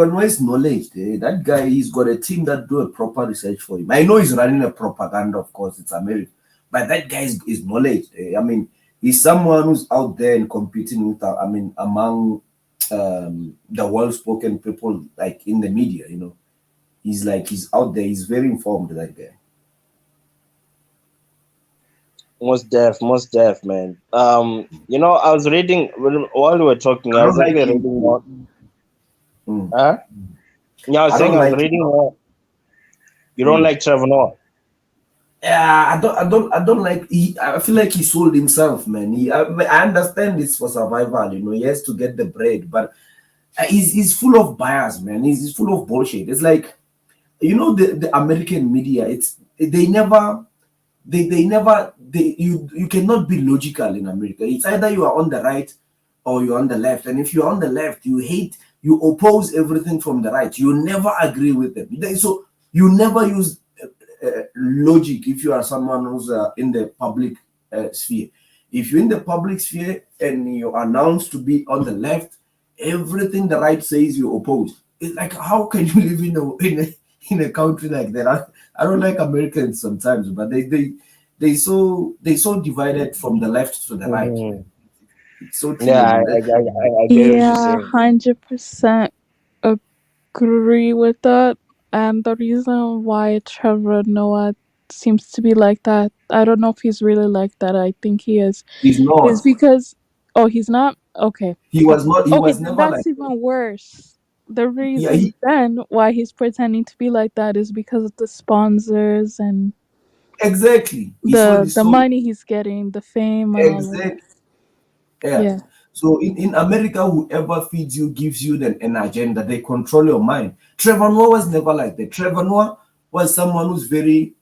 Noah's knowledge, that guy, he's got a team that do a proper research for him. I know he's running a propaganda, of course, it's America, but that guy is knowledge. I mean, he's someone who's out there and competing with, among the well-spoken people, like in the media. He's out there. He's very informed. That guy. Most deaf, man. You know, I was reading while we were talking. I I don't was like actually him. reading more. Mm. Huh? Yeah, I was I saying don't I was like him. reading more. You don't Mm. like Trevor Noah? Yeah, I don't like. I feel like he sold himself, man. I understand this for survival. He has to get the bread, but he's full of bias, man. He's full of bullshit. It's like, the American media. It's you cannot be logical in America. It's either you are on the right or you're on the left. And if you're on the left, you oppose everything from the right. You never agree with them. So you never use logic if you are someone who's in the public sphere. If you're in the public sphere and you are announced to be on the left, everything the right says you oppose. It's like, how can you live in a country like that? I don't like Americans sometimes, but they so divided from the left to the right, man. Hmm. It's so true, Yeah, man. I get what you're Yeah, saying. 100% agree with that. And the reason why Trevor Noah seems to be like that, I don't know if he's really like that. I think he He's is not. because, oh, he's not? Okay. He was not. He Okay, was then never that's like. even worse. The Yeah, reason then why he's pretending to be like that is because of the sponsors and exactly. He sold his the soul. money he's getting, the fame and all of that. Exactly. Yeah. Yeah. So in America, whoever feeds you gives you an agenda. They control your mind. Trevor Noah was never like that. Trevor Noah was someone who's very,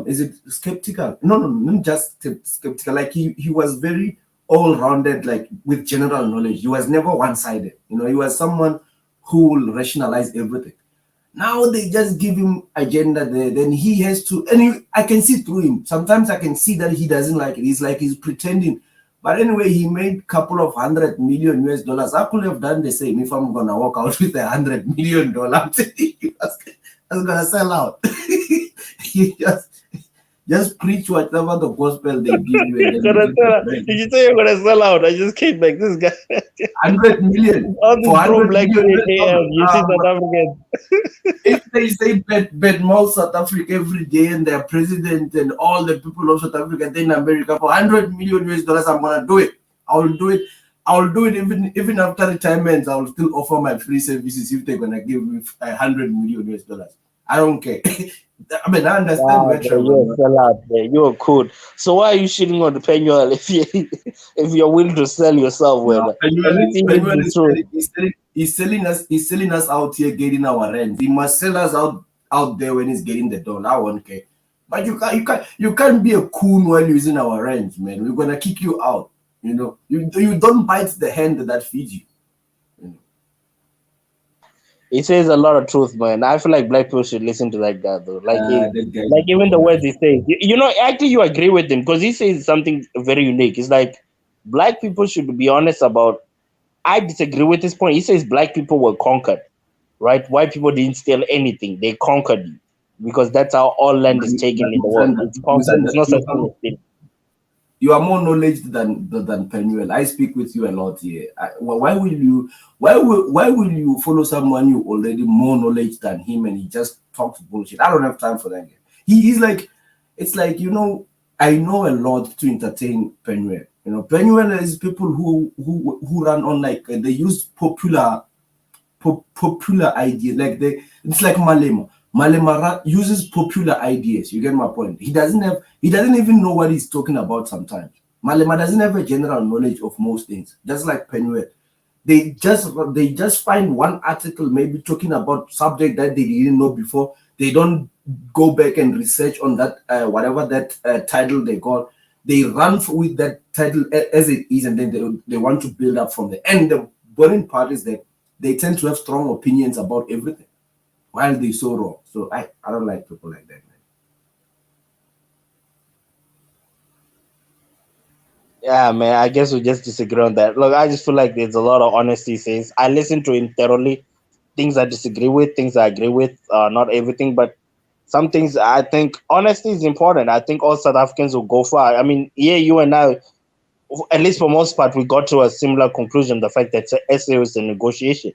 is it skeptical? No, no, not just skeptical. Like he was very all-rounded, like with general knowledge. He was never one-sided. He was someone who will rationalize everything. Now they just give him agenda there. Then he has to, and I can see through him. Sometimes I can see that he doesn't like it. He's like he's pretending. But anyway, he made couple of $100 million US. I could have done the same if I'm gonna walk out with $100 million. I'm telling you, I was gonna sell out. He just preach whatever the gospel they give you, and then you Gonna get the sell out. bread. Did you say you're gonna sell out? I just came back. This guy, 100 million all for this pro 100 black million shit US here. dollars. You see South Africans. If they say badmouth South Africa every day and their president and all the people of South Africa, then America for 100 million US, I'm gonna do it. I will do it. I will do it even after retirement. I will still offer my free services if they're gonna give me $100 million US. I don't care. I mean, I understand Wow, where man, Trevor. you're a sellout, man. You're cool. So why are you shitting on the Penuel if you're willing to sell yourself, No, man? At Penuel, least he hit Penuel the is truth. selling us out here getting our rent. He must sell us out there when he's getting the dollar. I won't care. But you can't be a coon while using our rent, man. We're gonna kick you out. You don't bite the hand that feeds you. He says a lot of truth, man. I feel like black people should listen to that guy, though. That guy's Like a even the coconut. words he says. You know, actually, you agree with him because he says something very unique. It's like black people should be honest about. I disagree with this point. He says black people were conquered, right? White people didn't steal anything; they conquered you because that's how all land is taken But in the world. It's conquered. It's not such thing as stealing. you are more knowledge than Penuel. I speak with you a lot here. Why will you follow someone you already more knowledge than him and he just talks bullshit? I don't have time for that. He's like, it's like, I know a lot to entertain Penuel. Penuel is people who run on, like, they use popular ideas. Like, it's like Malema. Malema uses popular ideas. You get my point. He doesn't even know what he's talking about sometimes. Malema doesn't have a general knowledge of most things, just like Penuel. They just find one article maybe talking about subject that they didn't know before. They don't go back and research on that, whatever that title they got. They run with that title as it is, and then they want to build up from there. And the boring part is that they tend to have strong opinions about everything while they're so wrong. So I don't like people like that, man. Yeah, man. I guess we just disagree on that. Look, I just feel like there's a lot of honesty since I listen to him thoroughly. Things I disagree with, things I agree with, not everything, but some things I think honesty is important. I think all South Africans will go far. I mean, yeah, you and I, at least for most part, we got to a similar conclusion. The fact that SA was a negotiation,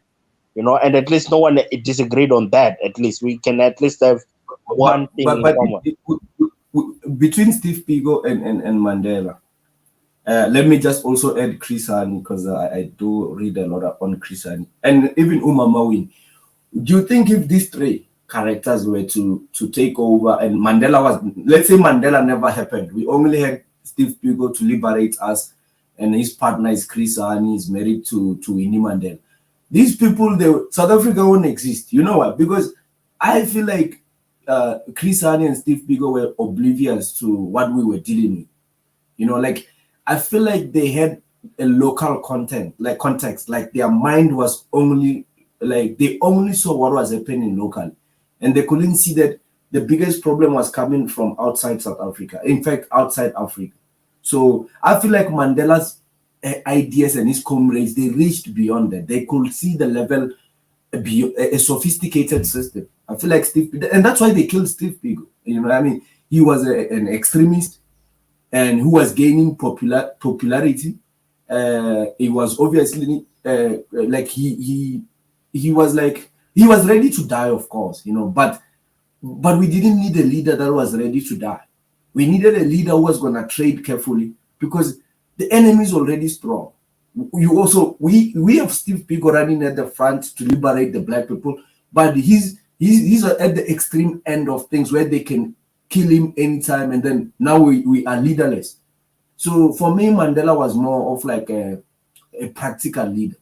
and at least no one disagreed on that. At least we can at least have But one thing but in but common. between Steve Biko and Mandela, let me just also add Chris Hani, because I do read a lot on Chris Hani and even Uma Mawin. Do you think if these three characters were to take over and Mandela let's say Mandela never happened, we only had Steve Biko to liberate us, and his partner is Chris Hani, is married to Winnie Mandela. These people, South Africa won't exist. You know why? Because I feel like Chris Hani and Steve Biko were oblivious to what we were dealing with. Like, I feel like they had a local context, like their mind was only, like, they only saw what was happening locally, and they couldn't see that the biggest problem was coming from outside South Africa, in fact outside Africa. So I feel like Mandela's ideas and his comrades, they reached beyond that. They could see the level, a sophisticated system. I feel like and that's why they killed Steve Biko. You know what I mean? He was an extremist, and who was gaining popularity. He was obviously, like, he was like, he was ready to die, of course, but we didn't need a leader that was ready to die. We needed a leader who was gonna trade carefully, because the enemy is already strong. We have Steve Biko running at the front to liberate the black people, but he's at the extreme end of things where they can kill him anytime, and then now we are leaderless. So for me, Mandela was more of like a practical leader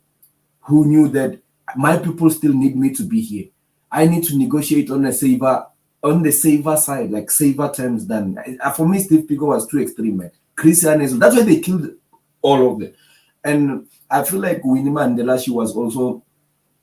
who knew that my people still need me to be here. I need to negotiate on the saver side, like saver terms than for me. Steve Biko was too extreme, man. Christianism. That's why they killed all of them. And I feel like Winnie Mandela, she was also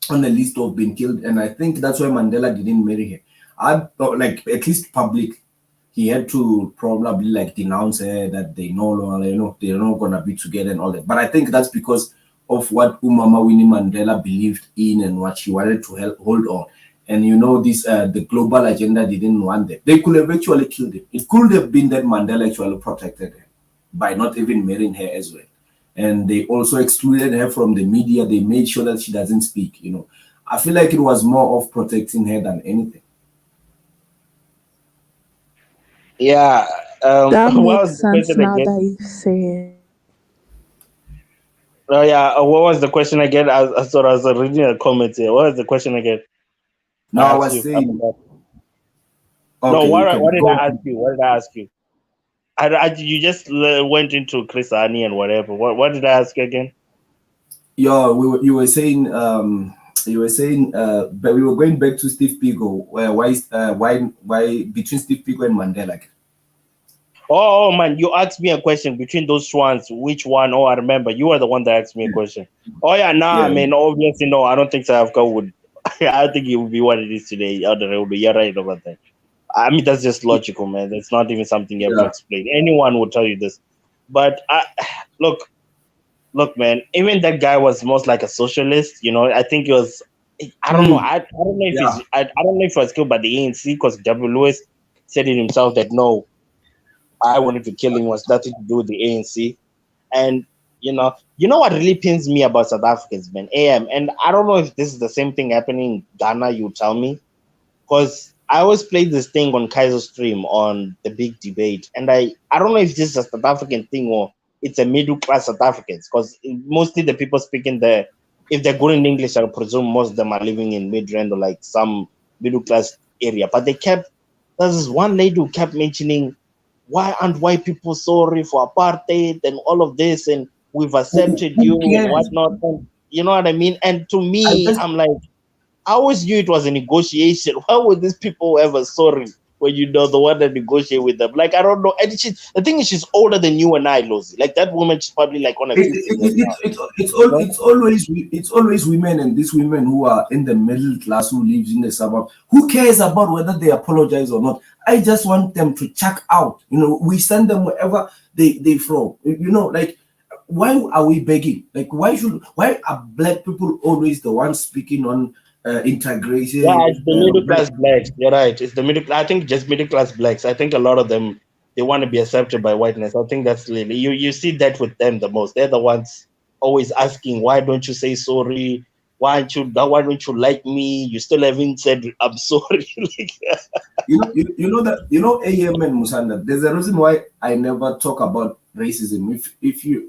on the list of being killed, and I think that's why Mandela didn't marry her. I thought, like, at least public, he had to probably like denounce her, that they no longer, they're not gonna be together and all that. But I think that's because of what Umama Winnie Mandela believed in and what she wanted to hold on. And this the global agenda didn't want that. They could have actually killed him. It could have been that Mandela actually protected her by not even marrying her as well. And they also excluded her from the media. They made sure that she doesn't speak. I feel like it was more of protecting her than anything. Yeah. That What makes was the sense question now again? that you say it. Oh yeah. What was the question again? I thought I was reading a comment here. What was the question again? No, I I asked was you. I saying, forgot. No. okay, you What can did go. I ask you? What did I ask you? You just went into Chris Ani and whatever. What did I ask you again? Yeah, you were saying, but we were going back to Steve Biko. Why between Steve Biko and Mandela? Oh man, you asked me a question between those ones. Which one? Oh, I remember. You were the one that asked me a question. Oh yeah, nah, Yeah, man. Obviously, no. I don't think South Africa would. I think it would be what it is today. You're right about that. I mean, that's just logical, man. That's not even something you have to yeah. explain. Anyone will tell you this. But look, look, man. Even that guy was most like a socialist. I think he was. I don't know. Hmm. I don't know if Yeah. he's. I don't know if he was killed by the ANC because W. Lewis said it himself that no, I wanted to kill him was nothing to do with the ANC. And you know what really pains me about South Africans, man. And I don't know if this is the same thing happening in Ghana. You tell me, because I always play this thing on Kaiser Stream on the big debate, and I don't know if this is a South African thing or it's a middle class South Africans, because mostly the people speaking there, if they're good in English, I presume most of them are living in Midrand or like some middle class area. But there's this one lady who kept mentioning, why aren't white people sorry for apartheid and all of this, and we've accepted you Who and cares? whatnot, and you know what I mean? And to I me, just I'm like, I always knew it was a negotiation. Why would these people ever sorry when you know the one that negotiate with them? Like, I don't know. And the thing is, she's older than you and I, Losi. Like, that woman, she's probably like on her it, 50s it, right it, now. it, it's You all know? it's always women, and these women who are in the middle class who lives in the suburb. Who cares about whether they apologize or not? I just want them to check out. We send them wherever they from. Like, why are we begging? Like, why are black people always the ones speaking on Yeah, integration? it's the middle class blacks. You're right. It's the middle. I think just middle class blacks. I think a lot of them, they want to be accepted by whiteness. I think that's really you see that with them the most. They're the ones always asking, why don't you say sorry? Why don't you like me? You still haven't said I'm sorry. Like, AM and Musanda. There's a reason why I never talk about racism.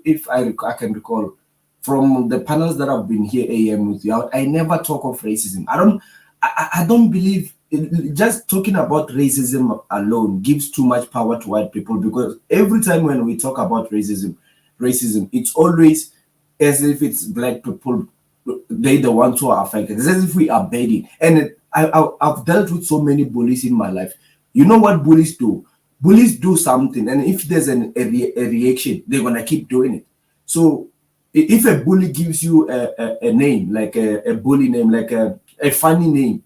If I can recall from the panels that have been here AM with you, I never talk of racism. I don't believe just talking about racism alone gives too much power to white people, because every time when we talk about racism, it's always as if it's black people, they the ones who are affected. It's as if we are begging. And I've dealt with so many bullies in my life. You know what bullies do? Bullies do something, and if there's a reaction, they're gonna keep doing it. So if a bully gives you a name, like a bully name, like a funny name,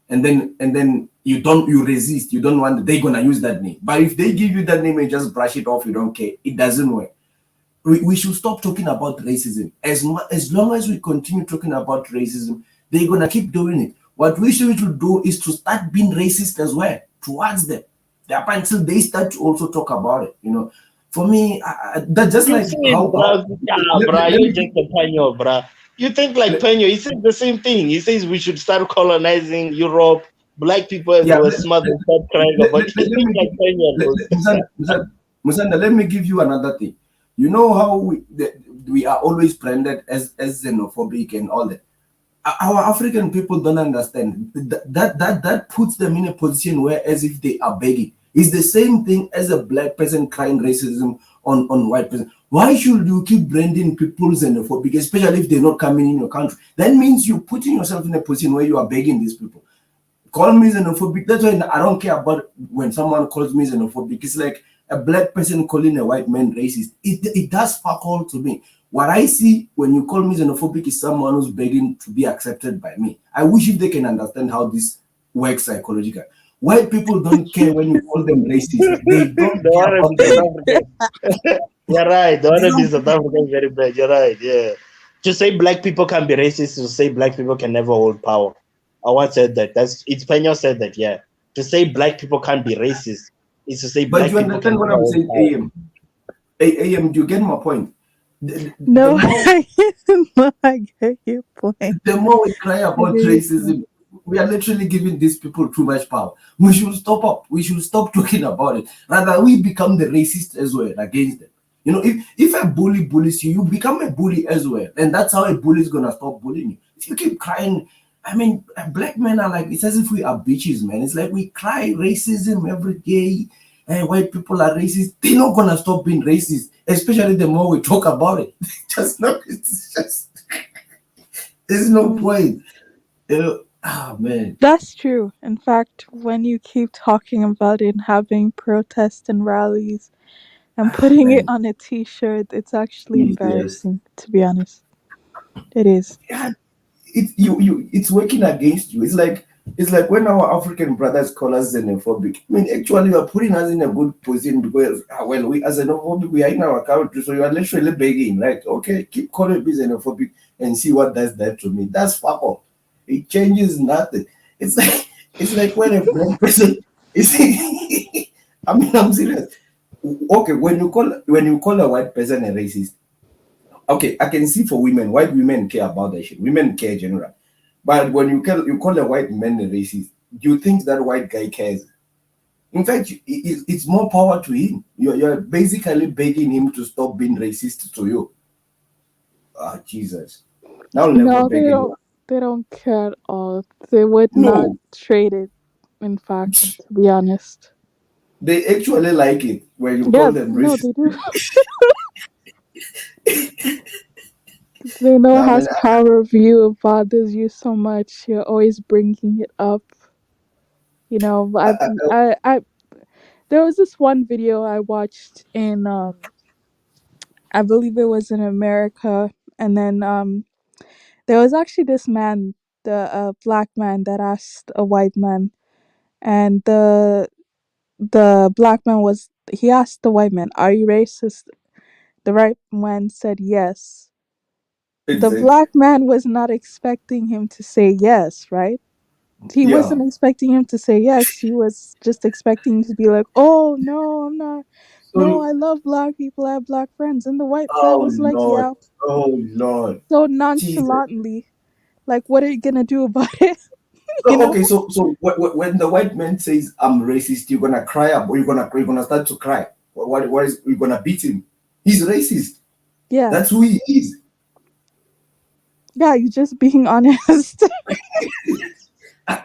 and then you resist, you don't want, they're gonna use that name. But if they give you that name and just brush it off, you don't care, it doesn't work. We should stop talking about racism. As long as we continue talking about racism, they're gonna keep doing it. What we should do is to start being racist as well towards them. Up until they start to also talk about it. For me, that's just you like see it, how bro. Yeah, bro. let You're me just a panyo, bro. You think like let, Penyo? He says the same thing. He says we should start colonizing Europe. Black people, as they yeah were let, smart, they let, start crying let, about. let, You let think me like give Penyo was. Musanda, let me give you another thing. You know how we are always branded as xenophobic and all that. Our African people don't understand that puts them in a position where as if they are begging. It's the same thing as a black person crying racism on white person. Why should you keep branding people xenophobic, especially if they're not coming in your country? That means you're putting yourself in a position where you are begging these people. Call me xenophobic. That's why I don't care about when someone calls me xenophobic. It's like a black person calling a white man racist. It does fuck all to me. What I see when you call me xenophobic is someone who's begging to be accepted by me. I wish if they can understand how this works psychologically. White people don't care when you call them racist. They don't The care one about is South them. African. You're right. The They one don't is South African is very bad. You're right. Yeah. To say black people can be racist, to say black people can never hold power. What said that? It's Penyo said that. Yeah. To say black people can't be racist is to say But black you people can understand what never I'm hold saying, power. AM? AM, do you get my point? The No, more no, I get your point. the more we cry I about get your point. racism, we are literally giving these people too much power. We should stop up. We should stop talking about it. Rather, we become the racist as well against them. If a bully bullies you, you become a bully as well. And that's how a bully is going to stop bullying you. If you keep crying, I mean, black men are like, it's as if we are bitches, man. It's like we cry racism every day. And white people are racist. They're not going to stop being racist, especially the more we talk about it. There's no Mm. point. Man. That's true. In fact, when you keep talking about it and having protests and rallies and putting it Man. on a t-shirt, it's actually Yes. embarrassing, to be honest. It is. Yeah, it's working against you. It's like when our African brothers call us xenophobic. I mean, actually, you are putting us in a good position because, well, we as xenophobic, we are in our country, so you are literally begging, like, okay, keep calling me xenophobic and see what does that to me. That's fuck off. It changes nothing. It's like it's like when a black person is. I mean, I'm serious. Okay, when you call a white person a racist, okay, I can see for women, white women care about that shit. Women care general. But when you call a white man a racist, you think that white guy cares? In fact, it's more power to him. You're basically begging him to stop being racist to you. Ah, Jesus. I'll never No, beg anyone. they don't care at all. They would not No, trade it, in fact, to be honest. they actually like it when you Yeah, call them no, racist. they do. They know it Nah, man, has power of you. It bothers you so much. You're always bringing it up. You know, there was this one video I watched in, I believe it was in America, and then there was actually this man, the black man, that asked a white man, and the black man was he asked the white man, "Are you racist?" The white man said yes. The exactly. black man was not expecting him to say yes, right? He Yeah. wasn't expecting him to say yes. He was just expecting him to be like, "Oh no, I'm not. No, So, I love black people. I have black friends." And the white guy oh was like, Lord, "Yeah," oh Lord, so Jesus. nonchalantly. Like, what are you gonna do about it? You So know? okay, so when the white man says I'm racist, you're gonna cry up, or you're gonna start to cry. What is you're gonna beat him? He's racist. Yeah, That's who he is. yeah. You're just being honest. I,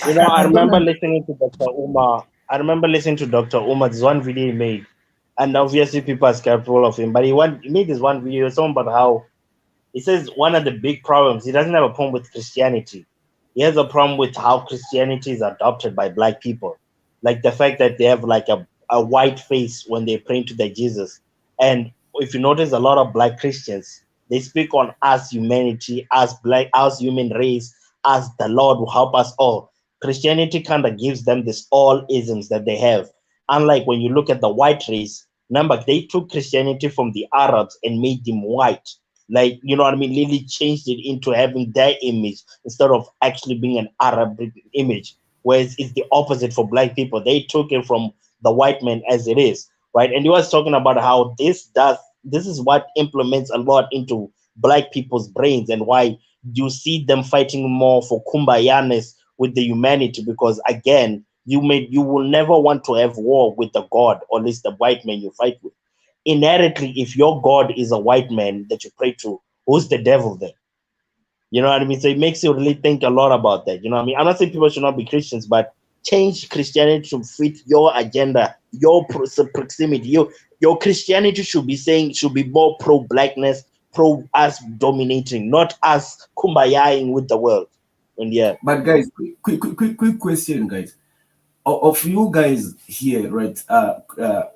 You know, I I don't remember know. listening to Dr. Umar. I remember listening to Dr. Umar. This one video he made, and obviously people are skeptical of him. But he made this one video talking about how he says one of the big problems, he doesn't have a problem with Christianity. He has a problem with how Christianity is adopted by black people. Like the fact that they have like a white face when they pray to their Jesus. And if you notice, a lot of black Christians, they speak on us humanity, us black, us human race, us the Lord will help us all. Christianity kind of gives them this all isms that they have. Unlike when you look at the white race, remember they took Christianity from the Arabs and made them white, like, you know what I mean, literally changed it into having their image instead of actually being an Arab image. Whereas it's the opposite for black people. They took it from the white man as it is, right? And he was talking about how this is what implements a lot into black people's brains, and why you see them fighting more for kumbayanes with the humanity, because again, you will never want to have war with the god, or at least the white man you fight with. Inherently, if your God is a white man that you pray to, who's the devil then? You know what I mean? So it makes you really think a lot about that. You know what I mean? I'm not saying people should not be Christians, but change Christianity to fit your agenda, your proximity. Your Christianity should be more pro blackness, pro us dominating, not us kumbayaing with the world. And yeah, But guys, quick question, guys. Of you guys here, right?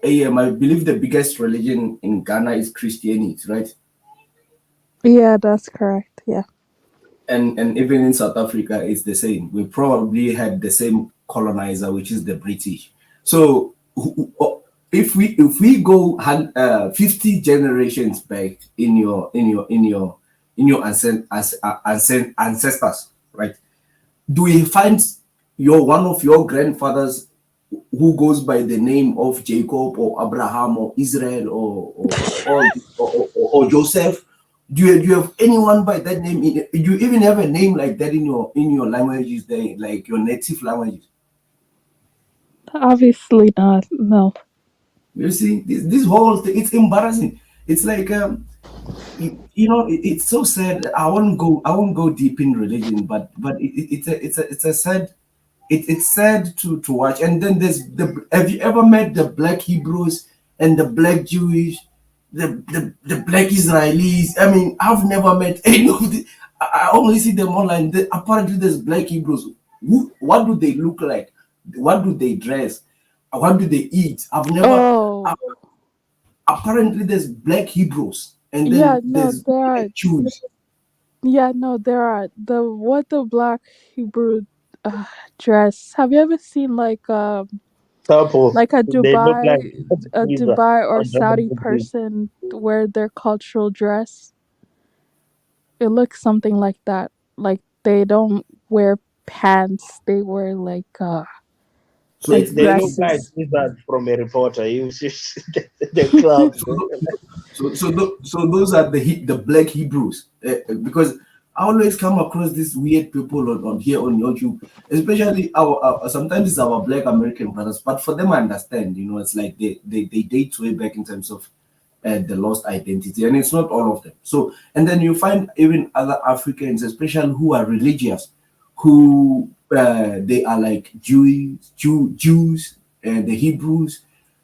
AM, I believe the biggest religion in Ghana is Christianity, right? Yeah, that's correct. Yeah. And even in South Africa, it's the same. We probably had the same colonizer, which is the British. So if we go 50 generations back in your ancestors, right? Do we find one of your grandfathers who goes by the name of Jacob or Abraham or Israel or Joseph? Do you have anyone by that name? Do you even have a name like that in your languages, there, like your native languages? Obviously not. No. You see, this whole thing, it's embarrassing. It's like it's so sad. I won't go deep in religion, but it's a sad, it's sad to watch. And then have you ever met the black Hebrews and the black Jewish, the black Israelis? I mean, I've never met any of the. I only see them online. Apparently there's black Hebrews. What do they look like? What do they dress? What do they eat? Oh, Apparently there's black Hebrews, and yeah. then No, there's there black are. Jews. Yeah, no, there are the black Hebrew dress. Have you ever seen purple. like They look like A Caesar Dubai or or Saudi Jordan. person wear their cultural dress? It looks something like that. Like they don't wear pants. They wear So like it's They look like dresses. Wizard from Harry Potter. You see the clouds. so those are the black Hebrews, because I always come across these weird people on here on YouTube, especially our sometimes it's our Black American brothers, but for them I understand, it's like they date way back in terms of the lost identity, and it's not all of them. So, and then you find even other Africans, especially who are religious, who they are like Jews, and the Hebrews.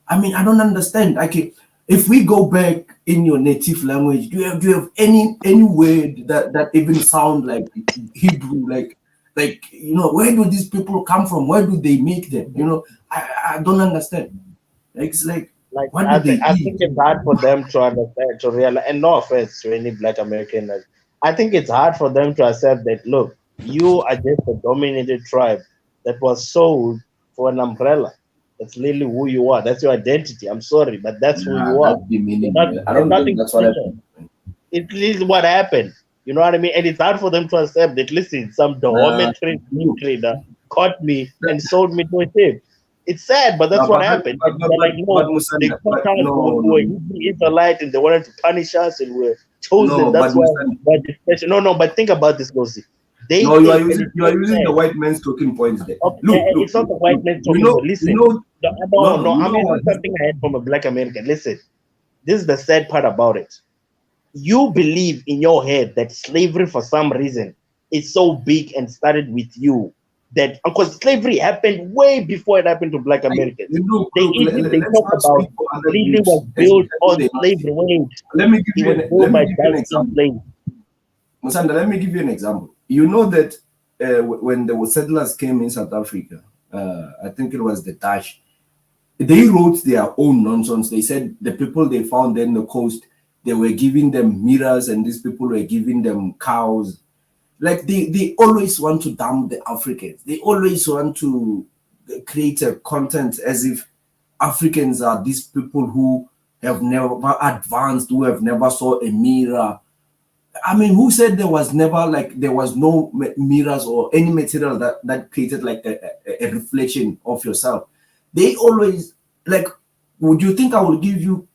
I mean, I don't understand. Okay, if we go back in your native language, do you have any word that even sound like Hebrew, like where do these people come from? Where do they make them? I don't understand. Like, it's like, Like what do I they think I eat? think it's hard for them to understand, to realize, and no offense to any Black American, like, I think it's hard for them to accept that. Look, you are just a dominated tribe that was sold for an umbrella. That's literally who you are. That's your identity. I'm sorry, but that's who Nah, you are. that's the You're meaning, not. man. I There's don't think nothing that's what special. happened. It is what happened. You know what I mean? And it's hard for them to accept that. Listen, some Nah, dormitory slave look, trader caught me that, and sold me to a ship. It's sad, but that's nah, what happened. And they're like, but no, they Musanda, caught but us. no, We no, were Hebrew Israelite, and they wanted to punish us, and we're chosen. no, That's but why Musanda, we're the special. No, no, but think about this, Lucy. They no, think, and it's you are so using the sad. white man's talking points there. Okay, Look, it's not the white look. man talking, but You listen. know, No, no, no, no, no. you I'm know hearing what? something I had from a Black American. Listen, this is the sad part about it. You believe in your head that slavery for some reason is so big and started with you, that because slavery happened way before it happened to Black Americans. They Egypt they Let's talk not about speak for other slavery was groups, built especially on the slavery. Nazi. Wait, it was Let built me by give you an dark skinned example. slaves. Musanda, let me give you an example. You know that when the settlers came in South Africa, I think it was the Dutch. They wrote their own nonsense. They said the people they found in the coast, they were giving them mirrors, and these people were giving them cows. Like they always want to dump the Africans. They always want to create a content as if Africans are these people who have never advanced, who have never saw a mirror. I mean, who said there was no mirrors or any material that created like a reflection of yourself? They always like. Would you think I will give you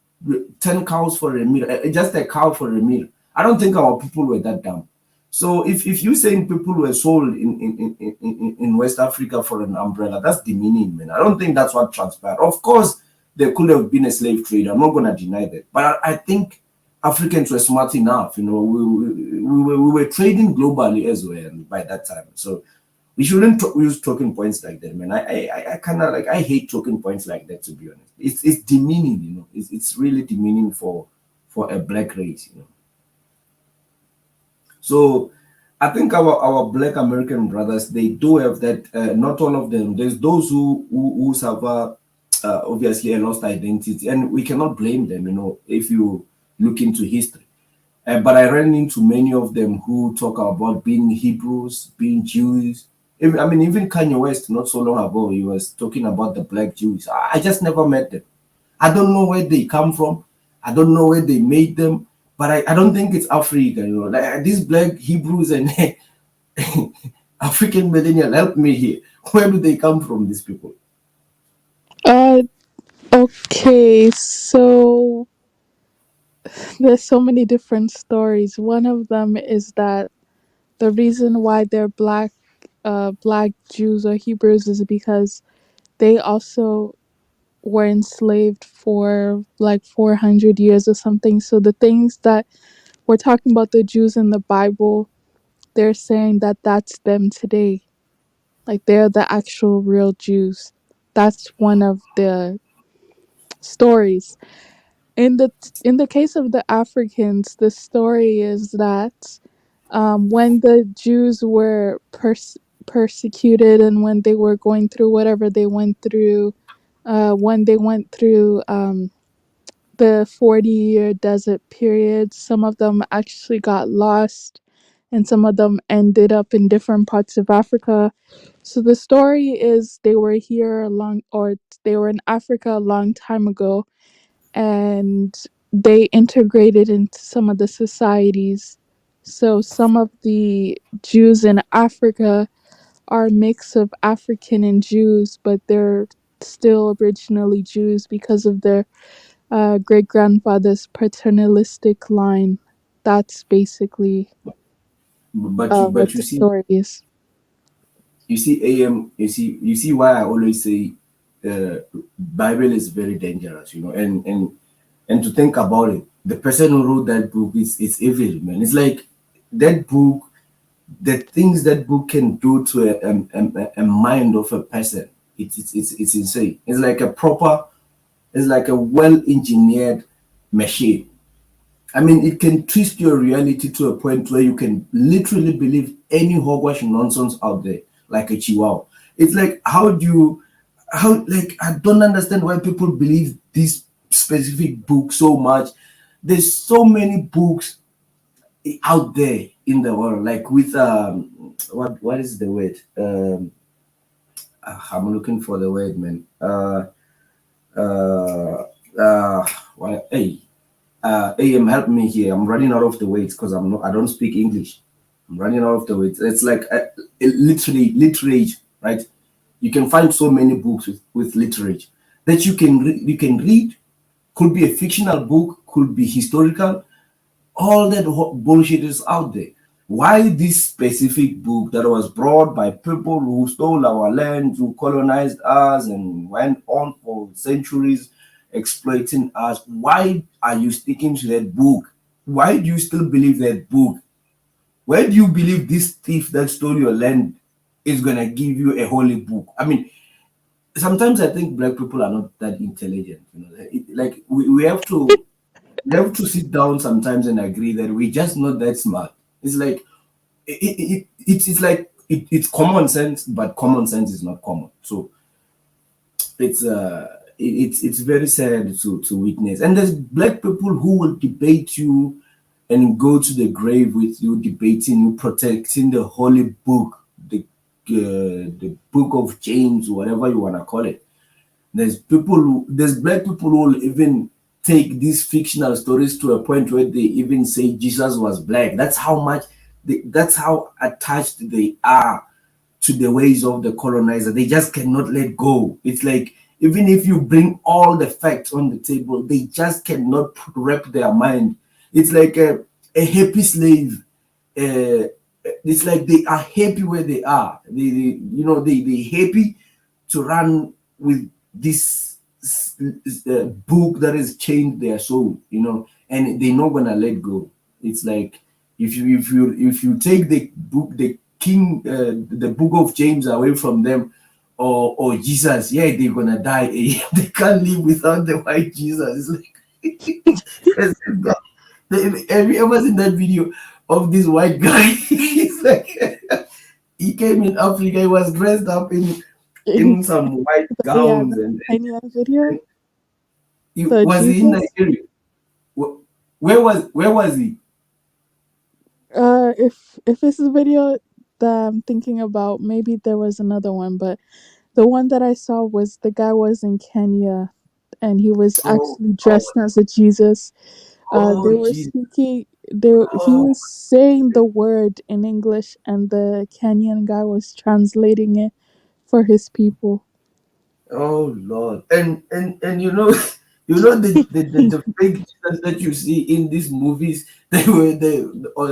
10 cows for a mirror? Just a cow for a mirror? I don't think our people were that dumb. So if you saying people were sold in West Africa for an umbrella, that's demeaning, man. I don't think that's what transpired. Of course, there could have been a slave trade. I'm not gonna deny that, but I think Africans were smart enough. We were trading globally as well by that time. So we shouldn't use talking points like that, man. I kind of like I hate talking points like that. To be honest, it's demeaning. It's really demeaning for a black race. So I think our Black American brothers, they do have that. Not all of them. There's those who suffer obviously a lost identity, and we cannot blame them. If you look into history. But I ran into many of them who talk about being Hebrews, being Jews. Even Kanye West, not so long ago, he was talking about the black Jews. I just never met them. I don't know where they come from. I don't know where they made them, but I don't think it's Africa. Like these black Hebrews and African millennial, help me here. Where do they come from, these people? Uh, okay, so there's so many different stories. One of them is that the reason why they're black Jews or Hebrews is because they also were enslaved for like 400 years or something. So the things that we're talking about, the Jews in the Bible, they're saying that that's them today. Like they're the actual real Jews. That's one of the stories. In the case of the Africans, the story is that when the Jews were persecuted and when they were going through whatever they went through, when they went through the 40-year desert period, some of them actually got lost and some of them ended up in different parts of Africa. So the story is they were here a long, or they were in Africa a long time ago, and they integrated into some of the societies. So some of the Jews in Africa are a mix of African and Jews, but they're still originally Jews because of their great grandfather's paternalistic line. That's basically. but Like you the see, stories. AM, you see why I always say Bible is very dangerous, and to think about it, the person who wrote that book is evil, man. It's like that book, the things that book can do to a mind of a person, it's insane. It's like a well engineered machine. I mean, it can twist your reality to a point where you can literally believe any hogwash nonsense out there, like a chihuahua. It's like, I don't understand why people believe this specific book so much. There's so many books out there in the world, like with, what is the word? I'm looking for the word, man. Uh, hey, AM, help me here. I'm running out of the words because I don't speak English. I'm running out of the words. It's like literally literature, right? You can find so many books with literature that you can read. Could be a fictional book, could be historical. All that bullshit is out there. Why this specific book that was brought by people who stole our land, who colonized us, and went on for centuries exploiting us? Why are you sticking to that book? Why do you still believe that book? Why do you believe this thief that stole your land is gonna give you a holy book? I mean, sometimes I think black people are not that intelligent. Like we have to sit down sometimes and agree that we're just not that smart. It's like it's common sense, but common sense is not common. So it's very sad to witness. And there's black people who will debate you and go to the grave with you, debating you, protecting the holy book, the book of James, whatever you wanna call it. There's black people who will even take these fictional stories to a point where they even say Jesus was black. That's how attached they are to the ways of the colonizer. They just cannot let go. It's like even if you bring all the facts on the table, they just cannot wrap their mind. It's like a happy slave. It's like they are happy where they are. They happy to run with this book that has changed their soul, and they're not gonna let go. It's like if you take the book of James away from them, or Jesus, yeah, they're gonna die. They can't live without the white Jesus. It's like have you ever seen that video of this white guy? He's like he came in Africa, he was dressed up In in some white yeah, gowns, the and Kenya video, he the was he in Jesus. Nigeria. Where was he? If this is a video that I'm thinking about, maybe there was another one, but the one that I saw was the guy was in Kenya, and he was Oh, actually oh, dressed as a Jesus. They oh, were geez. speaking. He Oh, was saying the word in English, and the Kenyan guy was translating it for his people. oh Lord. And the fake Jesus that you see in these movies, they were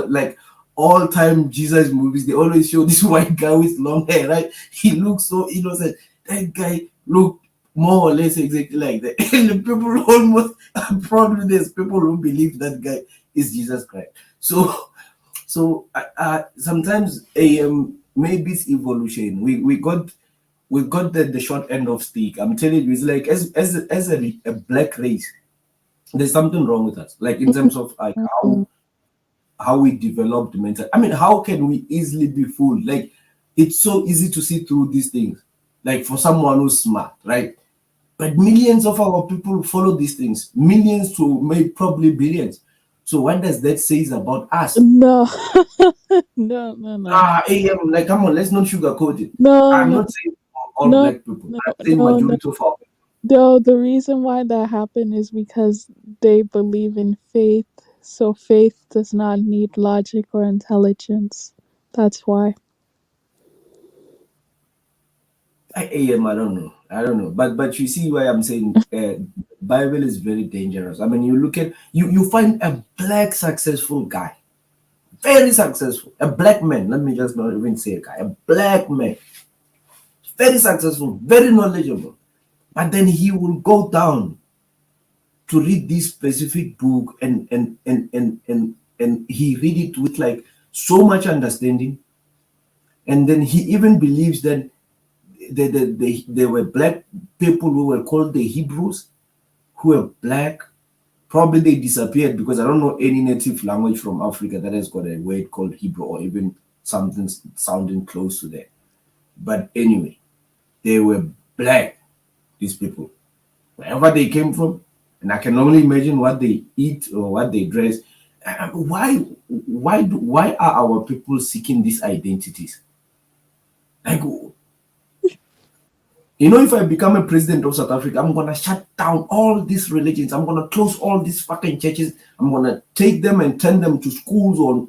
like all time Jesus movies. They always show this white guy with long hair, right? He looks so innocent. That guy looked more or less exactly like that. And the people almost probably there's people who believe that guy is Jesus Christ. So sometimes maybe it's evolution. We got the short end of stick. I'm telling you, it's like as a black race, there's something wrong with us. Like in terms of like Mhm. how we developed mental. I mean, how can we easily be fooled? Like it's so easy to see through these things. Like for someone who's smart, right? But millions of our people follow these things. Millions to maybe probably billions. So what does that say about us? No, no, no, no, AM, like come on, let's not sugarcoat it. no, I'm no, not saying all no, black people. no, I'm saying no, no. majority of our No, the reason why that happened is because they believe in faith. So faith does not need logic or intelligence. That's why. AM, I don't know, but you see why I'm saying Bible is very dangerous. I mean, you look at you find a black successful guy, very successful, a black man. Let me just not even say a guy, a black man, very successful, very knowledgeable. But then he will go down to read this specific book and he read it with like so much understanding, and then he even believes that there were black people who were called the Hebrews, who were black. Probably they disappeared because I don't know any native language from Africa that has got a word called Hebrew or even something sounding close to that. But anyway, they were black, these people, wherever they came from. And I can only imagine what they eat or what they dress. Why are our people seeking these identities? Like, you know, if I become a president of South Africa, I'm gonna shut down all these religions. I'm gonna close all these fucking churches. I'm gonna take them and turn them to schools or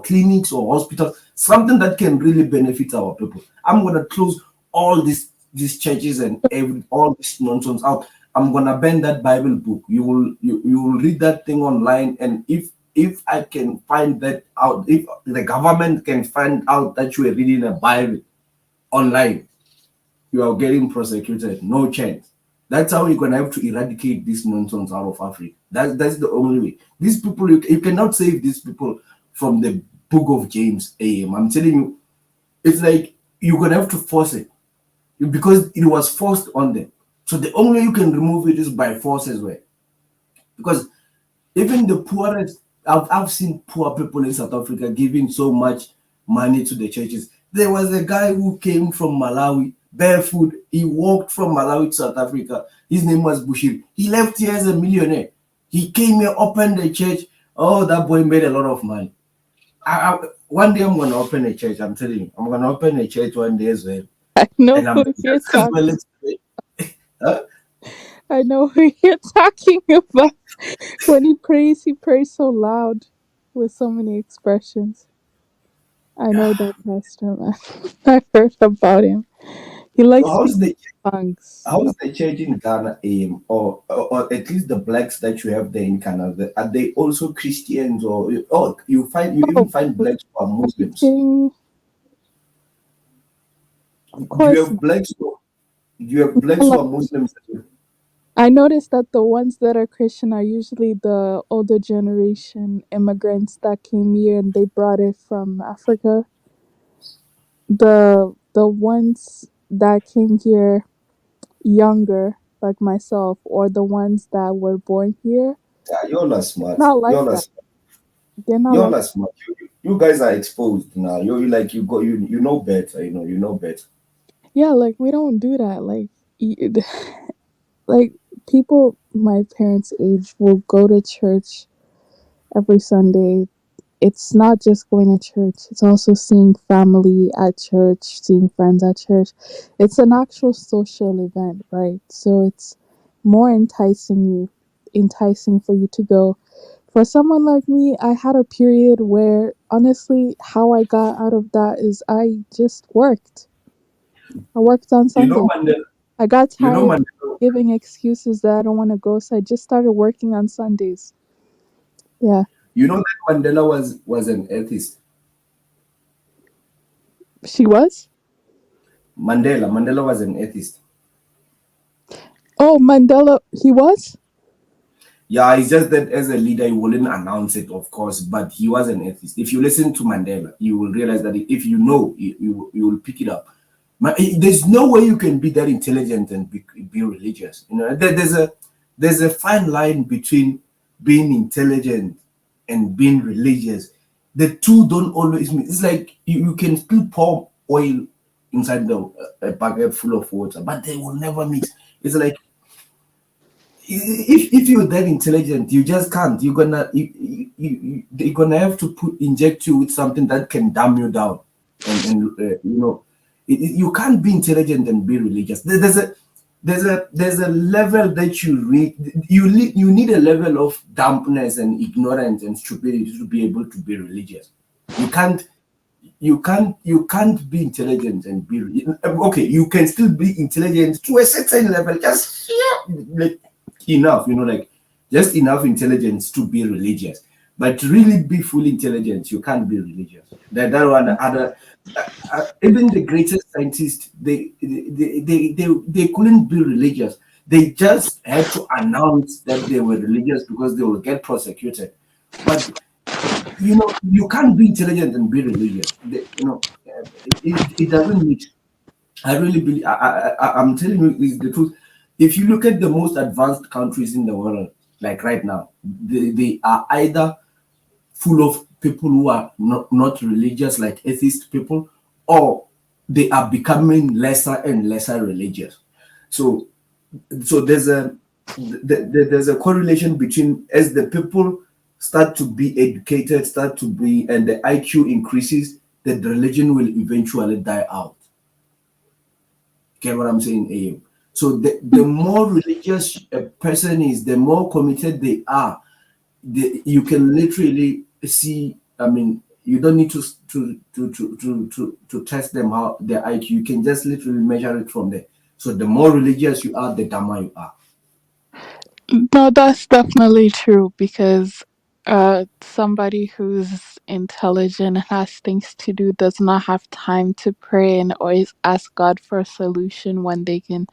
clinics or hospitals, something that can really benefit our people. I'm gonna close all these churches and all this nonsense out. I'm gonna ban that Bible book. You will read that thing online, and if I can find that out, if the government can find out that you are reading a Bible online, you are getting prosecuted. No chance. That's how you're gonna have to eradicate this nonsense out of Africa. That's the only way. These people, you cannot save these people from the book of James AM. I'm telling you, it's like you're gonna have to force it because it was forced on them. So the only way you can remove it is by force as well. Because even the poorest, I've seen poor people in South Africa giving so much money to the churches. There was a guy who came from Malawi, barefoot. He walked from Malawi to South Africa. His name was Bushir. He left here as a millionaire. He came here, opened a church. Oh, that boy made a lot of money. One day I'm going to open a church. I'm telling you, I'm going to open a church one day as well. I know And I'm who you're just as well. talking. Huh? I know who you're talking about. When he prays so loud with so many expressions. I know that pastor, man. I've heard about him. He So likes how's speaking the tongues. how's the church in Ghana or at least the blacks that you have there in Canada? Are they also Christians or you even Oh, find blacks who are are you Muslims? kidding? Of Do you course. have blacks who Like, are Muslims? I noticed that the ones that are Christian are usually the older generation immigrants that came here and they brought it from Africa. The ones that came here younger, like myself, or the ones that were born here, Yeah, you're not smart. not like You're not that. smart. They're not You're like not smart. You guys are exposed now. You like you know better. You know better. yeah, like we don't do that. Like people my parents' age will go to church every Sunday. It's not just going to church, it's also seeing family at church, seeing friends at church. It's an actual social event, right? So it's more enticing for you to go. For someone like me, I had a period where honestly, how I got out of that is I just worked. I worked on You know Sunday. Mandela. I got You know tired of Mandela. giving excuses that I don't want to go, so I just started working on Sundays. Yeah. You know that Mandela was an atheist. She was? Mandela was an atheist. Oh, Mandela, he was? Yeah, it's just that as a leader, he wouldn't announce it, of course, but he was an atheist. If you listen to Mandela, you will realize that if you know, you will pick it up. There's no way you can be that intelligent and be religious. You know, there's a fine line between being intelligent and being religious. The two don't always mean. It's like you can still pour oil inside a bucket full of water, but they will never mix. It's like if you're that intelligent, you just can't. You're gonna have to inject you with something that can dumb you down, and you know, you can't be intelligent and be religious. There's a level that you reach. You need a level of dampness and ignorance and stupidity to be able to be religious. You can't you can't be intelligent and be okay. You can still be intelligent to a certain level, just like enough, like just enough intelligence to be religious. But to really be fully intelligent, you can't be religious. That one other, even the greatest scientists, they couldn't be religious. They just had to announce that they were religious because they will get prosecuted. But you can't be intelligent and be religious. It doesn't meet. I really believe. I'm telling you is the truth. If you look at the most advanced countries in the world, like right now, they are either full of people who are not religious, like atheist people, or they are becoming lesser and lesser religious. So, so there's a correlation between as the people start to be educated, start to be, and the IQ increases, that the religion will eventually die out. Get what I'm saying, AM? So the more religious a person is, the more committed they are, you can literally see. I mean, you don't need to test them how their IQ. You can just literally measure it from there. So the more religious you are, the dumber you are. No, that's definitely true because somebody who's intelligent and has things to do does not have time to pray and always ask God for a solution when they can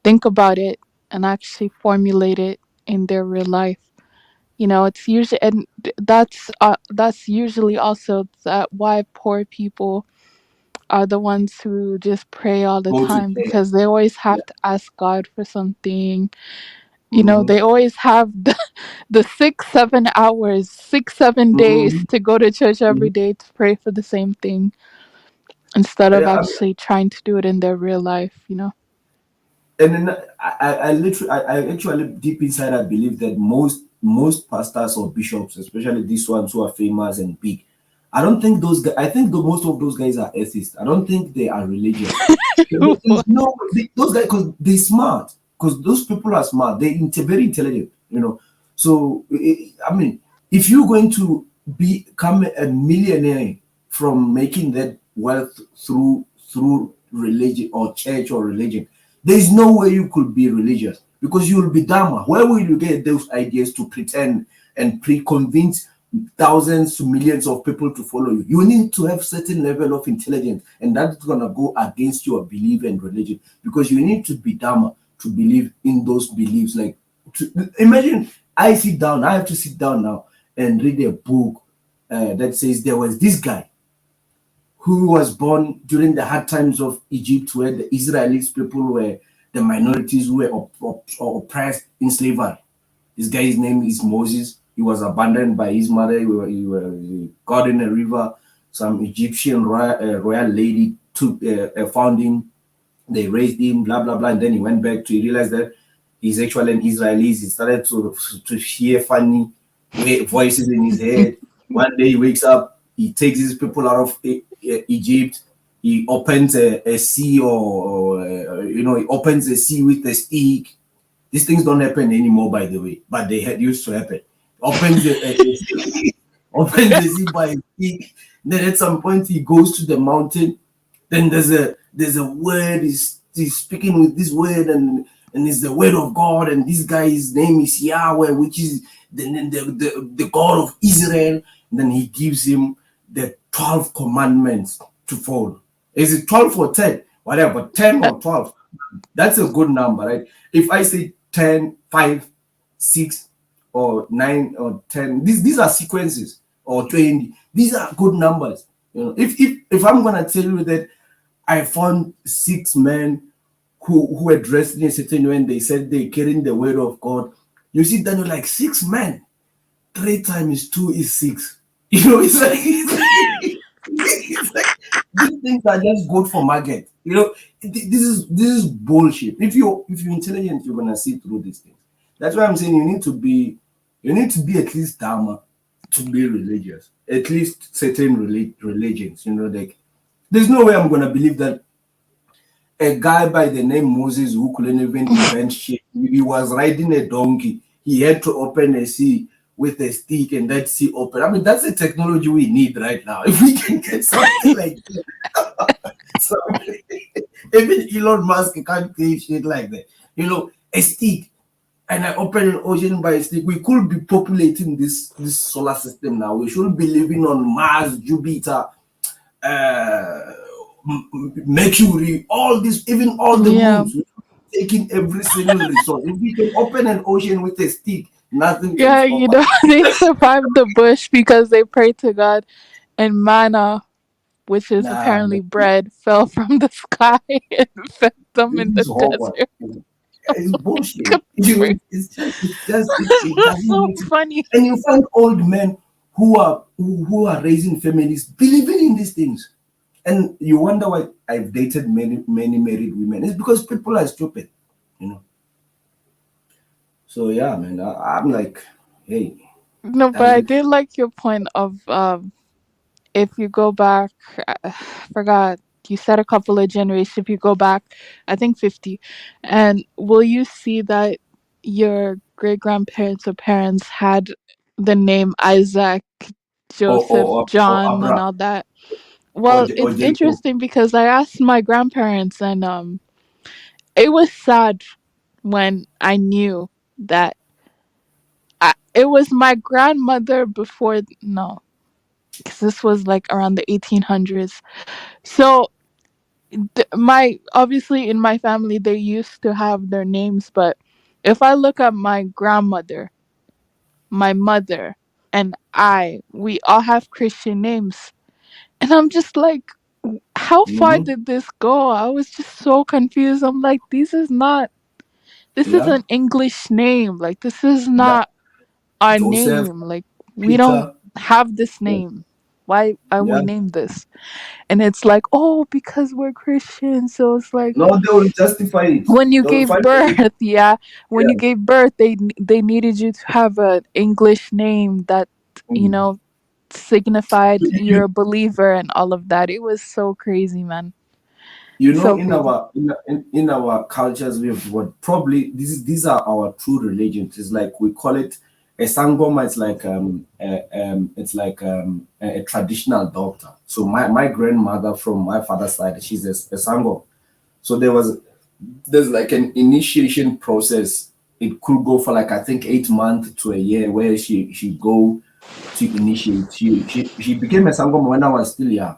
think about it and actually formulate it in their real life. It's usually, and that's usually also that why poor people are the ones who just pray all the Go to time prayer. because they always Yeah. have to ask God for something. Mm-hmm. They always have the 6 7 hours, 6 7 days Mm-hmm. to go to church every Mm-hmm. day to pray for the same thing instead of Yeah, actually trying to do it in their real life. and then I literally, I actually deep inside, I believe that most pastors or bishops, especially these ones who are famous and big, I don't think those guys. I think most of those guys are atheists. I don't think they are religious. There's no those guys because they smart. Because those people are smart. Very intelligent. So I mean, if you're going to become a millionaire from making that wealth through religion or church or religion, there is no way you could be religious because you will be dumber. Where will you get those ideas to pretend and pre-convince thousands to millions of people to follow you? You need to have certain level of intelligence, and that's gonna go against your belief and religion because you need to be dumber to believe in those beliefs. Like, imagine I have to sit down now and read a book that says there was this guy who was born during the hard times of Egypt, where the Israelis people were the minorities who were oppressed in slavery. This guy's name is Moses. He was abandoned by his mother. He was caught in a river. Some Egyptian royal lady found him. They raised him, blah blah blah, and then he went back to. He realized that he's actually an Israeli. He started to hear funny voices in his head. One day he wakes up. He takes these people out of Egypt. He opens a sea, he opens a sea with a stick. These things don't happen anymore, by the way, but they had used to happen. Opens opens the sea by a stick. Then at some point he goes to the mountain. Then there's a word. He's speaking with this word, and it's the word of God. And this guy's name is Yahweh, which is the God of Israel. And then he gives him the 12 commandments to follow. Is it 12 or 10? Whatever, 10 or 12. That's a good number, right? If I say 10, 5, 6, or 9 or 10, these are sequences, or 20. These are good numbers. If I'm gonna tell you that I found 6 men who were dressed in a certain way and they said they carrying the word of God, you see, then you're like 6 men. 3 times 2 is 6. It's like these things are just good for market. This is bullshit. If you're intelligent, you're gonna see through these things. That's why I'm saying you need to be at least dumber to be religious. At least certain religions. Like there's no way I'm gonna believe that a guy by the name Moses who couldn't even invent shit. He was riding a donkey. He had to open a sea with a stick and that sea open. I mean, that's the technology we need right now. If we can get something like that. So, even Elon Musk can't create shit like that. A stick. and I open an ocean by stick, we could be populating this solar system now. We should be living on Mars, Jupiter, uh, Mercury, all this, even all the Yeah. moons. We taking every single resource. If we can open an ocean with a stick, nothing can Yeah, stop us. they survived the bush because they prayed to God, and manna, which is Nah, apparently man, bread, fell from the sky and fed them this in the is horrible. desert. It's bullshit. God, frick. It That's doesn't so make sense. funny. And you find old men who are raising families believing in these things. And you wonder why I've dated many married women. It's because people are stupid, you know. So yeah, man, I'm like, hey, No, but I doesn't did like your point of if you go back, I forgot you said a couple of generations. If you go back, I think 50, and will you see that your great grandparents or parents had the name Isaac, Joseph, or John, and Abra all that? Well, or it's Jacob. interesting because I asked my grandparents, and it was sad when I knew that it was my grandmother before. No, because this was like around the 1800s. So my obviously in my family they used to have their names, but if I look at my grandmother, my mother, and we all have Christian names, and I'm just like, how far Mm-hmm. did this go? I was just so confused. I'm like, this is Yeah, an English name. Like, this is yeah. not our Joseph, name. Like, we don't Peter. have this Yeah, name. Why are we yeah. named this? And it's like, oh, because we're Christian. So it's like, No, they will justify it. when you They will gave find birth, it. yeah, when you Yeah. gave birth, they needed you to have an English name that you Mm. know signified you're You, a believer and all of that. It was so crazy, man. you know, So crazy. in our cultures, we have what probably these are our true religions. It's like we call it a sangoma. It's like a traditional doctor. So my grandmother from my father's side, she's a sangoma. So there's like an initiation process. It could go for like I think 8 months to a year where she go to initiate. She became a sangoma when I was still young.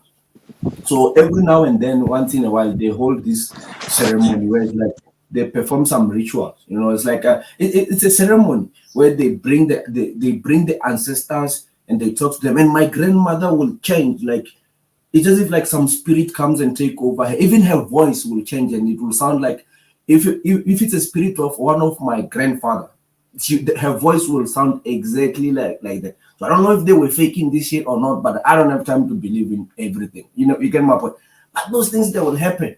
So every now and then, once in a while, they hold this ceremony where it's like they perform some rituals. You know, it's like it's a ceremony where they bring the ancestors and they talk to them. And my grandmother will change, like it's as if like some spirit comes and take over her. Even her voice will change, and it will sound like if it's a spirit of one of my grandfather, her voice will sound exactly like that. So I don't know if they were faking this shit or not, but I don't have time to believe in everything. You know, you get my point. But those things that will happen,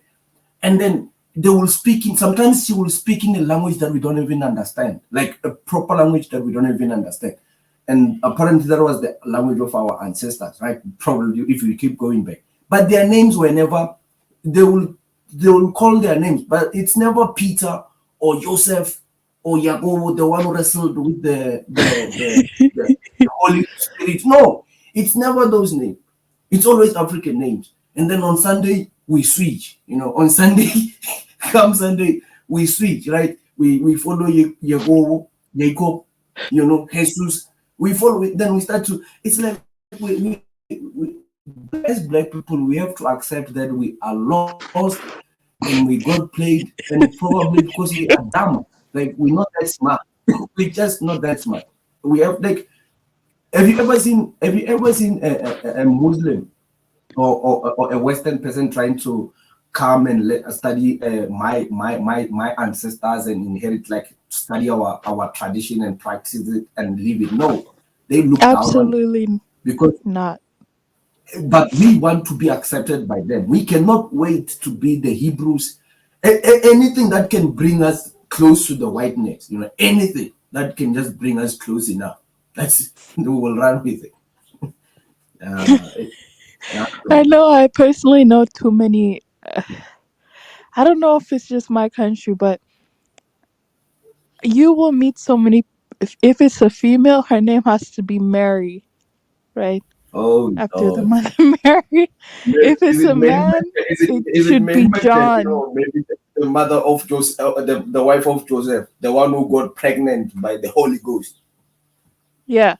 and then they will speak in. Sometimes she will speak in a language that we don't even understand, like a proper language that we don't even understand. And apparently that was the language of our ancestors, right? Probably if we keep going back. But their names were never. They will they will call their names, but it's never Peter or Joseph or Yago, the one who wrestled with the Holy Spirit. No, it's never those names. It's always African names. And then on Sunday we switch. You know, on Sunday, come Sunday we switch, right? We follow Yago, Jacob, you know, Jesus. We follow it. Then we start to. It's like as black people, we have to accept that we are lost and we got played, and probably because we are dumb, like we're not that smart. We're just not that smart. We have like, have you ever seen a Muslim or a Western person trying to come and study my ancestors and inherit, like study our tradition and practice it and live it? No, they look down on it Absolutely because, not. but we want to be accepted by them. We cannot wait to be the Hebrews. Anything that can bring us close to the whiteness, you know, anything that can just bring us close enough. That's we will run with it. Uh, it- I don't I know. know I personally know too many. I don't know if it's just my country, but you will meet so many. If it's a female, her name has to be Mary, right? Oh after the Lord. mother Mary. If Is it's it a Mary man, Magdalene? it Is it should Mary be Magdalene? John. Maybe the mother of Joseph, the wife of Joseph, the one who got pregnant by the Holy Ghost. Yeah,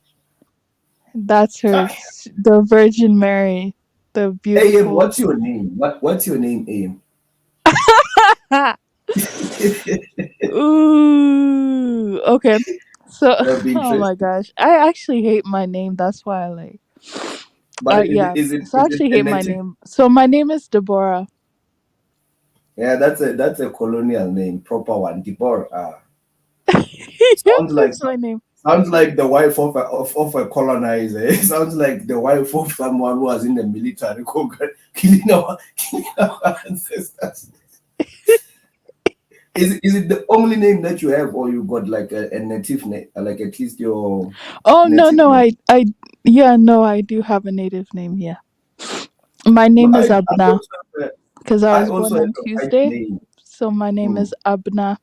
that's her. Ah, The Virgin Mary, the AM, beautiful. what's your name? What's your name, AM? Ooh, okay. So, That'd be oh my interesting. gosh, I actually hate my name. That's why I like. But Yeah. So I is it actually a hate my native? name. So my name is Deborah. Yeah, that's a colonial name, proper one. Deborah. Yep, Sounds like that's my name. sounds like the wife of a colonizer. Eh? Sounds like the wife of someone who was in the military, killing our ancestors. Is it the only name that you have, or you got like a native name, like at least your Oh no, native no, name? yeah, no, I do have a native name. Yeah, my No, name is Abna because I I was also born have on a white Tuesday. name. So my name Hmm. is Abna.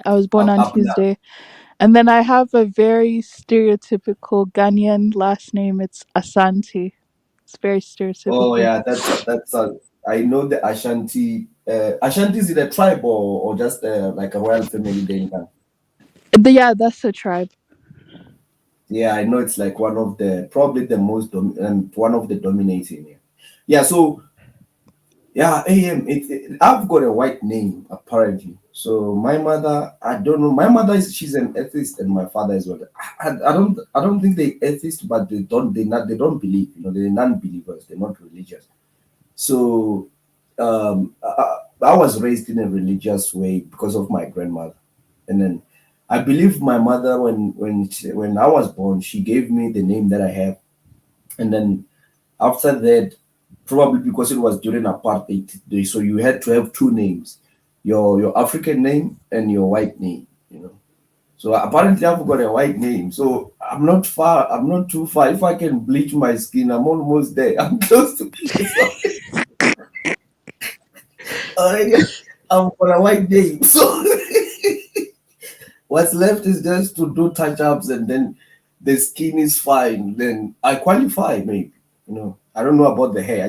I was born on Abna. Tuesday. And then I have a very stereotypical Ghanaian last name. It's Asante. It's very Oh stereotypical. yeah, that's I know the Ashanti. Ashanti is it a tribe or just like a royal family there in Ghana? Yeah, that's the tribe. Yeah, I know it's like one of the probably the most one of the dominating. Yeah, yeah. So yeah, AM. I've got a white name apparently. So my mother, I don't know. My mother is she's an atheist, and my father is well. I don't think they atheist, but they don't believe. You know, they're non-believers. They're not religious. So I was raised in a religious way because of my grandmother, and then I believe my mother when I was born, she gave me the name that I have, and then after that, probably because it was during apartheid, so you had to have two names, your African name and your white name, you know. So apparently I've got a white name, so I'm not far. I'm not too far. If I can bleach my skin, I'm almost there. I'm close to being already. I'm on a white name, so what's left is just to do touch ups, and then the skin is fine. Then I qualify, maybe. You know, I don't know about the hair.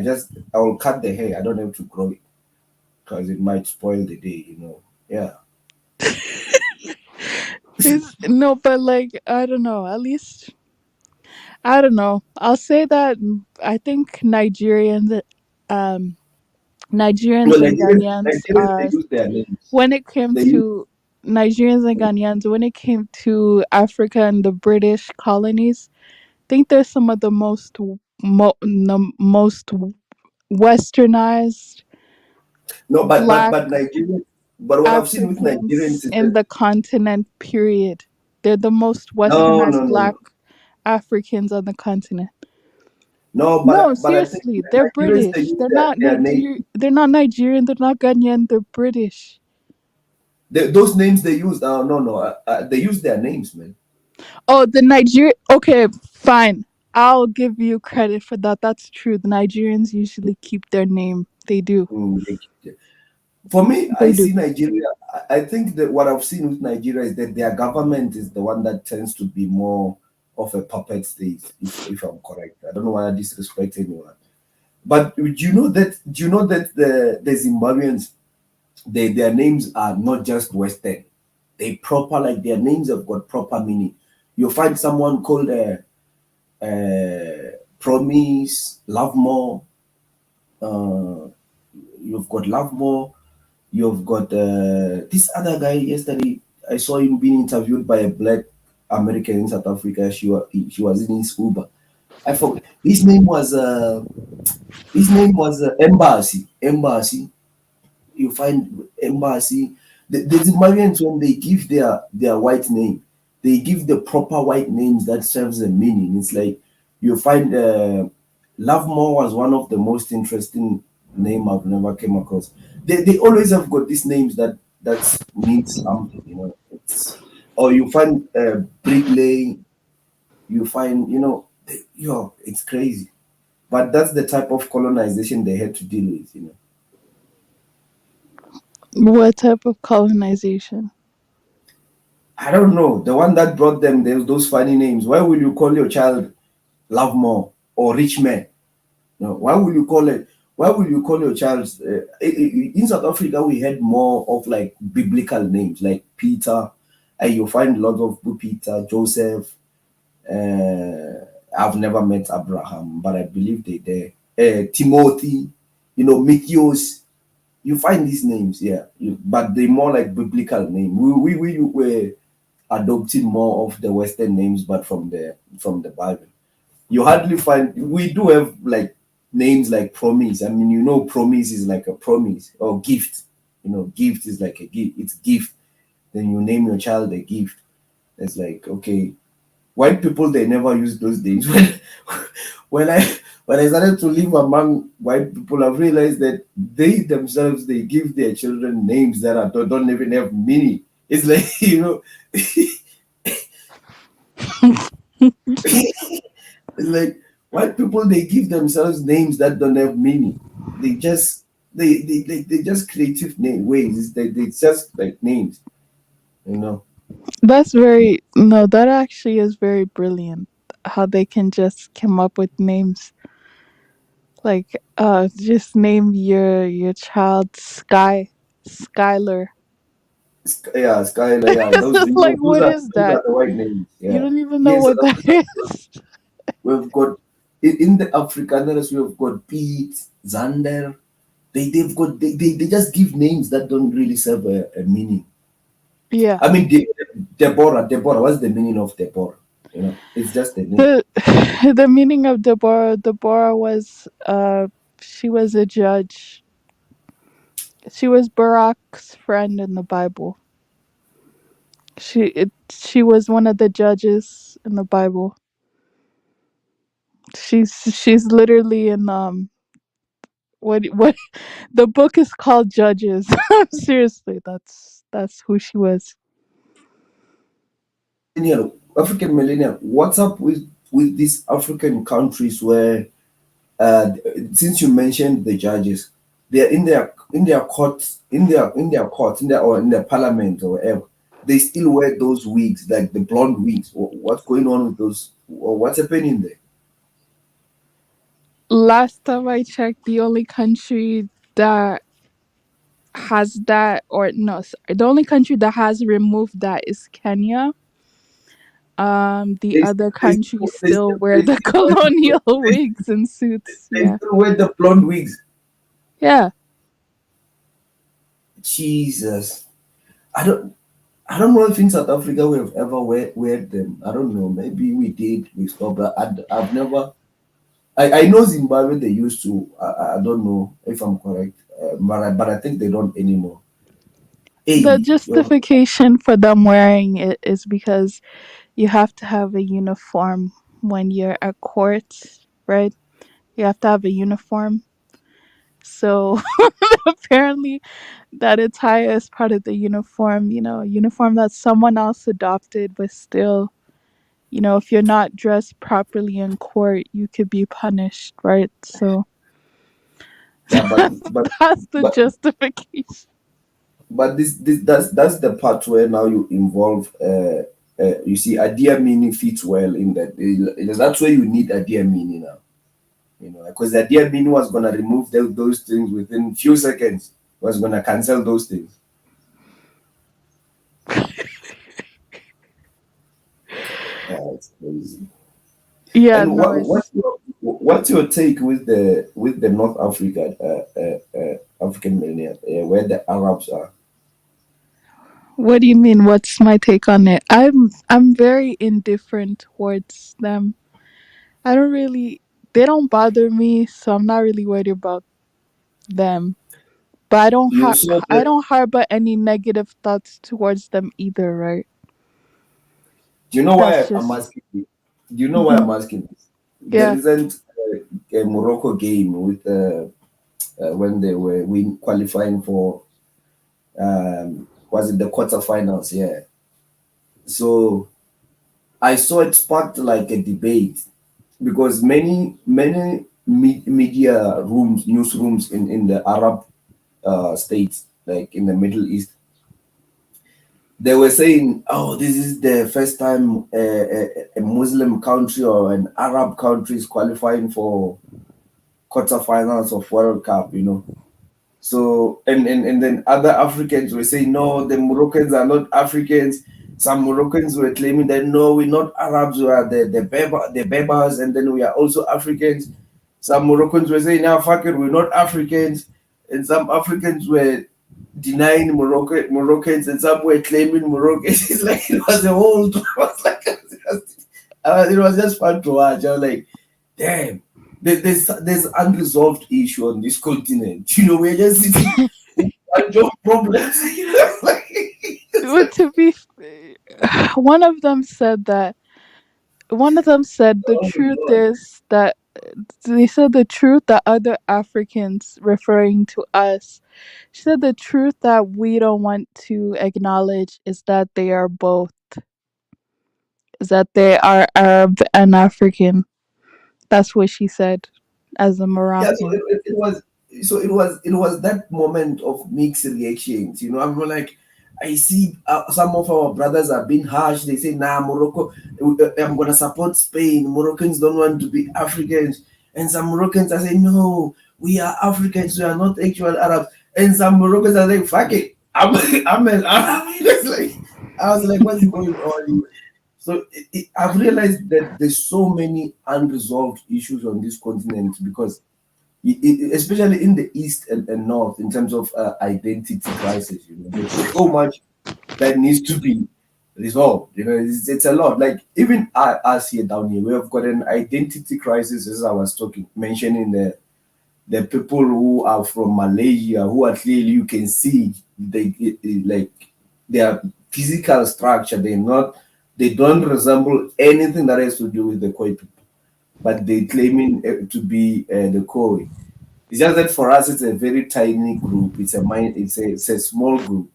I will cut the hair. I don't have to grow it because it might spoil the day. You know. Yeah. It's, no, but like, I don't know. At least, I don't know. I'll say that I think um, No, Nigerians and Ghanaians Nigerians, they are, use their names. when it came They use to Nigerians and Ghanaians, when it came to Africa and the British colonies, think they're some of the most westernized no, black but Nigerians. But what I've seen with Nigerians Africans is in that the continent, period. They're the most no, westernized no, black no, Africans on the continent. no. No, But I think seriously, they're Nigerians they British. use their name. They're not Nigerian, they're not Ghanaian, they're British. Those names they use. No, no. They use their names, man. Oh, the Niger okay, fine. I'll give you credit for that. That's true. The Nigerians usually keep their name. They do. Mm, for me, I They do. see Nigeria. I think that what I've seen with Nigeria is that their government is the one that tends to be more of a puppet state, if I'm correct. I don't know why I disrespect anyone. But do you know that the Zimbabweans, their names are not just Western. They proper like their names have got proper meaning. You'll find someone called Promise, Love More. Uh, you've got Love More. You've got this other guy yesterday. I saw him being interviewed by a black American in South Africa. She was in his Uber. I forgot his name was Embassy. Embassy. You find Embassy. The Zimbabweans when they give their white name, they give the proper white names that serves a meaning. It's like you find Lovemore was one of the most interesting name I've never came across. They always have got these names that means something, you know. It's or you find Bricklay, you find it's crazy. But that's the type of colonization they had to deal with, you know. What type of colonization? I don't know. The one that brought them those funny names. Why will you call your child Lovemore? or rich man. No, why will you call it? Why will you call your child? In South Africa, we had more of like biblical names, like Peter. You find a lot of Peter, Joseph. I've never met Abraham, but I believe they there. Timothy, Matthias. You find these names, yeah, but they're more like biblical name. We were adopting more of the Western names, but from the Bible. You hardly find. We do have like names like promise. I mean, promise is like a promise or gift. Gift is like a gift. It's gift. Then you name your child a gift. It's like, okay, white people, they never use those names. when I when I started to live among white people, I've realized that they themselves, they give their children names that don't even have meaning. It's like it's like white people, they give themselves names that don't have meaning. They just creative name ways. They just like names, you know. That's very no, that actually is very brilliant. How they can just come up with names like just name your child Skylar. Yeah, Skylar, yeah. It's just like Those what are is those that? are the white names. You Yeah. don't even know Yes, what that is. we've got in the Afrikaners, we've got Pete, Zander. They just give names that don't really serve a meaning. Yeah. I mean, Deborah. What's the meaning of Deborah? It's just a name. The the meaning of Deborah was she was a judge. She was Barak's friend in the Bible. She was one of the judges in the Bible. She's literally in what the book is called Judges. Seriously, that's who she was. African millennial. What's up with these African countries where uh, since you mentioned the judges, they're in their courts, in their parliament or whatever, they still wear those wigs, like the blonde wigs. What's going on with those? What's happening there? Last time I checked, the only country that has that, or no, the only country that has removed that is Kenya. The They other they countries they still still, wear they the still wear colonial wigs and suits. they Yeah, still wear the blonde wigs. yeah. Jesus, I don't. I don't know if in South Africa we have ever wear them. I don't know. Maybe we did. We stopped. I've never. I know Zimbabwe they used to. I don't know if I'm correct, but I think they don't anymore. The Hey, yo, justification for them wearing it is because you have to have a uniform when you're at court, right? You have to have a uniform. So apparently, that attire is part of the uniform. A uniform that someone else adopted, but still, if you're not dressed properly in court, you could be punished, right? So yeah, but that's the but justification. but this that's the part where now you involve. You see, Adia Mini fits well in that. That's where you need Adia Mini now. Because the Adia Mini was gonna remove those things within few seconds. Was gonna cancel those things. It's crazy. Yeah, And no, what's your take with the North Africa African millennial where the Arabs are? what do you mean? What's my take on it? I'm very indifferent towards them. I don't really they don't bother me, so I'm not really worried about them. But You saw I that. don't harbor any negative thoughts towards them either, right? Do you know That's why I'm just asking this? Do you know why hmm I'm asking this? The yeah. recent Morocco game with when they were qualifying for was it the quarterfinals? Yeah. So I saw it sparked like a debate because many media rooms, newsrooms in the Arab states, like in the Middle East, they were saying, "Oh, this is the first time a Muslim country or an Arab country is qualifying for quarterfinals of World Cup." So and then other Africans were saying, "No, the Moroccans are not Africans." Some Moroccans were claiming that no, we're not Arabs, we are the Berbers, and then we are also Africans. Some Moroccans were saying, "No, fuck it, we're not Africans," and some Africans were denying Moroccans, and some were claiming Moroccans. It's like it was a whole. It was like it was just fun to watch. I was like, damn, there's unresolved issue on this continent. We're just sitting with a bunch of problems. Like, it's But like, to be, one of them said that. One of them said the oh truth Lord. is that they said the truth that other Africans, referring to us, she said the truth that we don't want to acknowledge is that they are both, is that they are Arab and African. That's what she said as a Yeah, so Moroccan. it was that moment of mixed reactions. I'm like, I see some of our brothers are being harsh. They say, "Nah, Morocco, I'm gonna support Spain. Moroccans don't want to be Africans," and some Moroccans are saying, "No, we are Africans. We are not actual Arabs." And some Moroccans are like, "Fuck it, I'm an Arab." It's like, I was like, "What's going on?" So I've realized that there's so many unresolved issues on this continent because especially in the east and north in terms of identity crisis, there's so much that needs to be resolved. It's a lot. Like even us here down here, we have got an identity crisis, as I was talking mentioning the people who are from Malaysia, who are clearly, you can see like their physical structure, they don't resemble anything that has to do with the Khoi people, but they claiming to be the Khoi. It's just that for us, it's a very tiny group. It's a small group.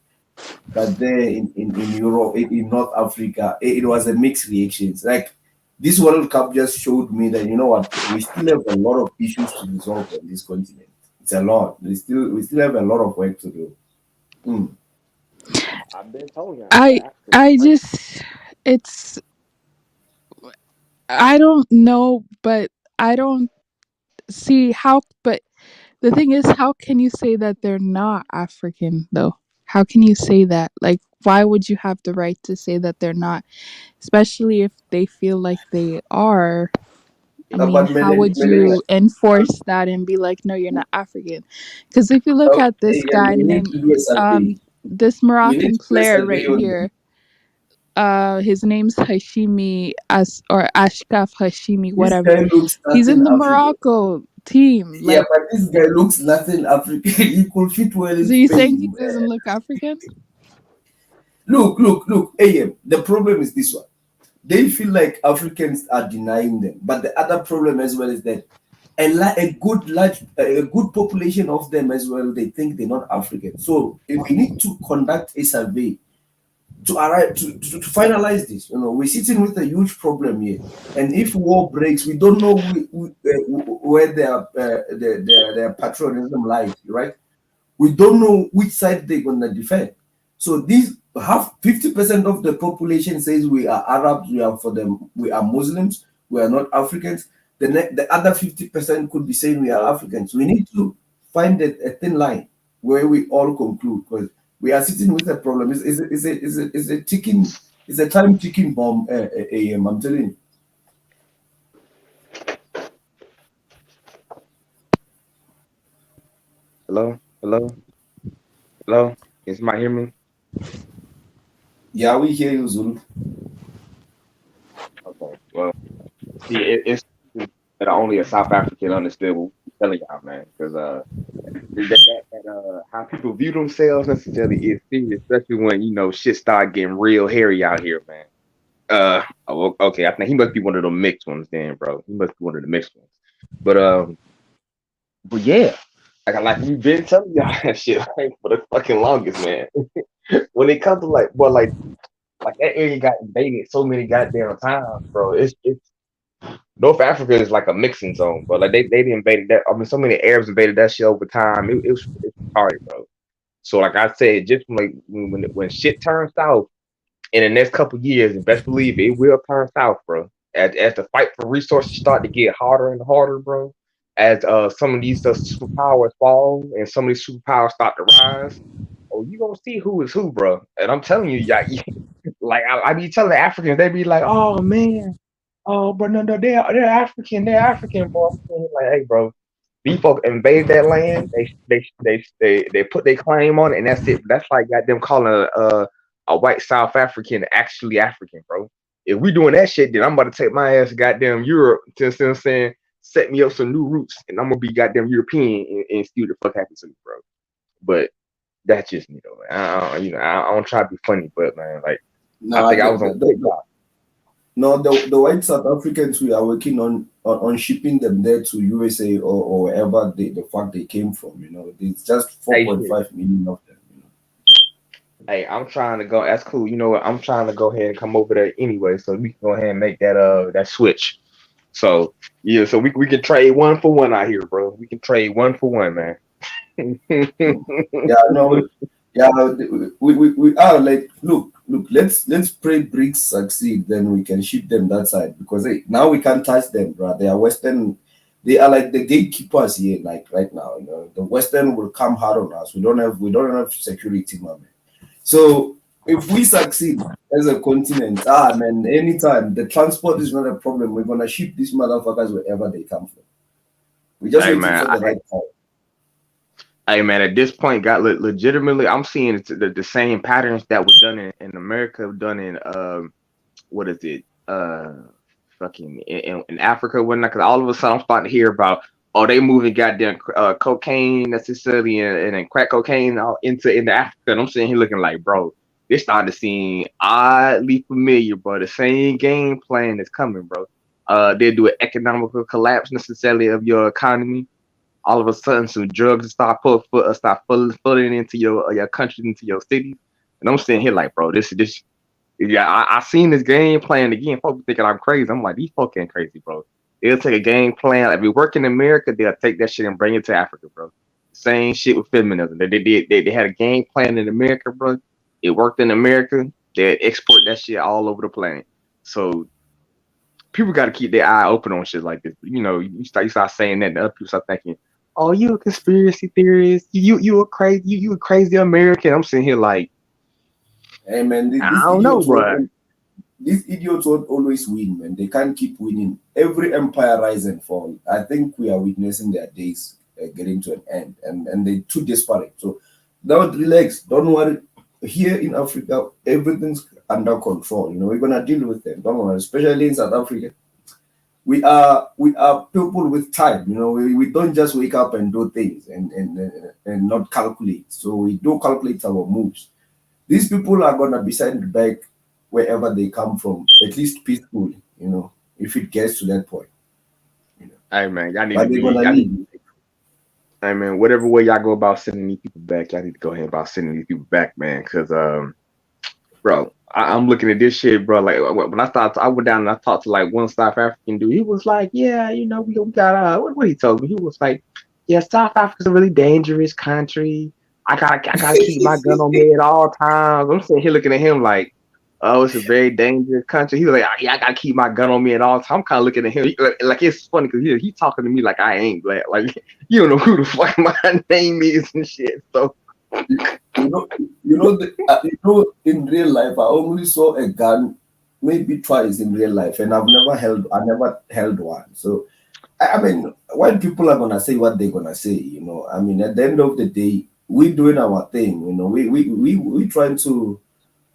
But there in Europe, in North Africa, it was a mixed reactions. Like this World Cup just showed me that, you know what, we still have a lot of issues to resolve on this continent. It's a lot. We still have a lot of work to do. Mm. I've been told y'all, man. I Africa's I crazy. just it's I don't know, but I don't see how. But the thing is, how can you say that they're not African though? How can you say that? Like, why would you have the right to say that they're not, especially if they feel like they are? I mean, But how would Melania, you enforce that and be like, no, you're not African? Because if you look at this okay, and guy we need named to do a survey. this We need Moroccan to do a player survey right on them. here, his name's Hashimi As or Ashkaf Hashimi, This whatever. guy looks He's nothing in the African. Morocco team. Yeah, Like, but this guy looks nothing African. He could fit well so in you saying he Spain. doesn't look African? Look. AM. The problem is this one. They feel like Africans are denying them, but the other problem as well is that a good population of them as well, they think they're not African. So if we need to conduct a survey to arrive to finalize this. We're sitting with a huge problem here, and if war breaks, we don't know where their patriotism lies, right? We don't know which side they're gonna defend. So these half 50% of the population says we are Arabs, we are for them, we are Muslims, we are not Africans. The other 50% could be saying we are Hello? Africans. We need to find a thin line where we all conclude because we are sitting with a problem. It's a time ticking bomb. AM, I'm telling you. Hello? Hello? Hello? Can somebody hear me? Yeah, we hear you, Zulu. Okay. Well, see, it's that only a South African understood what we're telling y'all, man. Because how people view themselves necessarily is serious, especially when shit start getting real hairy out here, man. Okay, I think he must be one of the mixed ones, then, bro. He must be one of the mixed ones. But but yeah, like we've been telling y'all that shit like for the fucking longest, man. When it comes to like that area got invaded so many goddamn times, bro. It's North Africa is like a mixing zone, but like they invaded that. I mean, so many Arabs invaded that shit over time. It's retarded, bro. So like I said, just like when shit turns south in the next couple years, and best believe it will turn south, bro. As the fight for resources start to get harder and harder, bro. As some of these superpowers fall and some of these superpowers start to rise, oh, you gonna see who is who, bro. And I'm telling you, yeah, like I be telling the Africans, they be like, oh man, oh, but no, they're African, bro. I'm like, hey, bro, these folks invaded that land. They put their claim on it, and that's it. That's like got them calling a white South African actually African, bro. If we doing that shit, then I'm about to take my ass to goddamn Europe to, you know what I'm saying, set me up some new roots, and I'm gonna be goddamn European and see what the fuck happens to me, bro. But that's just me though, man. I don't try to be funny, but man, like I No, think I was on TikTok. no, the white South Africans, we are working on shipping them there to USA or wherever the fuck they came from. You know, it's just Hey, shit. 4.5 million of them. You know. Hey, I'm trying to go. That's cool. You know what? I'm trying to go ahead and come over there anyway, so we can go ahead and make that switch. So yeah, so we can trade one for one out here, bro. We can trade one for one, man. Yeah, no, yeah, we are like, look, let's pray BRICS succeed, then we can ship them that side because hey, now we can't touch them, bro. They are Western, they are like the gatekeepers here, like right now. You know, the Western will come hard on us. We don't have security, man. So if we succeed as a continent, man, anytime the transport is not a problem, we're gonna ship these motherfuckers wherever they come from. We're just Hey waiting man, for the right time. hey man, at this point, got legitimately, I'm seeing the same patterns that were done in America, done in what is it, fucking in Africa, whatnot. Because all of a sudden, I'm starting to hear about, oh, they moving goddamn cocaine necessarily and crack cocaine all into Africa. And I'm sitting here looking like, bro, this started to seem oddly familiar, bro. The same game plan is coming, bro. They do an economical collapse necessarily of your economy. All of a sudden, some drugs start flooding into your country, into your cities. And I'm sitting here like, bro, this. Yeah, I seen this game plan again. Folks thinking I'm crazy. I'm like, these folks ain't crazy, bro. They'll take a game plan. If we work in America, they'll take that shit and bring it to Africa, bro. Same shit with feminism. They had a game plan in America, bro. It worked in America. They export that shit all over the planet. So people got to keep their eye open on shit like this. You know, you start saying that, and other people start thinking, "Oh, you a conspiracy theorist? You a crazy you a crazy American?" I'm sitting here like, Hey man, I don't know, bro. these idiots won't always win, man. They can't keep winning. Every empire rise and fall. I think we are witnessing their days getting to an end, and they're too desperate. So don't relax. Don't worry. Here in Africa, everything's under control. You know, we're gonna deal with them. Don't worry. Especially in South Africa, we are people with time. You know, we don't just wake up and do things and not calculate. So we do calculate our moves. These people are gonna be sent back wherever they come from, at least peacefully, you know, if it gets to that point. You know. Hey man, y'all need to But they're be. gonna Y'all need. leave. Hey man, whatever way y'all go about sending these people back, y'all need to go ahead about sending these people back, man. Cause bro, I'm looking at this shit, bro. Like when I went down and I talked to like one South African dude. He was like, yeah, you know, we got what he told me. He was like, yeah, South Africa's a really dangerous country. I gotta keep my gun on me at all times. I'm sitting here looking at him like, oh, it's a very dangerous country. He was like, yeah, I gotta keep my gun on me at all times. I'm kind of looking at him like it's funny because he talking to me like I ain't black. Like you don't know who the fuck my name is and shit. So In real life, I only saw a gun maybe twice in real life, and I never held one. So, I mean, when people are gonna say what they're gonna say, you know, I mean, at the end of the day, we doing our thing, you know, we trying to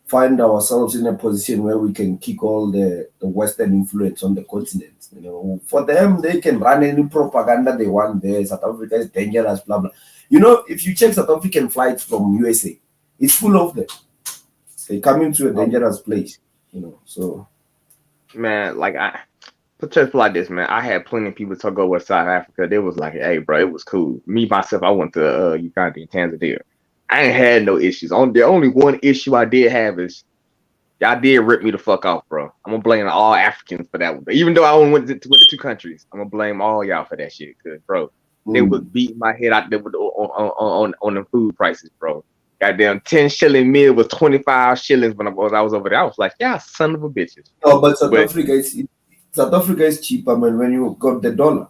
find ourselves in a position where we can kick all the Western influence on the continent. You know, for them, they can run any propaganda they want there. South Africa is dangerous, blah blah. You know, if you check South African flights from USA, it's full of them. They come into a dangerous place. You know, so man, like I put it like this, man. I had plenty of people to go with South Africa. They was like, hey, bro, it was cool. Me myself, I went to Uganda and Tanzania. I ain't had no issues. The only one issue I did have is y'all did rip me the fuck off, bro. I'm gonna blame all Africans for that one. Even though I only went to two countries, I'm gonna blame all y'all for that shit. Cause bro, they was beating my head out there with on the food prices, bro. Goddamn 10 shilling meal was 25 shillings when I was over there. I was like, yeah, son of a bitches. No, but South But Africa is cheaper, man. When you got the dollar.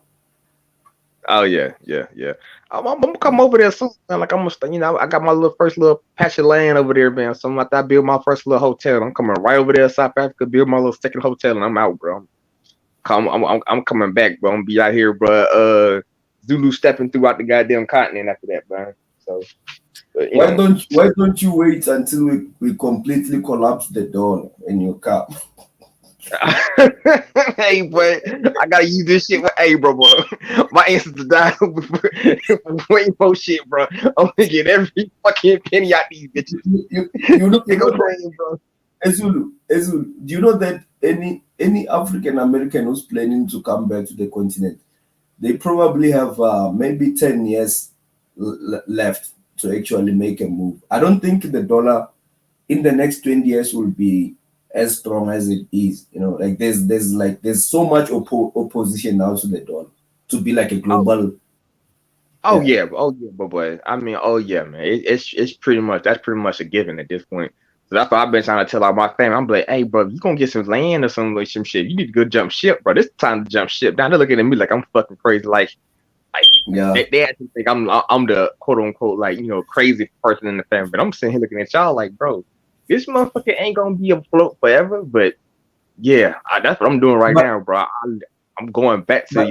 oh yeah. I'm gonna come over there soon. Man. Like I'm gonna, I got my little first little patch of land over there, man. So after I build my first little hotel, I'm coming right over there, South Africa, build my little second hotel, and I'm out, bro. I'm coming back, bro. I'm gonna be out here, bro. Zulu stepping throughout the goddamn continent after that, bro. So, but, Why don't you wait until we completely collapse the dollar in your car? hey, boy, I gotta use this shit. Hey, bro. My ancestors died waiting for shit, bro. I'm gonna get every fucking penny out these bitches. You know, They go crazy, bro. Ezulu, do you know that any African American who's planning to come back to the continent, they probably have maybe 10 years left to actually make a move. I don't think the dollar in the next 20 years will be as strong as it is. You know, like there's so much opposition now to the dollar to be like a Oh, global. oh Yeah, yeah, oh yeah, boy. I mean, oh yeah, man. It's pretty much that's pretty much a given at this point. So that's why I've been trying to tell all my family. I'm like, hey, bro, you gonna get some land or some shit. You need to go jump ship, bro. This time to jump ship. Now they're looking at me like I'm fucking crazy. Like yeah. they actually think I'm the quote unquote like crazy person in the family. But I'm sitting here looking at y'all like, bro, this motherfucker ain't gonna be afloat forever. But yeah, that's what I'm doing right But now, bro. I'm going back to but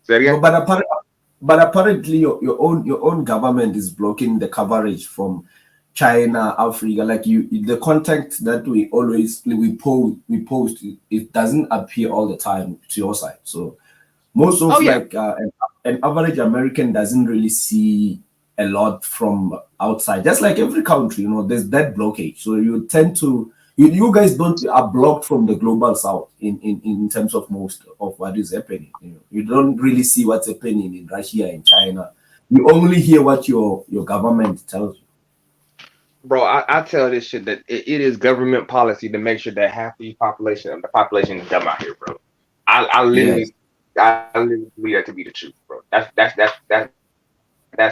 say it again. but apparently your own government is blocking the coverage from China, Africa. Like the content that we post, it doesn't appear all the time to your side. So most Oh of yeah, like an average American doesn't really see a lot from outside. Just like every country, there's that blockage. So you tend to you guys don't are blocked from the global south in terms of most of what is happening. You don't really see what's happening in Russia and China. You only hear what your government tells you. bro. I tell this shit that it is government policy to make sure that half the population is dumb out here, bro. I Yes. literally I literally believe that to be the truth, bro. That's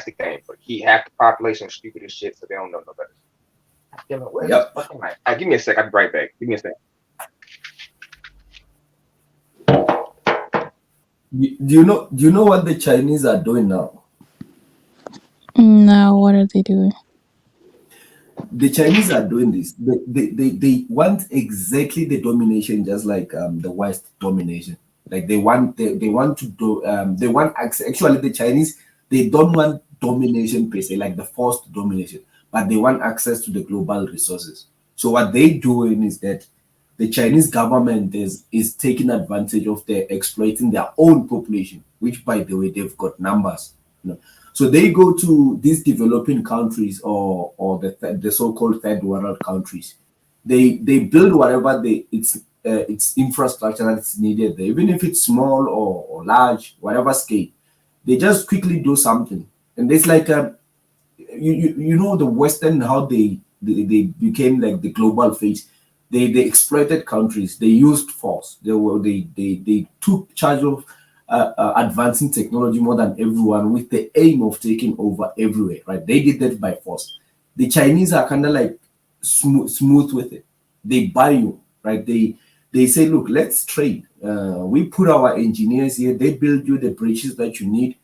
the game. But he half the population is stupid as shit, so they don't know no better. Damn it, where's this Yep. fucking light? Give me a sec. I'll be right back. Give me a sec. Do you know what the Chinese are doing now? No, what are they doing? The Chinese are doing this. They want exactly the domination, just like the West domination. Like they want to do they want access. Actually, the Chinese, they don't want domination per se, like the forced domination, but they want access to the global resources. So what they doing is that the Chinese government is taking advantage of their exploiting their own population, which by the way they've got numbers. So they go to these developing countries or the so-called third world countries. They build whatever it's infrastructure that's needed there, even if it's small or large, whatever scale. They just quickly do something, and it's like the Western, how they became like the global face. They exploited countries. They used force. They took charge of advancing technology more than everyone with the aim of taking over everywhere. Right? They did that by force. The Chinese are kind of like smooth with it. They buy you. Right? They say, look, let's trade. We put our engineers here. They build you the bridges that you need.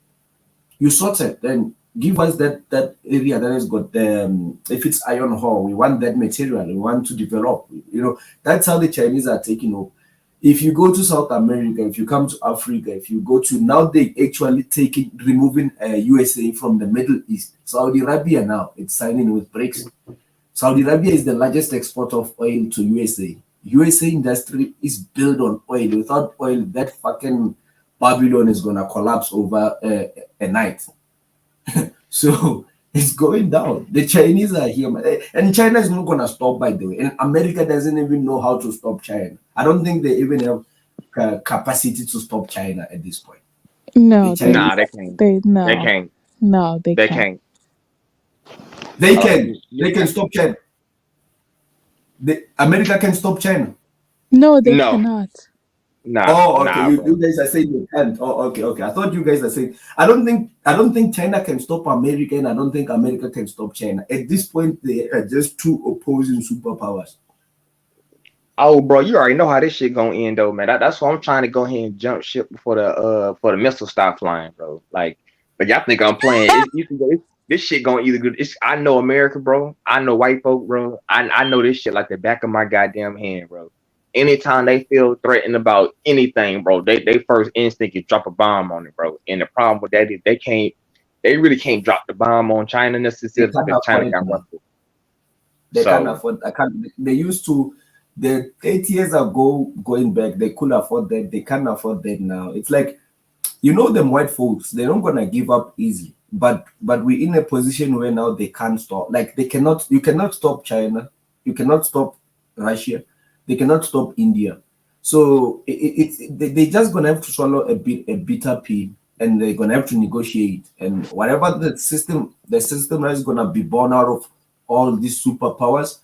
You sort it, then give us that area that has got if it's iron ore, we want that material, we want to develop. That's how the Chinese are taking over. If you go to South America, if you come to Africa, if you go to now, they actually removing USA from the Middle East. Saudi Arabia now it's signing with BRICS. Saudi Arabia is the largest exporter of oil to USA. USA industry is built on oil. Without oil, that fucking Babylon is gonna collapse over a night. So it's going down. The Chinese are here, and China is not gonna stop. By the way, and America doesn't even know how to stop China. I don't think they even have capacity to stop China at this point. The No, Chinese, Nah, they can't. they They no, can't. no, they They can't. can't. they Uh, can, they can stop China. America can stop China. No, they no, cannot. Oh, okay. Nah, You bro. guys are saying they can't. Oh, okay, okay. I thought you guys are saying I don't think China can stop America, and I don't think America can stop China. At this point, they are just two opposing superpowers. Oh, bro, you already know how this shit gonna end, though, man. That's why I'm trying to go ahead and jump ship before the missiles stop flying, bro. Like, but y'all think I'm playing? You can go. This shit gonna either good. I know America, bro. I know white folk, bro. I know this shit like the back of my goddamn hand, bro. Anytime they feel threatened about anything, bro, they first instinct is drop a bomb on it, bro. And the problem with that is they really can't drop the bomb on China They necessarily can't because China afford it got now. Russia. They can't So afford. I can't. They used to. The 8 years ago, going back, they could afford that. They can't afford that now. It's like, them white folks, they're not gonna give up easy. But we're in a position where now they can't stop. Like, they cannot. You cannot stop China. You cannot stop Russia. They cannot stop India. So they're just gonna have to swallow a bitter pill, and they're gonna have to negotiate. And whatever the system is gonna be born out of all these superpowers,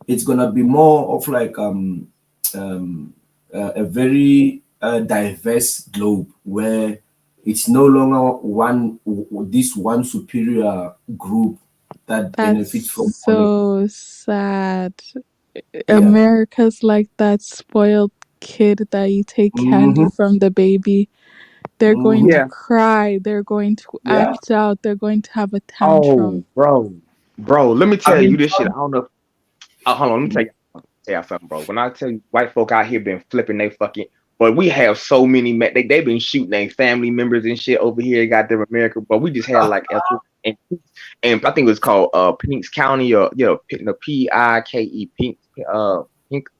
it's gonna be more of like a very diverse globe where it's no longer this one superior group that That's benefits from all of it. so sad. Yeah. America's like that spoiled kid that you take candy Mm-hmm. from the baby. They're going Mm-hmm. to yeah. cry. They're going to Yeah. act out. They're going to have a Oh, tantrum. bro, let me I tell you mean, this shit. I don't know. Hold on, let me tell you something, bro. When I tell you, white folk out here been flipping they fucking, but we have so many. They been shooting their family members and shit over here. Got them America, but we just had like and I think it was called Pinks County or Pike Pink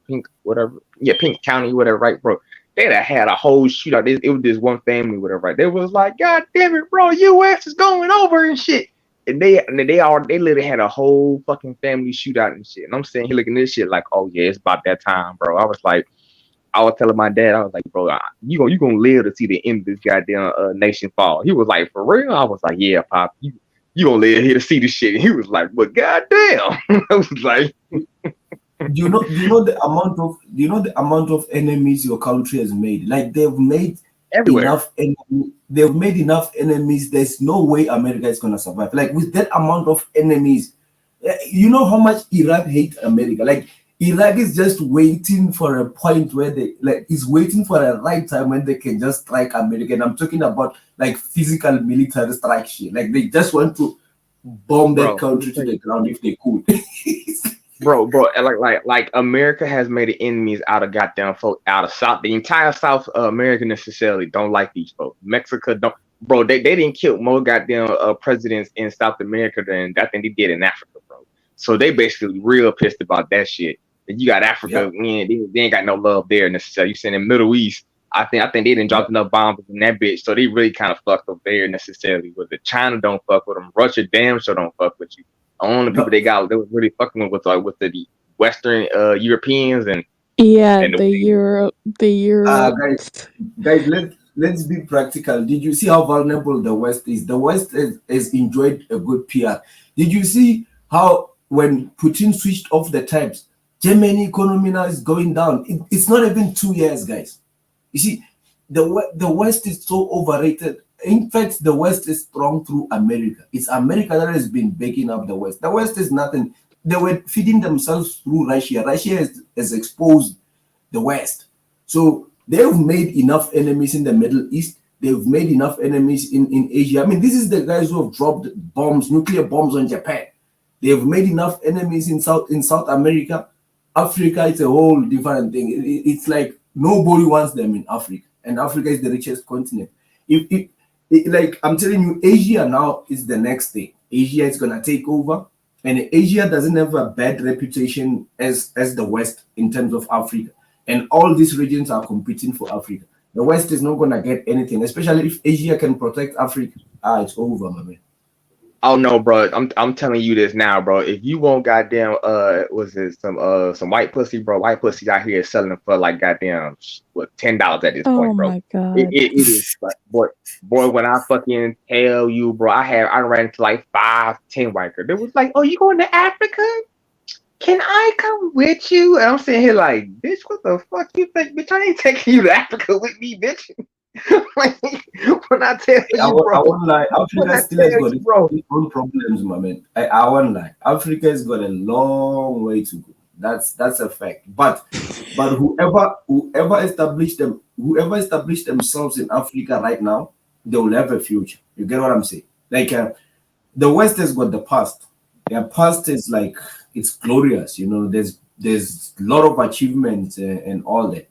Pink whatever Pink County whatever, right, bro. They'd have had a whole shootout. It was just one family whatever, right. They was like, God damn it, bro, U.S. is going over and shit. And they literally had a whole fucking family shootout and shit. And I'm sitting here looking at this shit like, oh yeah, it's about that time, bro. I was telling my dad, I was like, bro, you gonna live to see the end of this goddamn nation fall. He was like, for real? I was like, yeah, pop, you gonna live here to see this shit. And he was like, but goddamn. I was like, do you know the amount of enemies your country has made? Like, everywhere. they've made enough enemies. There's no way America is gonna survive. Like, with that amount of enemies, you know how much Iraq hate America. Like, Iraq is just waiting for a point where is waiting for a right time when they can just strike America. And I'm talking about like physical military strike shit. Like, they just want to bomb that Bro, let me country to tell the you. ground if they could. Bro, and like America has made enemies out of goddamn folk out of South. The entire South America necessarily don't like these folks. Mexico don't. Bro, they didn't kill more goddamn presidents in South America than I think they did in Africa, bro. So they basically real pissed about that shit. And you got Yeah, Africa, man, they ain't got no love there necessarily. You saying in Middle East, I think they didn't yeah. drop enough bombs in that bitch, so they really kind of fucked up there necessarily. With the China don't fuck with them, Russia damn sure don't fuck with you. Only people No, they was really fucking with the Western Europeans Yeah, and the the Europe, the Europe. guys, let's be practical. Did you see how vulnerable the West is? The West has enjoyed a good PR. Did you see how when Putin switched off the taps, Germany economy now is going down? It's not even 2 years, guys. You see, the West is so overrated. In fact, the West is strong through America. It's America that has been backing up the West. The West is nothing. They were feeding themselves through Russia. Russia has exposed the West. So they've made enough enemies in the Middle East. They've made enough enemies in Asia. I mean, this is the guys who have dropped bombs, nuclear bombs on Japan. They've made enough enemies in South America. Africa is a whole different thing. It's like nobody wants them in Africa, and Africa is the richest continent. Like I'm telling you, Asia now is the next thing. Asia is gonna take over, and Asia doesn't have a bad reputation as the West in terms of Africa, and all these regions are competing for Africa. The West is not gonna get anything, especially if Asia can protect Africa. It's over, my man. oh no, bro, I'm telling you this now, bro. If you want goddamn was it some white pussy, bro? White pussy out here is selling for like goddamn what $10 at this Oh point, bro. my It, God. it, it is like boy when I fucking tell you, bro, I ran into like 5, 10 white girls. They was like, oh, you going to Africa? can I come with you? And I'm sitting here like, bitch, what the fuck you think? Bitch, I ain't taking you to Africa with me, bitch. Like, when I tell I you, won't, I bro, won't lie. when Africa I still tell has got you, bro, its own problems, my man. I won't lie. Africa has got a long way to go. That's a fact. But whoever established themselves in Africa right now, they will have a future. You get what I'm saying? Like the West has got the past. Their past is like it's glorious. You know, there's a lot of achievements and all that,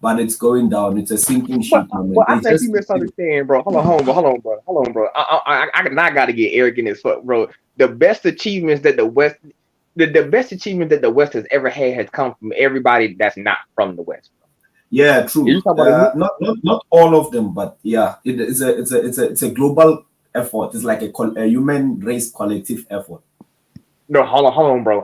but it's going down. It's a sinking ship, my man. but I They think you just misunderstand, bro. Hold on, bro. I gotta get arrogant as fuck, bro. The best achievements that the West, the best achievement that the West has ever had has come from everybody that's not from the West. Yeah, You true. talking about the Not all of them, but yeah, it's a global effort. It's like a human race collective effort. no, hold on, bro.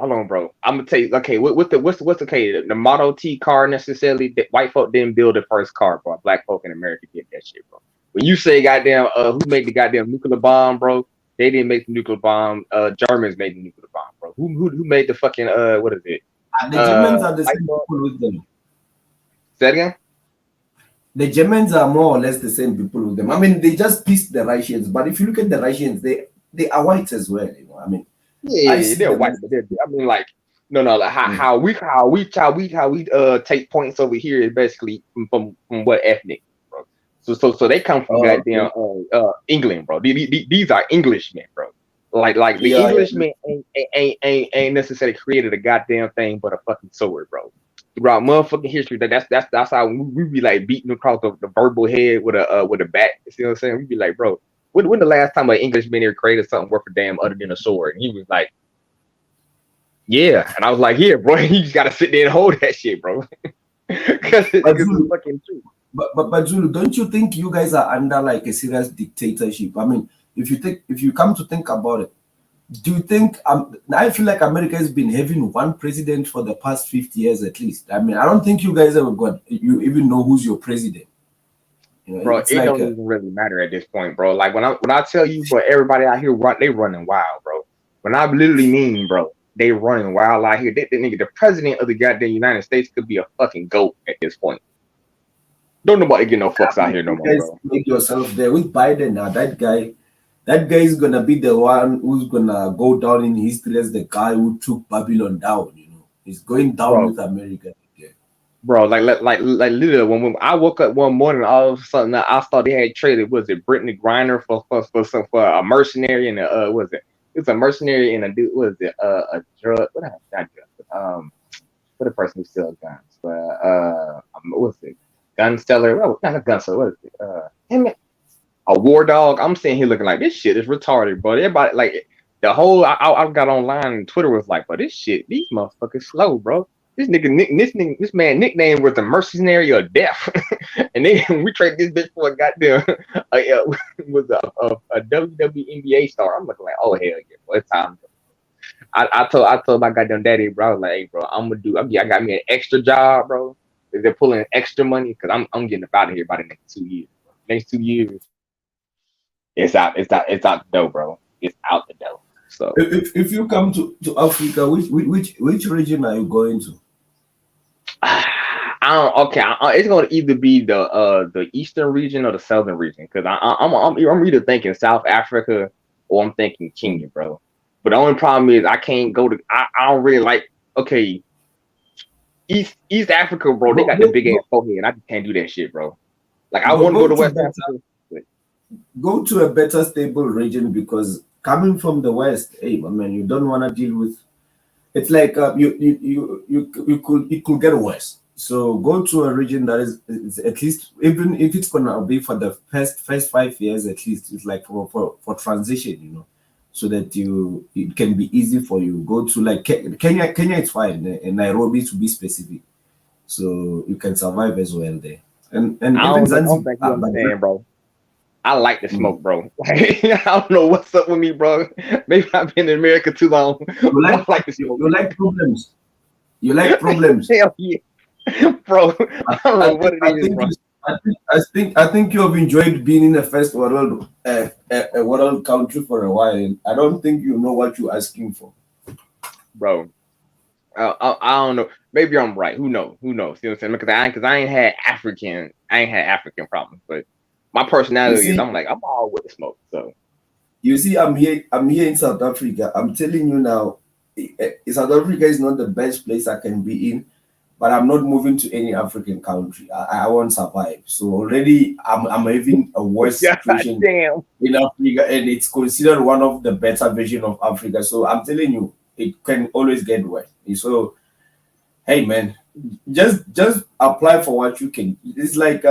I'm gonna tell you. Okay, what's okay? The Model T car necessarily. White folk didn't build the first car, bro. Black folk in America did that shit, bro. When you say goddamn, who made the goddamn nuclear bomb, bro? They didn't make the nuclear bomb. Germans made the nuclear bomb, bro. Who made the fucking what is it? And the Germans are the White same folk. people with them. Say that again. The Germans are more or less the same people with them. I mean, they just pieced the Russians, but if you look at the Russians, they are white as well. You know, I mean, I Yeah, see they're them white, as but I mean, like, no, like mm, how we take points over here is basically from what ethnic, bro. So they come from oh, goddamn okay. England, bro. These are Englishmen, bro. Like the Yeah, yeah. Englishmen ain't necessarily created a goddamn thing but a fucking sword, bro. Throughout motherfucking history, that's how we be like beating across the verbal head with a bat. You see what I'm saying? We be like, bro, when the last time an Englishman here created something worth a damn other than a sword? And he was like, yeah. And I was like, yeah, bro, you just gotta sit there and hold that shit, bro. Because But it's Zulu, fucking true. but Zulu, don't you think you guys are under like a serious dictatorship? I mean, if you come to think about it, do you think I feel like America has been having one president for the past 50 years at least. I mean, I don't think you guys ever got you even know who's your president. You know, Bro, it's it like don't even really matter at this point, bro. Like when I tell you, bro, everybody out here they running wild, bro. When I literally mean, bro, they running wild out here. Nigga, the president of the goddamn United States could be a fucking goat at this point. Don't nobody get no fucks out here no you more, guys bro. make yourself there with Biden now. That guy is gonna be the one who's gonna go down in history as the guy who took Babylon down. You know, he's going down Bro, with America. Yeah. bro, like literally when I woke up one morning, all of a sudden I saw they had traded, was it Brittany Griner for a mercenary and was it? It's a mercenary and a dude, was it a drug? What not drug? For the person who sells guns, but what's it? Gun seller? Well, not a gun seller. What is it? Damn it, a war dog. I'm sitting here looking like this shit is retarded, bro. Everybody like the whole I got online and Twitter was like, but this shit, these motherfuckers slow, bro. This man nickname was the mercenary of death, and then we traded this bitch for a goddamn was a WWE NBA star. I'm looking like, oh hell yeah, bro, it's time. I told my goddamn daddy, bro. I was like, hey, bro, I got me an extra job, bro. They're pulling extra money because I'm getting up out of here by the next 2 years. Bro. Next 2 years, it's out the door, bro. It's out the door. So If you come to Africa, which region are you going to? I don't. Okay, it's gonna either be the eastern region or the southern region because I'm either thinking South Africa or I'm thinking Kenya, bro. But the only problem is I can't go to. I don't really like. Okay, East Africa, bro. They Go got the go big ass go forehead. I just can't do that shit, bro. Like I go, want to go go to to West better Africa. But go to a better stable region because coming from the West, hey, my man, you don't want to deal with. It's like you could it could get worse. So go to a region that is at least even if it's gonna be for the first 5 years at least it's like for transition, you know, so that it can be easy for you. Go to like Kenya. Kenya is fine, and Nairobi to be specific, so you can survive as well there. And even I don't think you Zanzibar, but understand, bro. I like the mm, smoke, bro. I don't know what's up with me, bro. Maybe I've been in America too long, you but like I like the smoke. you like problems. You like problems. Hell yeah, bro. I, I don't I know what think it I is, think bro. you I think you have enjoyed being in a first world a world country for a while. I don't think you know what you're asking for. Bro, I don't know. Maybe I'm right. Who knows? Who knows? You know what I'm saying? Because I ain't had African problems. But my You personality is see, I'm all with the smoke. So I'm here in South Africa. I'm telling you now, South Africa is not the best place I can be in, but I'm not moving to any African country. I won't survive. So already I'm having a worse God situation damn. in Africa, and it's considered one of the better version of Africa. So I'm telling you, it can always get worse. So hey man, just apply for what you can. It's like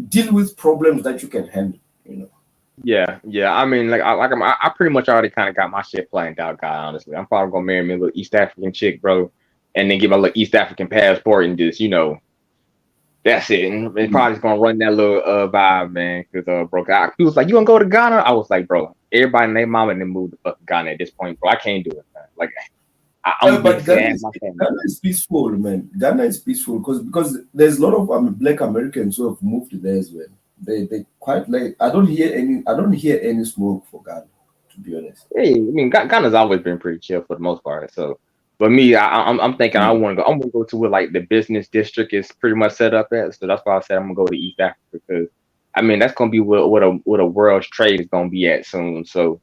deal with problems that you can handle. You know. Yeah. I mean, I pretty much already kind of got my shit planned out, guy. Honestly, I'm probably gonna marry me a little East African chick, bro, and then get my little East African passport and just that's it. And it's probably just gonna run that little vibe, man. Because bro, he was like, "You gonna go to Ghana?" I was like, "Bro, everybody and their mama then moved to fucking Ghana at this point, bro. I can't do it, man. Like, I'm gonna be But saying my family, Ghana is peaceful, man. Ghana is peaceful because there's a lot of Black Americans who have moved there as well. They quite like. I don't hear any smoke for Ghana, to be honest. hey, I mean, Ghana's always been pretty chill for the most part. So, but me, I'm thinking I Mm. want to go. I'm gonna go to where like the business district is pretty much set up at. So that's why I said I'm gonna go to East Africa because I mean that's gonna be what a world's trade is gonna be at soon. So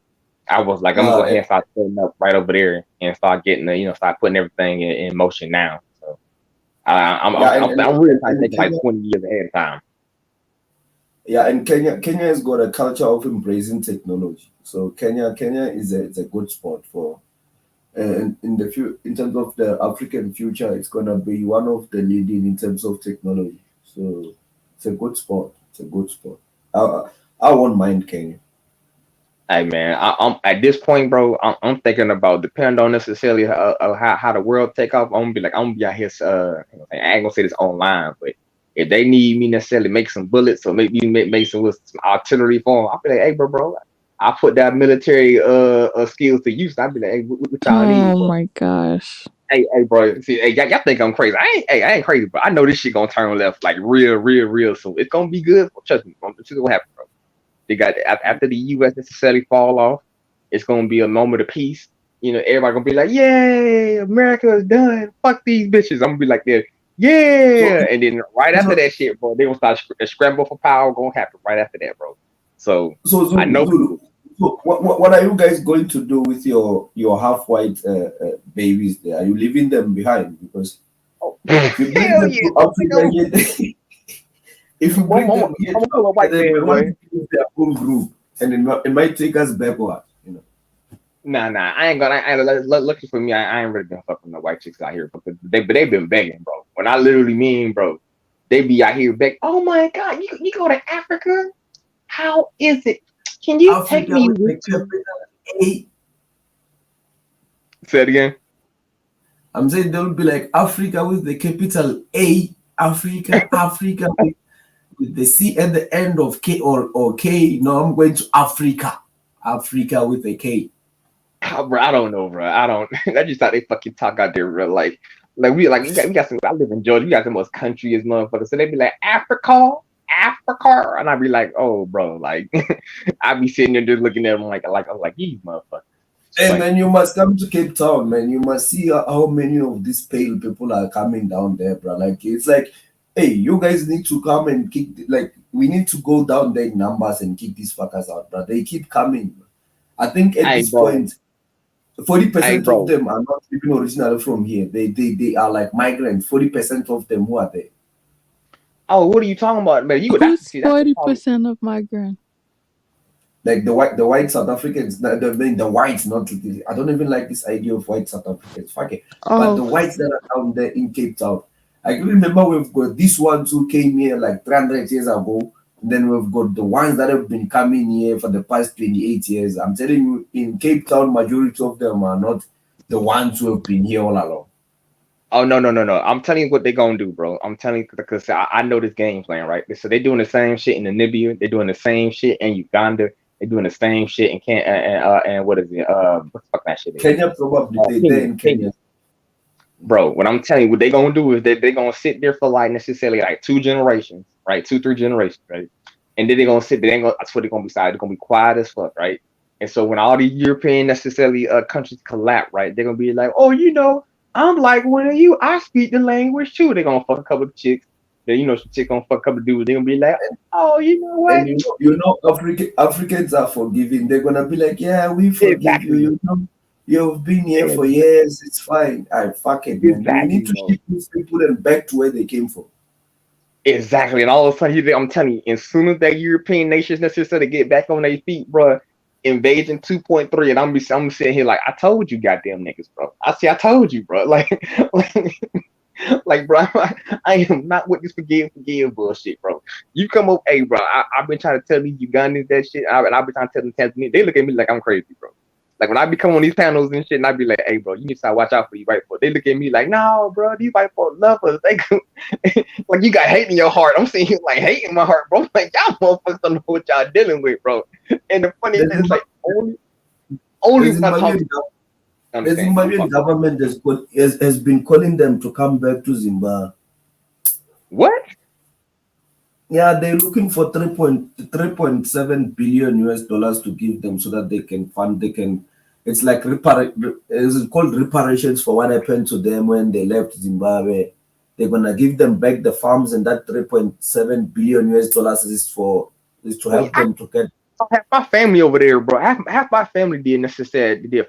I was like, I'm gonna go Uh, ahead and start setting up right over there and start getting start putting everything in motion now. So yeah, and, I'm really trying to and take it like Kenya, 20 years ahead of time. yeah, and Kenya has got a culture of embracing technology. So Kenya is a good spot for. In terms of the African future, it's gonna be one of the leading in terms of technology. So it's a good spot. It's a good spot. I, I won't mind Kenya. Hey man, I'm at this point, bro. I'm thinking about depending on necessarily how the world take off. I'm gonna be out here. I ain't gonna say this online, but if they need me necessarily make some bullets or maybe make some artillery for them, I'll be like, hey, bro, I'll put that military skills to use. I'll be like, hey, what y'all need, Oh bro? my gosh. Hey, bro. See, hey, y'all think I'm crazy? I ain't crazy, but I know this shit gonna turn left like real soon. It's gonna be good. Trust me. This is what happens, bro. They got after the U.S. necessarily fall off, it's gonna be a moment of peace. Everybody gonna be like, "Yay, America is done. Fuck these bitches." I'm gonna be like, "There, So, yeah." And then right after so, that shit, bro, they gonna start a scramble for power. Gonna happen right after that, bro. So so I Zulu, know Zulu. people. So what are you guys going to do with your half white babies there? Are you leaving them behind? Because Oh, if you bring hell them yeah, to bro. Think Africa here, if you bring them here I'm to gonna pull a Africa, white they man, might want boy. to build their own group, and it might take us backward. You know. Nah. I ain't gonna. Lucky for me, I ain't really been fucking the white chicks out here because they been begging, bro. When I literally mean, bro, they be out here begging. Oh my god, you go to Africa? How is it? Can you take Africa me with with the you? capital A. Say it again. I'm saying they'll be like Africa with the capital A. Africa with the C at the end of K or K. No, I'm going to Africa. Africa with a K. Bro, I don't know, bro. I don't. I just thought they fucking talk out there, bro. We got some. I live in Georgia. We got the most countryest motherfuckers. So they be like Africa, and I be like, oh, bro, like I be sitting there just looking at them like these motherfuckers. Hey Funny. man, you must come to Cape Town, man. You must see how many of these pale people are coming down there, bro. Like it's like, hey, you guys need to come and kick. Like we need to go down there in numbers and kick these fuckers out, bro. They keep coming. I think at Hey, this bro. point, forty Hey, percent of bro. them are not even originally from here. They are like migrants. 40% of them who are there. Oh, what are you talking about, man? Who's That's the problem. 40% of migrant? Like the white South Africans, the whites, not I don't even like this idea of white South Africans. Fuck it. But Oh, the whites that are down there in Cape Town, I can remember we've got these ones who came here like 300 years ago. And then we've got the ones that have been coming here for the past 28 years. I'm telling you, in Cape Town, majority of them are not the ones who have been here all along. Oh no. I'm telling you what they gonna do, bro. I'm telling you because I know this game plan, right? So they doing the same shit in Namibia. They're doing the same shit in Uganda. They're doing the same shit in Can and what is it? What the fuck that shit is? Kenya probably, they're in Kenya. Kenya. Bro, what I'm telling you, what they gonna do is they gonna sit there for like necessarily like 2 generations, right? 2, 3 generations, right? And then they're gonna sit there. That's what they're gonna be silent. They're gonna be quiet as fuck, right? And so when all these European necessarily countries collapse, right? They're gonna be like, oh, I'm like, one of you, I speak the language too. They gonna fuck a couple of chicks. Then some chick gonna fuck a couple of dudes. They gonna be like, oh, you know what? And Africans are forgiving. They're gonna be like, yeah, we forgive you. Exactly, You know, you've been here for exactly, years. It's fine. I fuck it, man. We need exactly, to bro. ship these people and back to where they came from. Exactly. And all of a sudden, I'm telling you, as soon as that European nations necessarily get back on their feet, bro, invasion 2.3, and I'm sitting here like, I told you, goddamn niggas, bro. I told you, bro. Like, like, bro, I am not with this forgive bullshit, bro. You come up, hey, bro. I've been trying to tell these Ugandans that shit, and I've been trying to tell them Tanzania. They look at me like I'm crazy, bro. Like when I be coming on these panels and shit, and I be like, "Hey, bro, you need to start watch out for these white folks." They look at me like, "No, bro, these white folks love us." They like you got hate in your heart. I'm seeing you like hate in my heart, bro. I'm like y'all motherfuckers don't know what y'all dealing with, bro. And the funny The, thing is Zimba- like the only when I talk Zimbabwean, to you, I the understand. Zimbabwean government has been calling them to come back to Zimbabwe. What? Yeah, they're looking for 3.7 billion US dollars to give them so that they can fund. They can. It's like is it called reparations for what happened to them when they left Zimbabwe. They're gonna give them back the farms, and that 3.7 billion US dollars is to Wait, help them to get. I have my family over there, bro. Half my family did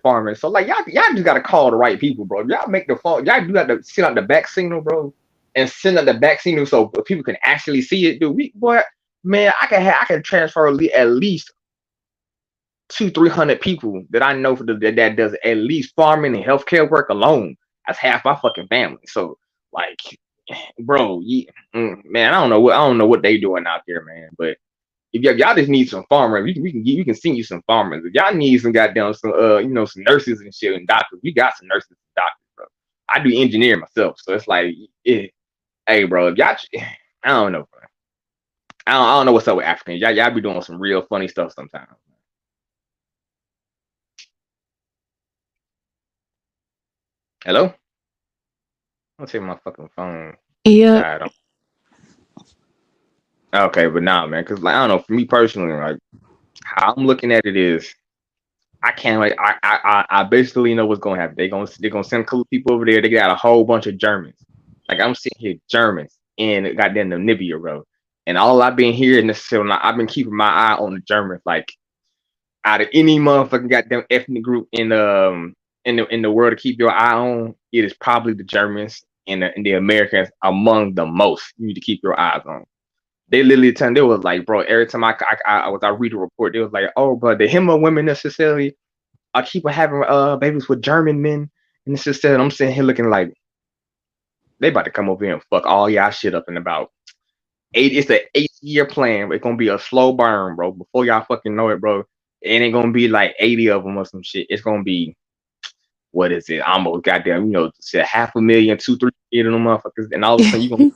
farming. So like y'all just gotta call the right people, bro. Y'all make the phone. Y'all do have to send out the back signal, bro, and send out the back signal so people can actually see it. Dude, boy, man, I can transfer at least 200-300 people that I know that does at least farming and healthcare work alone. That's half my fucking family. So like, bro, man, I don't know what they doing out there, man. But if y'all just need some farmers, we can send you some farmers. If y'all need some goddamn some nurses and shit and doctors, we got some nurses and doctors, bro. I do engineering myself, so it's like, hey, bro, if y'all, I don't know, bro. I don't know what's up with Africans. Y'all be doing some real funny stuff sometimes. Hello? I'll take my fucking phone. Yep. Died on. Okay, but nah, man, because like I don't know, for me personally, like how I'm looking at it is, I can't like I basically know what's gonna happen. They're gonna send a couple people over there. They got a whole bunch of Germans. Like I'm sitting here, Germans in goddamn Namibia, bro. And all I've been hearing is I've been keeping my eye on the Germans. Like out of any motherfucking goddamn ethnic group in the world to keep your eye on, it is probably the Germans and the Americans among the most you need to keep your eyes on. They literally they was like, bro, every time I read a report, they was like, oh, but the Himma women necessarily I keep having babies with German men, and it's just that I'm sitting here looking like they about to come over here and fuck all y'all shit up in about 8. It's an 8-year plan. It's gonna be a slow burn, bro. Before y'all fucking know it, bro, it ain't gonna be like 80 of them or some shit. It's gonna be what is it? Almost goddamn, say 500,000, 2-3 of them motherfuckers, and all of a sudden you gonna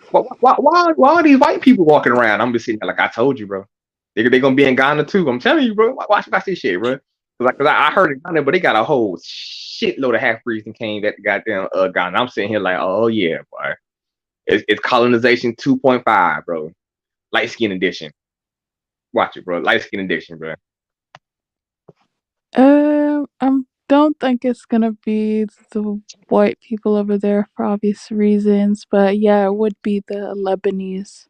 why are these white people walking around? I'm just sitting there like I told you, bro. They gonna be in Ghana too. I'm telling you, bro. Watch this shit, bro. Cause I heard in Ghana, but they got a whole shitload of half breeds and came that goddamn Ghana. I'm sitting here like, oh yeah, boy. It's colonization 2.5, bro. Light skin edition. Watch it, bro. Light skin edition, bro. I don't think it's gonna be the white people over there for obvious reasons, but yeah, it would be the Lebanese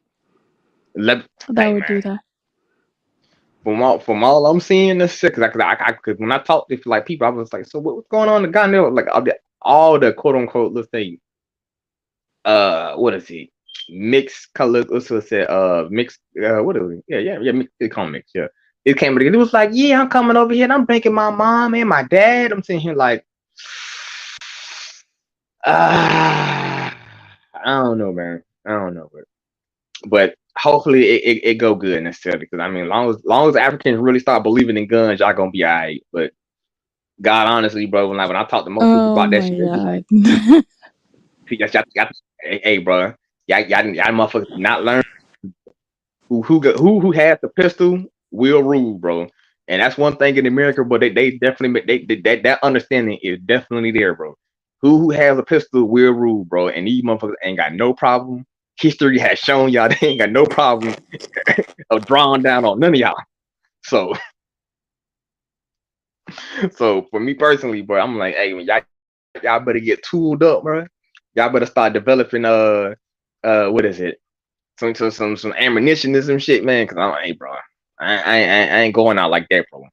that Hey would do man, that. from all I'm seeing this shit, cause when I talked to like people, I was like, so what's going on in Ghana? Like all the quote unquote, let's say, what is it? Mixed color. What's it? Mixed. What is it? Yeah. Mixed. They call mixed. Yeah. It came together. It was like, yeah, I'm coming over here and I'm banking my mom and my dad. I'm sitting here like, I don't know, man. I don't know, but hopefully it go good necessarily. Because I mean, long as Africans really start believing in guns, y'all gonna be alright. But God, honestly, bro, when I talk to most people Oh about that my shit, they be like, god. hey, bro, y'all motherfuckers not learn who has the pistol will rule, bro. And that's one thing in America, but they definitely that understanding is definitely there, bro. Who has a pistol will rule, bro. And these motherfuckers ain't got no problem. History has shown y'all they ain't got no problem of drawing down on none of y'all. So so for me personally, bro, I'm like, hey, when y'all y'all better get tooled up, bro. Y'all better start developing what is it? Some ammunition and some shit, man. Cause I ain't, bro. I ain't going out like that, bro.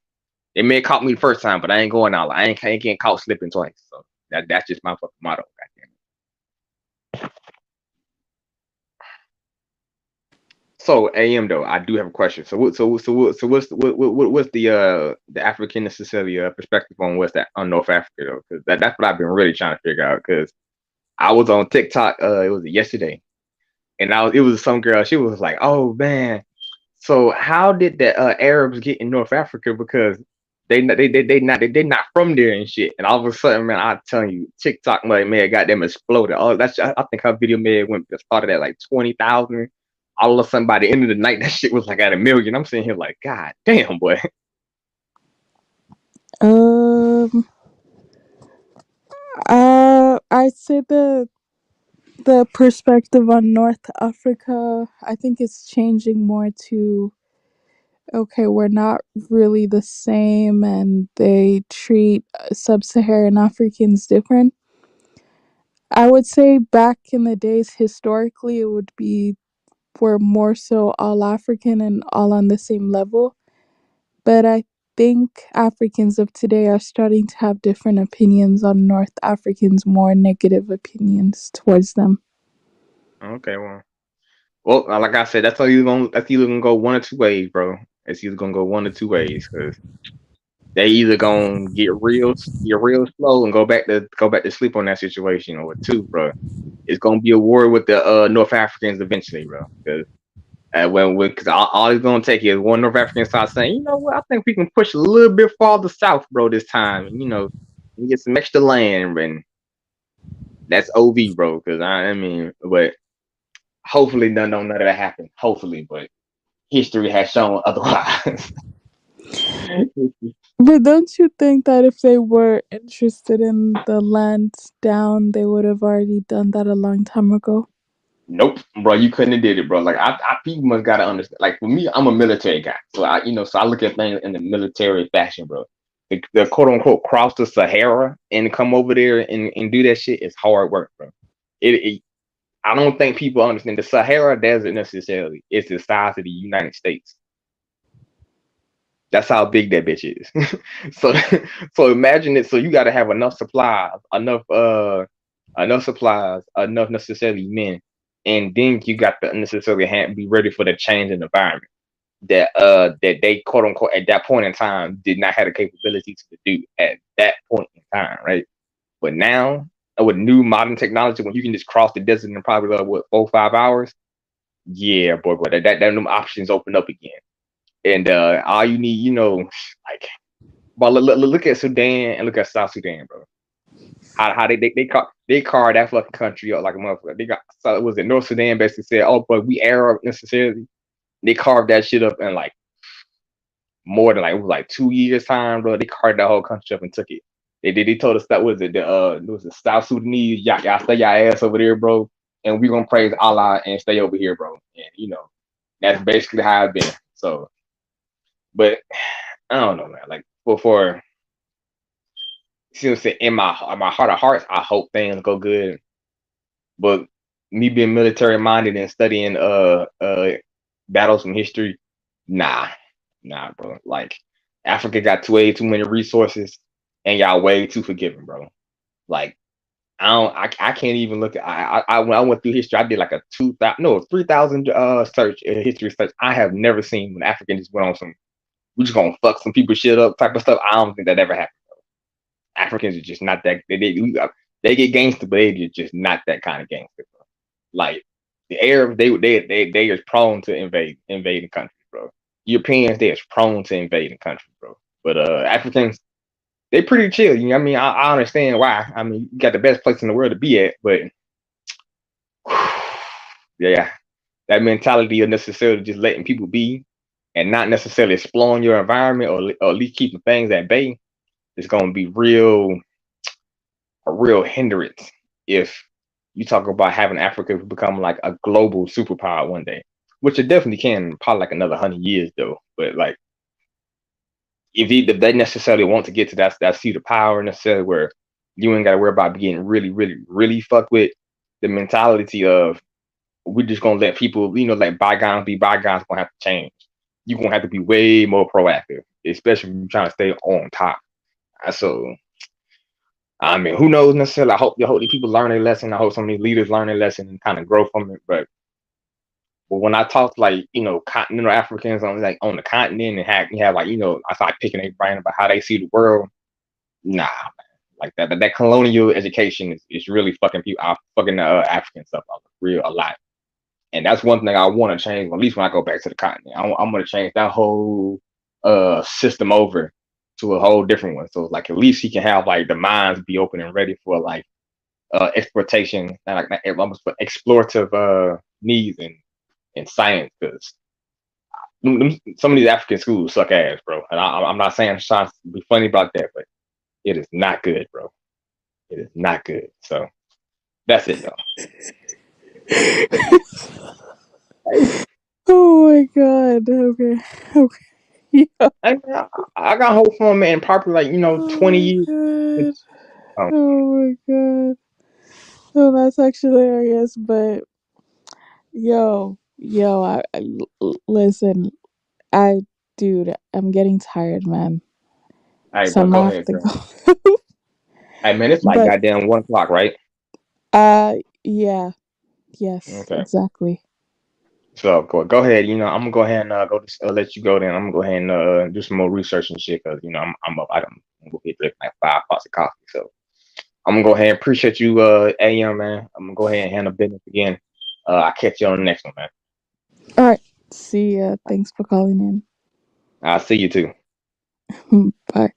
It may have caught me the first time, but I ain't going out. Like, I ain't getting caught slipping twice. So that's just my fucking motto. Goddamn. So AM though, I do have a question. What's the African necessarily perspective on what's that on North Africa though? Because that's what I've been really trying to figure out. Because I was on TikTok, it was yesterday, and it was some girl. She was like, "Oh man, so how did the Arabs get in North Africa? Because they not from there and shit." And all of a sudden, man, I'm telling you, TikTok like man, goddamn exploded. Oh, I think her video may went started at like 20,000. All of a sudden, by the end of the night, that shit was like at 1,000,000. I'm sitting here like, God damn, boy. I'd say the perspective on North Africa, I think it's changing more to okay, we're not really the same, and they treat sub-Saharan Africans different. I would say back in the days, historically, it would be we're more so all African and all on the same level. But I think Africans of today are starting to have different opinions on North Africans, more negative opinions towards them. Okay, well, like I said, that's either gonna go one or two ways, bro. It's either gonna go one or two ways, because they either gonna get real slow and go back to sleep on that situation, or two, bro, it's gonna be a war with the North Africans eventually, bro. Because because all it's gonna take is one North African start saying, you know what, I think we can push a little bit farther south, bro, this time, and and get some extra land, and that's OV, bro. Because I mean, but hopefully none of that happen. Hopefully, but history has shown otherwise. But don't you think that if they were interested in the land down, they would have already done that a long time ago? Nope, bro, you couldn't have did it, bro. Like people must gotta understand. Like for me, I'm a military guy, so I look at things in the military fashion, bro. The quote unquote cross the Sahara and come over there and do that shit is hard work, bro. I don't think people understand the Sahara Desert necessarily. It's the size of the United States. That's how big that bitch is. so so imagine it. So you got to have enough supplies, enough necessarily men, and then you got to necessarily be ready for the change in environment that they quote unquote at that point in time did not have the capability to do at that point in time, right? But now with new modern technology, when you can just cross the desert in probably like, what 4 or 5 hours, yeah, boy, that them options open up again. And all you need, like, but look at Sudan and look at South Sudan, bro. How they carved that fucking country up like a motherfucker. They got, so it was in North Sudan basically said, oh, but we Arab necessarily. They carved that shit up in like more than like it was like 2 years time, bro. They carved that whole country up and took it. They told us that was it was the South Sudanese, y'all stay y'all ass over there, bro, and we gonna praise Allah and stay over here, bro. And that's basically how it's been. So, but I don't know, man. Like before, seriously, in my heart of hearts, I hope things go good. But me being military minded and studying battles from history, nah, bro. Like Africa got way too many resources, and y'all way too forgiving, bro. Like I can't even look at when I went through history, I did like a 3,000 history search. I have never seen when Africans just went on some we just gonna fuck some people shit up type of stuff. I don't think that ever happened. Africans are just not that they get gangster, but they're just not that kind of gangster, bro. Like the Arabs, they are prone to invading countries, bro. Europeans, they are prone to invading countries, bro. But Africans, they pretty chill. You know what I mean? I understand why. I mean, you got the best place in the world to be at, but yeah, that mentality of necessarily just letting people be and not necessarily exploring your environment or at least keeping things at bay is going to be a real hindrance if you talk about having Africa become like a global superpower one day, which it definitely can, probably like another 100 years though. But like, if they necessarily want to get to that seat of power necessarily where You ain't got to worry about getting really, really, really fucked with. The mentality of we're just gonna let people, let bygones be bygones. Gonna have to change. You're gonna have to be way more proactive, especially when you're trying to stay on top. So, I mean, who knows necessarily? I hope these people learn their lesson. I hope some of these leaders learn their lesson and kind of grow from it. But when I talk like continental Africans on the continent and have like I start picking their brain about how they see the world. Nah, man. Like that colonial education is really fucking people, fucking African stuff up a lot. And that's one thing I want to change. At least when I go back to the continent, I'm going to change that whole system over to a whole different one. So like at least he can have like the minds be open and ready for like exploitation and like almost for explorative needs and science, because some of these African schools suck ass, bro. And I'm not saying I'm trying to be funny about that, but it is not good, bro. It is not good. So that's it, though. Oh my god. Okay. Yeah. I got hope for him, man. Probably like 20 years. Oh Um, my god. Oh, that's actually hilarious. But yo, listen, dude, I'm getting tired, man. Hey, So bro, I'm go gonna have ahead, to girl. go. Hey, man, it's like But goddamn 1 o'clock, right? yeah, yes, Okay. exactly. So go ahead. I'm gonna go ahead and let you go. Then I'm gonna go ahead and do some more research and shit, because I'm up. I'm gonna get drinking like 5 pots of coffee. So I'm gonna go ahead and appreciate you, AM, man. I'm gonna go ahead and handle business again. I'll catch you on the next one, man. All right. See ya. Thanks for calling I'll see you too. in. Bye.